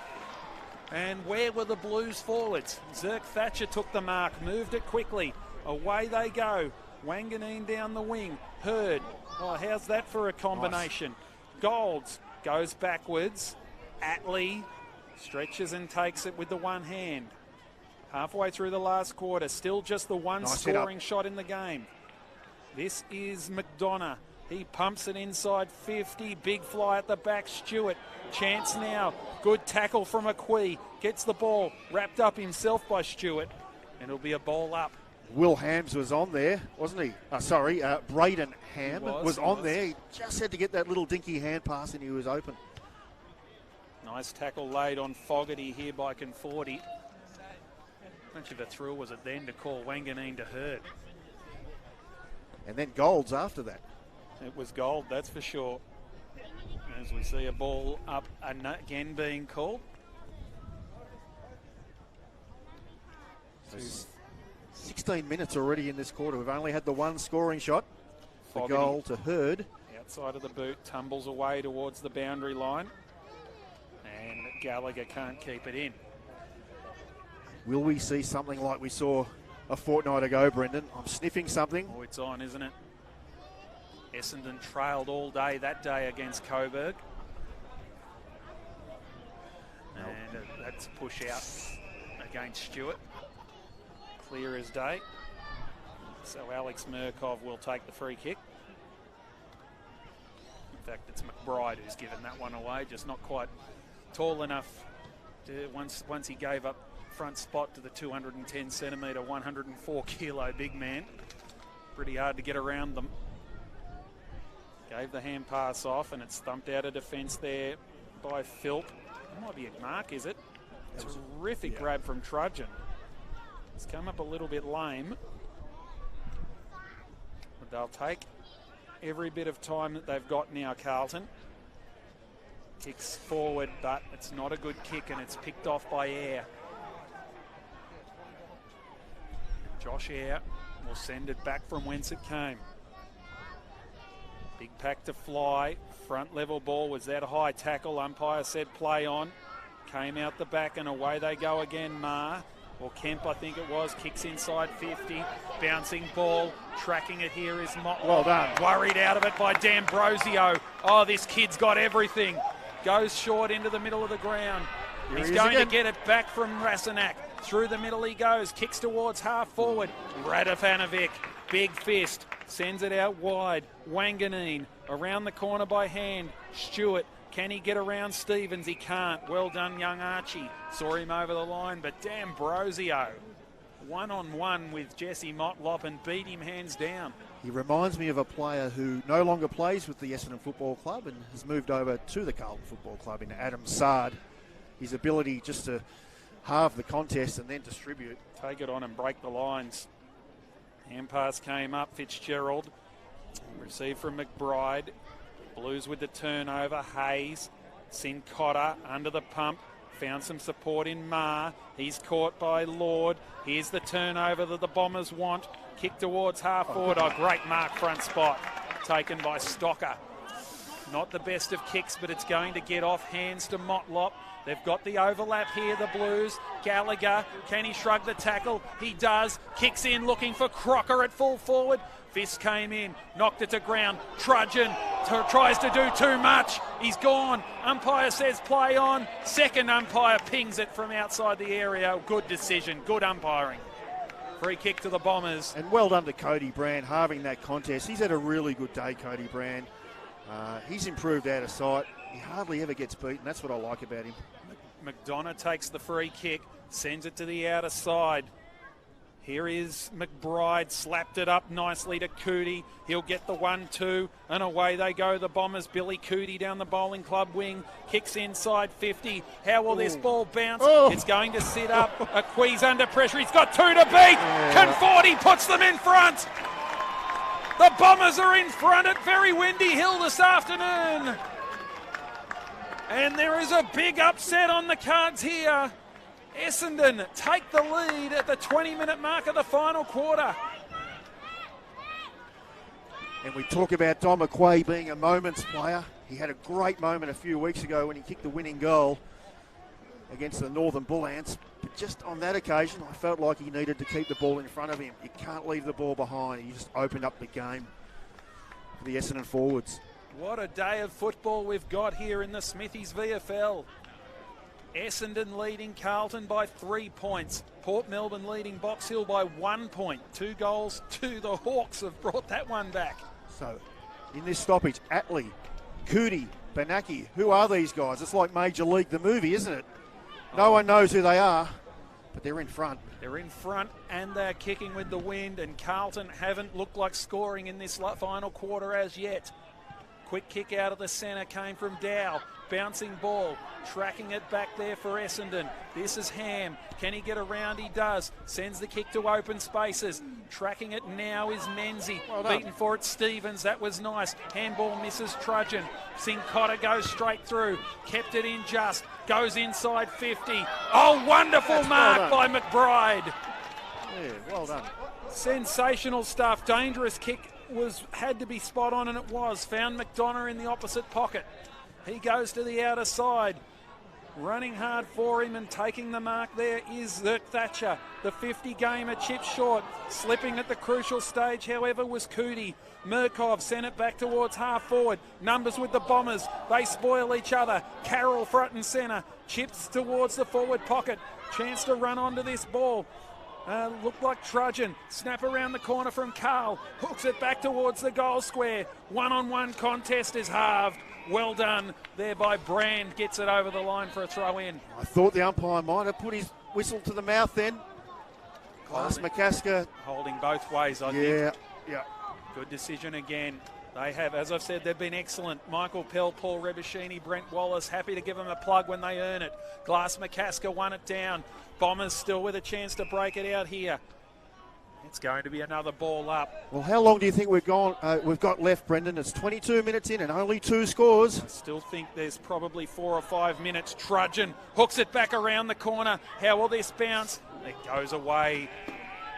And where were the Blues forwards? Zirk Thatcher took the mark, moved it quickly. Away they go. Wanganeen down the wing. Hurd. Oh, how's that for a combination? Nice. Golds goes backwards. Atley stretches and takes it with the one hand. Halfway through the last quarter, still just the one scoring shot in the game. This is McDonough. He pumps it inside 50. Big fly at the back. Stewart. Chance now. Good tackle from Aqui. Gets the ball. Wrapped up himself by Stewart. And it'll be a ball up. Will Hams was on there, wasn't he? Braden Ham was on there. He just had to get that little dinky hand pass and he was open. Nice tackle laid on Fogarty here by Conforti. How much of a thrill was it then to call Wanganeen to Hurd? And then Golds after that. It was gold, that's for sure. As we see a ball up again being called. 16 minutes already in this quarter. We've only had the one scoring shot. The goal to Hurd. Outside of the boot, tumbles away towards the boundary line. And Gallagher can't keep it in. Will we see something like we saw a fortnight ago, Brendan? I'm sniffing something. Oh, it's on, isn't it? Essendon trailed all day that day against Coburg. And that's a push out against Stewart. Clear as day. So Alex Murkov will take the free kick. In fact, it's McBride who's given that one away, just not quite tall enough to, once he gave up front spot to the 210 centimetre, 104 kilo big man. Pretty hard to get around them. Gave the hand pass off, and it's thumped out of defence there by Philp. That might be a mark, is it? Terrific grab from Trudgeon. It's come up a little bit lame. But they'll take every bit of time that they've got now, Carlton. Kicks forward, but it's not a good kick, and it's picked off by Eyre. Josh Eyre will send it back from whence it came. Big pack to fly. Front level ball. Was that a high tackle? Umpire said play on. Came out the back and away they go again. Ma, or Kemp I think it was, kicks inside 50. Bouncing ball. Tracking it here is Mott. Well done. Worried out of it by D'Ambrosio. Oh, this kid's got everything. Goes short into the middle of the ground. He's going to get it back from Rasenak. Through the middle he goes. Kicks towards half forward. Radovanovic. Big fist. Sends it out wide. Wanganeen around the corner by hand. Stewart. Can he get around Stevens? He can't. Well done, young Archie. Saw him over the line, but D'Ambrosio one-on-one with Jesse Motlop and beat him hands down. He reminds me of a player who no longer plays with the Essendon Football Club and has moved over to the Carlton Football Club in Adam Sard. His ability just to halve the contest and then distribute. Take it on and break the lines. Hand pass came up. Fitzgerald received from McBride. Blues with the turnover. Hayes. Sincotta under the pump. Found some support in Ma. He's caught by Lord. Here's the turnover that the Bombers want. Kick towards half forward. Oh, great mark front spot. Taken by Stocker. Not the best of kicks, but it's going to get off hands to Motlop. They've got the overlap here, the Blues. Gallagher, can he shrug the tackle? He does. Kicks in, looking for Crocker at full forward. Fist came in, knocked it to ground. Trudgeon tries to do too much. He's gone. Umpire says play on. Second umpire pings it from outside the area. Good decision, good umpiring. Free kick to the Bombers. And well done to Cody Brand, halving that contest. He's had a really good day, Cody Brand. He's improved out of sight. He hardly ever gets beaten. That's what I like about him. McDonough takes the free kick, sends it to the outer side. Here is McBride, slapped it up nicely to Cootie. He'll get the 1-2, and away they go, the Bombers. Billy Cootie down the Bowling Club wing, kicks inside 50. How will this ball bounce? It's going to sit up. Aquis under pressure. He's got 2 to beat. Conforti puts them in front. The Bombers are in front at Very Windy Hill this afternoon. And there is a big upset on the cards here. Essendon take the lead at the 20-minute mark of the final quarter. And we talk about Dom McQuay being a moments player. He had a great moment a few weeks ago when he kicked the winning goal against the Northern Bull Ants. But just on that occasion, I felt like he needed to keep the ball in front of him. You can't leave the ball behind. He just opened up the game for the Essendon forwards. What a day of football we've got here in the Smithies VFL. Essendon leading Carlton by 3 points. Port Melbourne leading Box Hill by 1 point. 2 goals to the Hawks have brought that one back. So, in this stoppage, Atley, Cootie, Banaki, who are these guys? It's like Major League, the movie, isn't it? No one knows who they are, but they're in front. They're in front and they're kicking with the wind, and Carlton haven't looked like scoring in this final quarter as yet. Quick kick out of the centre came from Dow. Bouncing ball, tracking it back there for Essendon. This is Ham. Can he get around? He does. Sends the kick to open spaces. Tracking it now is Menzie. Beaten for it, Stevens. That was nice. Handball misses Trudgeon. Sincotta goes straight through. Kept it in just. Goes inside 50. Oh, wonderful mark by McBride. Yeah, well done. Sensational stuff. Dangerous kick had to be spot on, and it was. Found McDonough in the opposite pocket. He goes to the outer side. Running hard for him and taking the mark there is Thatcher. The 50 gamer chipped short. Slipping at the crucial stage, however, was Cootie. Murkov sent it back towards half forward. Numbers with the Bombers. They spoil each other. Carroll front and centre. Chips towards the forward pocket. Chance to run onto this ball. Looked like Trudgeon. Snap around the corner from Carl. Hooks it back towards the goal square. One-on-one contest is halved. Well done there by Brand. Gets it over the line for a throw in. I thought the umpire might have put his whistle to the mouth then. Glass McCasker. Holding both ways, I think. Yeah. Good decision again. They have, as I've said, they've been excellent. Michael Pell, Paul Rebishini, Brent Wallace, happy to give them a plug when they earn it. Glass McCasker won it down. Bombers still with a chance to break it out here. It's going to be another ball up. Well, how long do you think we've got left, Brendan? It's 22 minutes in and only 2 scores. I still think there's probably 4 or 5 minutes. Trudgeon hooks it back around the corner. How will this bounce? It goes away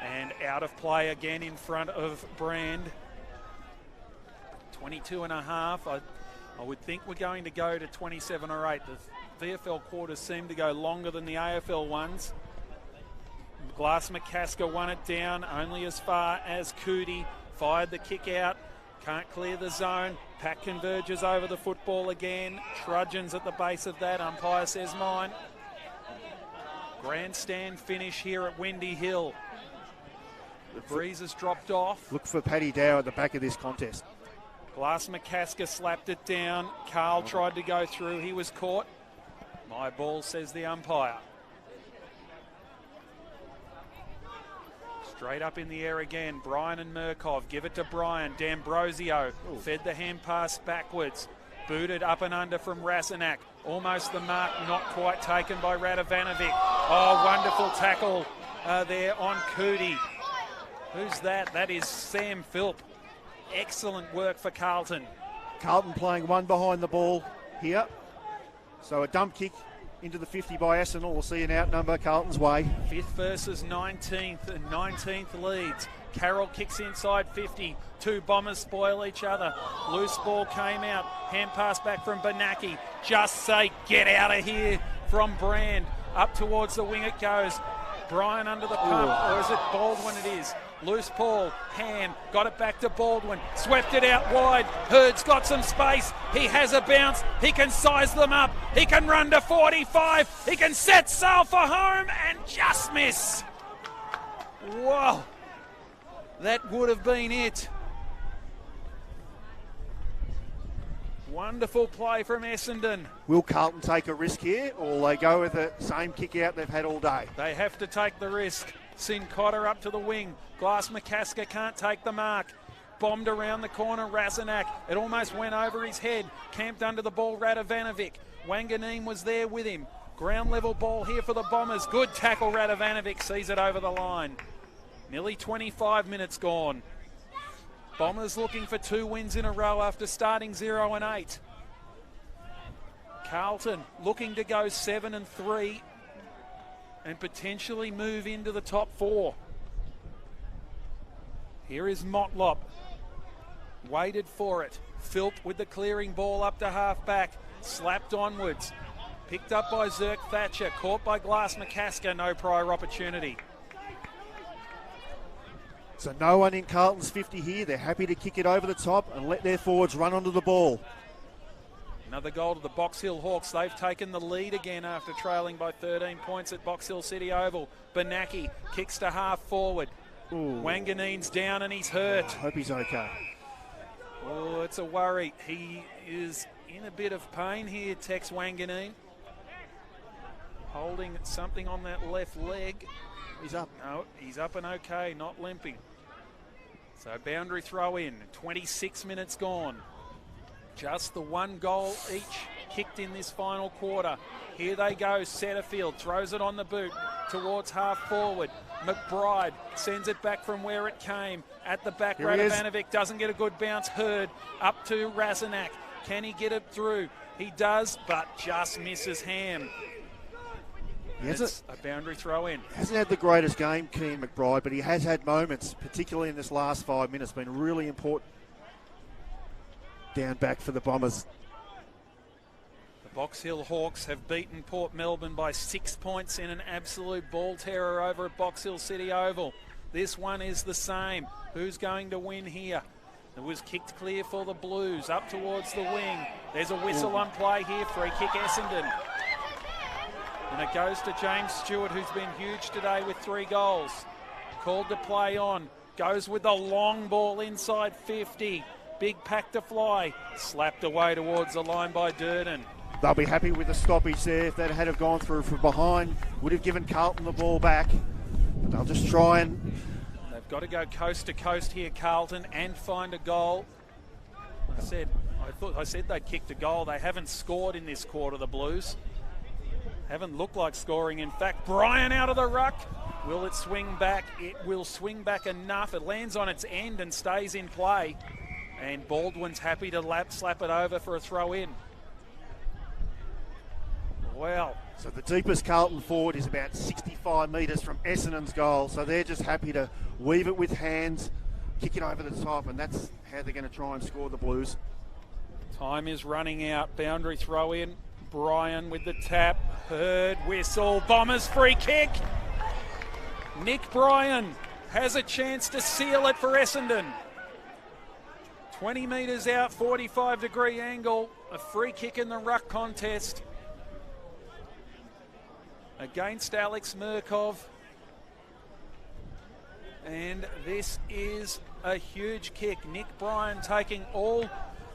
and out of play again in front of Brand. 22 and a half. I would think we're going to go to 27 or 8. The VFL quarters seem to go longer than the AFL ones. Glass McCasker won it down only as far as Cootie. Fired the kick out. Can't clear the zone. Pack converges over the football again. Trudgeon's at the base of that. Umpire says mine. Grandstand finish here at Windy Hill. The breeze has dropped off. Look for Paddy Dow at the back of this contest. Glass McCasker slapped it down. Carl tried to go through. He was caught. My ball, says the umpire. Straight up in the air again. Brian and Murkov give it to Brian. D'Ambrosio fed the hand pass backwards. Booted up and under from Rasenak. Almost the mark, not quite taken by Radovanovic. Oh, wonderful tackle there on Cootie. Who's that? That is Sam Philp. Excellent work for Carlton. Carlton playing one behind the ball here. So a dump kick into the 50 by Essendon. We'll see an outnumber Carlton's way. 5th versus 19th, and 19th leads. Carroll kicks inside 50. Two Bombers spoil each other. Loose ball came out. Hand pass back from Benaki. Just say, get out of here from Brand. Up towards the wing it goes. Bryan under the pump, or is it Baldwin? It is. Loose ball, Ham, got it back to Baldwin, swept it out wide. Hurd's got some space, he has a bounce, he can size them up, he can run to 45, he can set sail for home and just miss. Whoa, that would have been it. Wonderful play from Essendon. Will Carlton take a risk here, or will they go with the same kick out they've had all day? They have to take the risk. Sin Cotter up to the wing. Glass McCasker can't take the mark. Bombed around the corner, Razanak. It almost went over his head. Camped under the ball, Radovanovic. Wanganeen was there with him. Ground level ball here for the Bombers. Good tackle, Radovanovic sees it over the line. Nearly 25 minutes gone. Bombers looking for 2 wins in a row after starting 0-8. Carlton looking to go 7-3 and potentially move into the top 4. Here is Motlop. Waited for it. Philp with the clearing ball up to half back. Slapped onwards. Picked up by Zirk Thatcher. Caught by Glass McCasker. No prior opportunity. So no one in Carlton's 50 here. They're happy to kick it over the top and let their forwards run onto the ball. Another goal to the Box Hill Hawks. They've taken the lead again after trailing by 13 points at Box Hill City Oval. Benaki kicks to half forward. Wanganeen's down and he's hurt. I hope he's okay. Oh, it's a worry. He is in a bit of pain here, Tex Wanganeen. Holding something on that left leg. He's up. No, he's up and okay, not limping. So boundary throw in, 26 minutes gone. Just the 1 goal each kicked in this final quarter. Here they go, Setterfield throws it on the boot towards half forward. McBride sends it back from where it came. At the back, Radovanovic doesn't get a good bounce. Hurd up to Razanak. Can he get it through? He does, but just misses Ham. It's a boundary throw in. Hasn't had the greatest game, Keane McBride, but he has had moments, particularly in this last 5 minutes, been really important down back for the Bombers. The Box Hill Hawks have beaten Port Melbourne by 6 points in an absolute ball terror over at Box Hill City Oval. This one is the same. Who's going to win here? It was kicked clear for the Blues, up towards the wing. There's a whistle on play here, free kick Essendon. And it goes to James Stewart, who's been huge today with 3 goals. Called to play on. Goes with the long ball inside 50. Big pack to fly. Slapped away towards the line by Durden. They'll be happy with the stoppage there. If that had have gone through from behind, would have given Carlton the ball back. But they'll just try and... They've got to go coast to coast here, Carlton, and find a goal. I said they'd kicked a goal. They haven't scored in this quarter, the Blues. Haven't looked like scoring. In fact, Bryan out of the ruck. Will it swing back? It will swing back enough. It lands on its end and stays in play. And Baldwin's happy to slap it over for a throw in. Well. So the deepest Carlton forward is about 65 metres from Essendon's goal. So they're just happy to weave it with hands, kick it over the top, and that's how they're going to try and score the Blues. Time is running out. Boundary throw in. Bryan with the tap. Hurd, whistle. Bombers free kick. Nick Bryan has a chance to seal it for Essendon. 20 metres out, 45-degree angle. A free kick in the ruck contest against Alex Murkov. And this is a huge kick. Nick Bryan taking all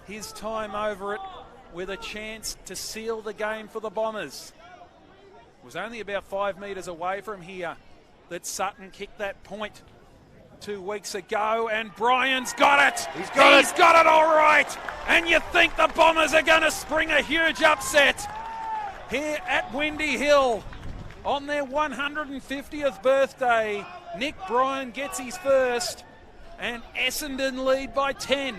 his time over it with a chance to seal the game for the Bombers. It was only about 5 metres away from here that Sutton kicked that point 2 weeks ago, and Bryan's got it. He's got it all right. And you think the Bombers are going to spring a huge upset here at Windy Hill on their 150th birthday. Nick Bryan gets his first, and Essendon lead by 10.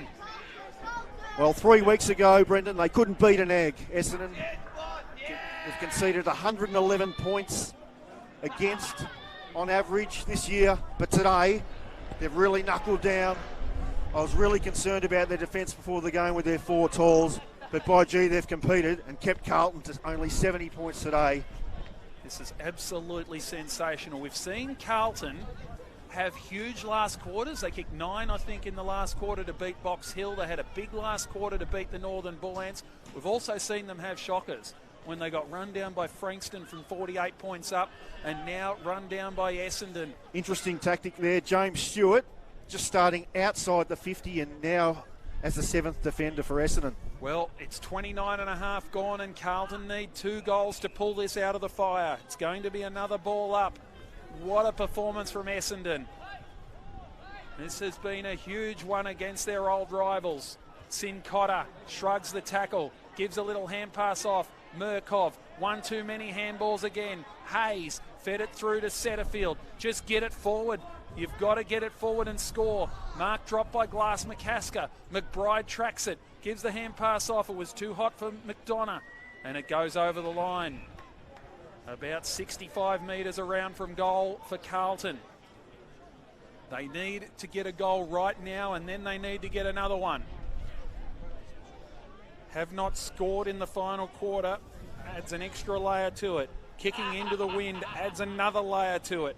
Well, 3 weeks ago, Brendan, they couldn't beat an egg. Essendon have conceded 111 points against on average this year, but today They've really knuckled down. I was really concerned about their defence before the game with their 4 talls, but by gee, they've competed and kept Carlton to only 70 points today. This is absolutely sensational. We've seen Carlton have huge last quarters. They kicked 9, I think, in the last quarter to beat Box Hill. They had a big last quarter to beat the Northern Bull Ants. We've also seen them have shockers when they got run down by Frankston from 48 points up and now run down by Essendon. Interesting tactic there. James Stewart just starting outside the 50 and now as the 7th defender for Essendon. Well, it's 29.5 gone and Carlton need 2 goals to pull this out of the fire. It's going to be another ball up. What a performance from Essendon. This has been a huge one against their old rivals. Sin Cotter shrugs the tackle, gives a little hand pass off. Murkov, one too many handballs again. Hayes fed it through to Setterfield. Just get it forward. You've got to get it forward and score. Mark dropped by Glass McCasker. McBride tracks it, gives the hand pass off. It was too hot for McDonough, and it goes over the line. About 65 metres around from goal for Carlton. They need to get a goal right now, and then they need to get another one. Have not scored in the final quarter, adds an extra layer to it. Kicking into the wind adds another layer to it.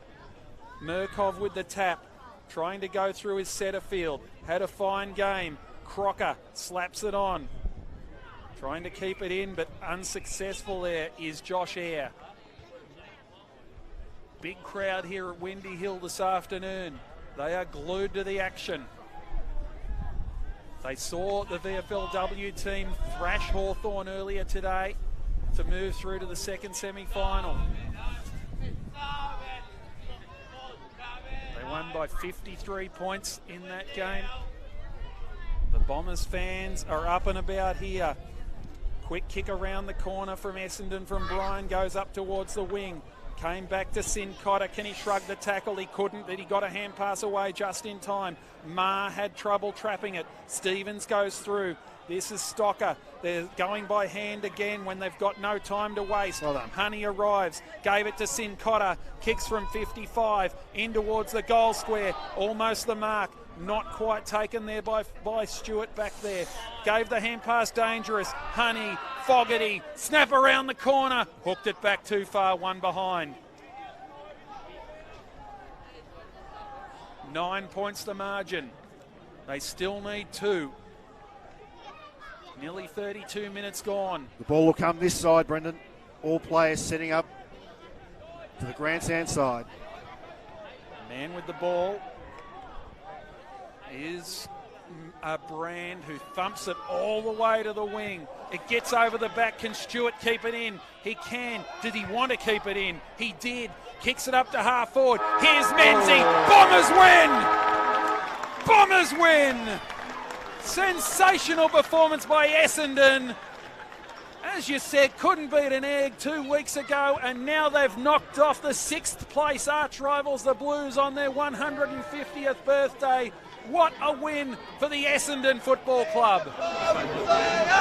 Murkov with the tap, trying to go through his Setterfield. Had a fine game. Crocker slaps it on. Trying to keep it in, but unsuccessful there is Josh Eyre. Big crowd here at Windy Hill this afternoon. They are glued to the action. They saw the VFLW team thrash Hawthorn earlier today to move through to the second semi-final. They won by 53 points in that game. The Bombers fans are up and about here. Quick kick around the corner from Essendon from Bryan, goes up towards the wing. Came back to Sin Cotter. Can he shrug the tackle? He couldn't, but he got a hand pass away just in time. Ma had trouble trapping it. Stevens goes through. This is Stocker. They're going by hand again when they've got no time to waste. Well done. Honey arrives. Gave it to Sin Cotter. Kicks from 55. In towards the goal square. Almost the mark. Not quite taken there by Stewart back there. Gave the hand pass dangerous. Honey, Fogarty, snap around the corner. Hooked it back too far, one behind. 9 points the margin. They still need 2. Nearly 32 minutes gone. The ball will come this side, Brendan. All players setting up to the grandstand side. Man with the ball is a Brand who thumps it all the way to the wing. It gets over the back. Can Stewart keep it in? He can. Did he want to keep it in? He did. Kicks it up to half forward. Here's Menzie. Bombers win! Bombers win! Sensational performance by Essendon. As you said, couldn't beat an egg 2 weeks ago, and now they've knocked off the 6th place arch rivals, the Blues, on their 150th birthday. What a win for the Essendon Football Club.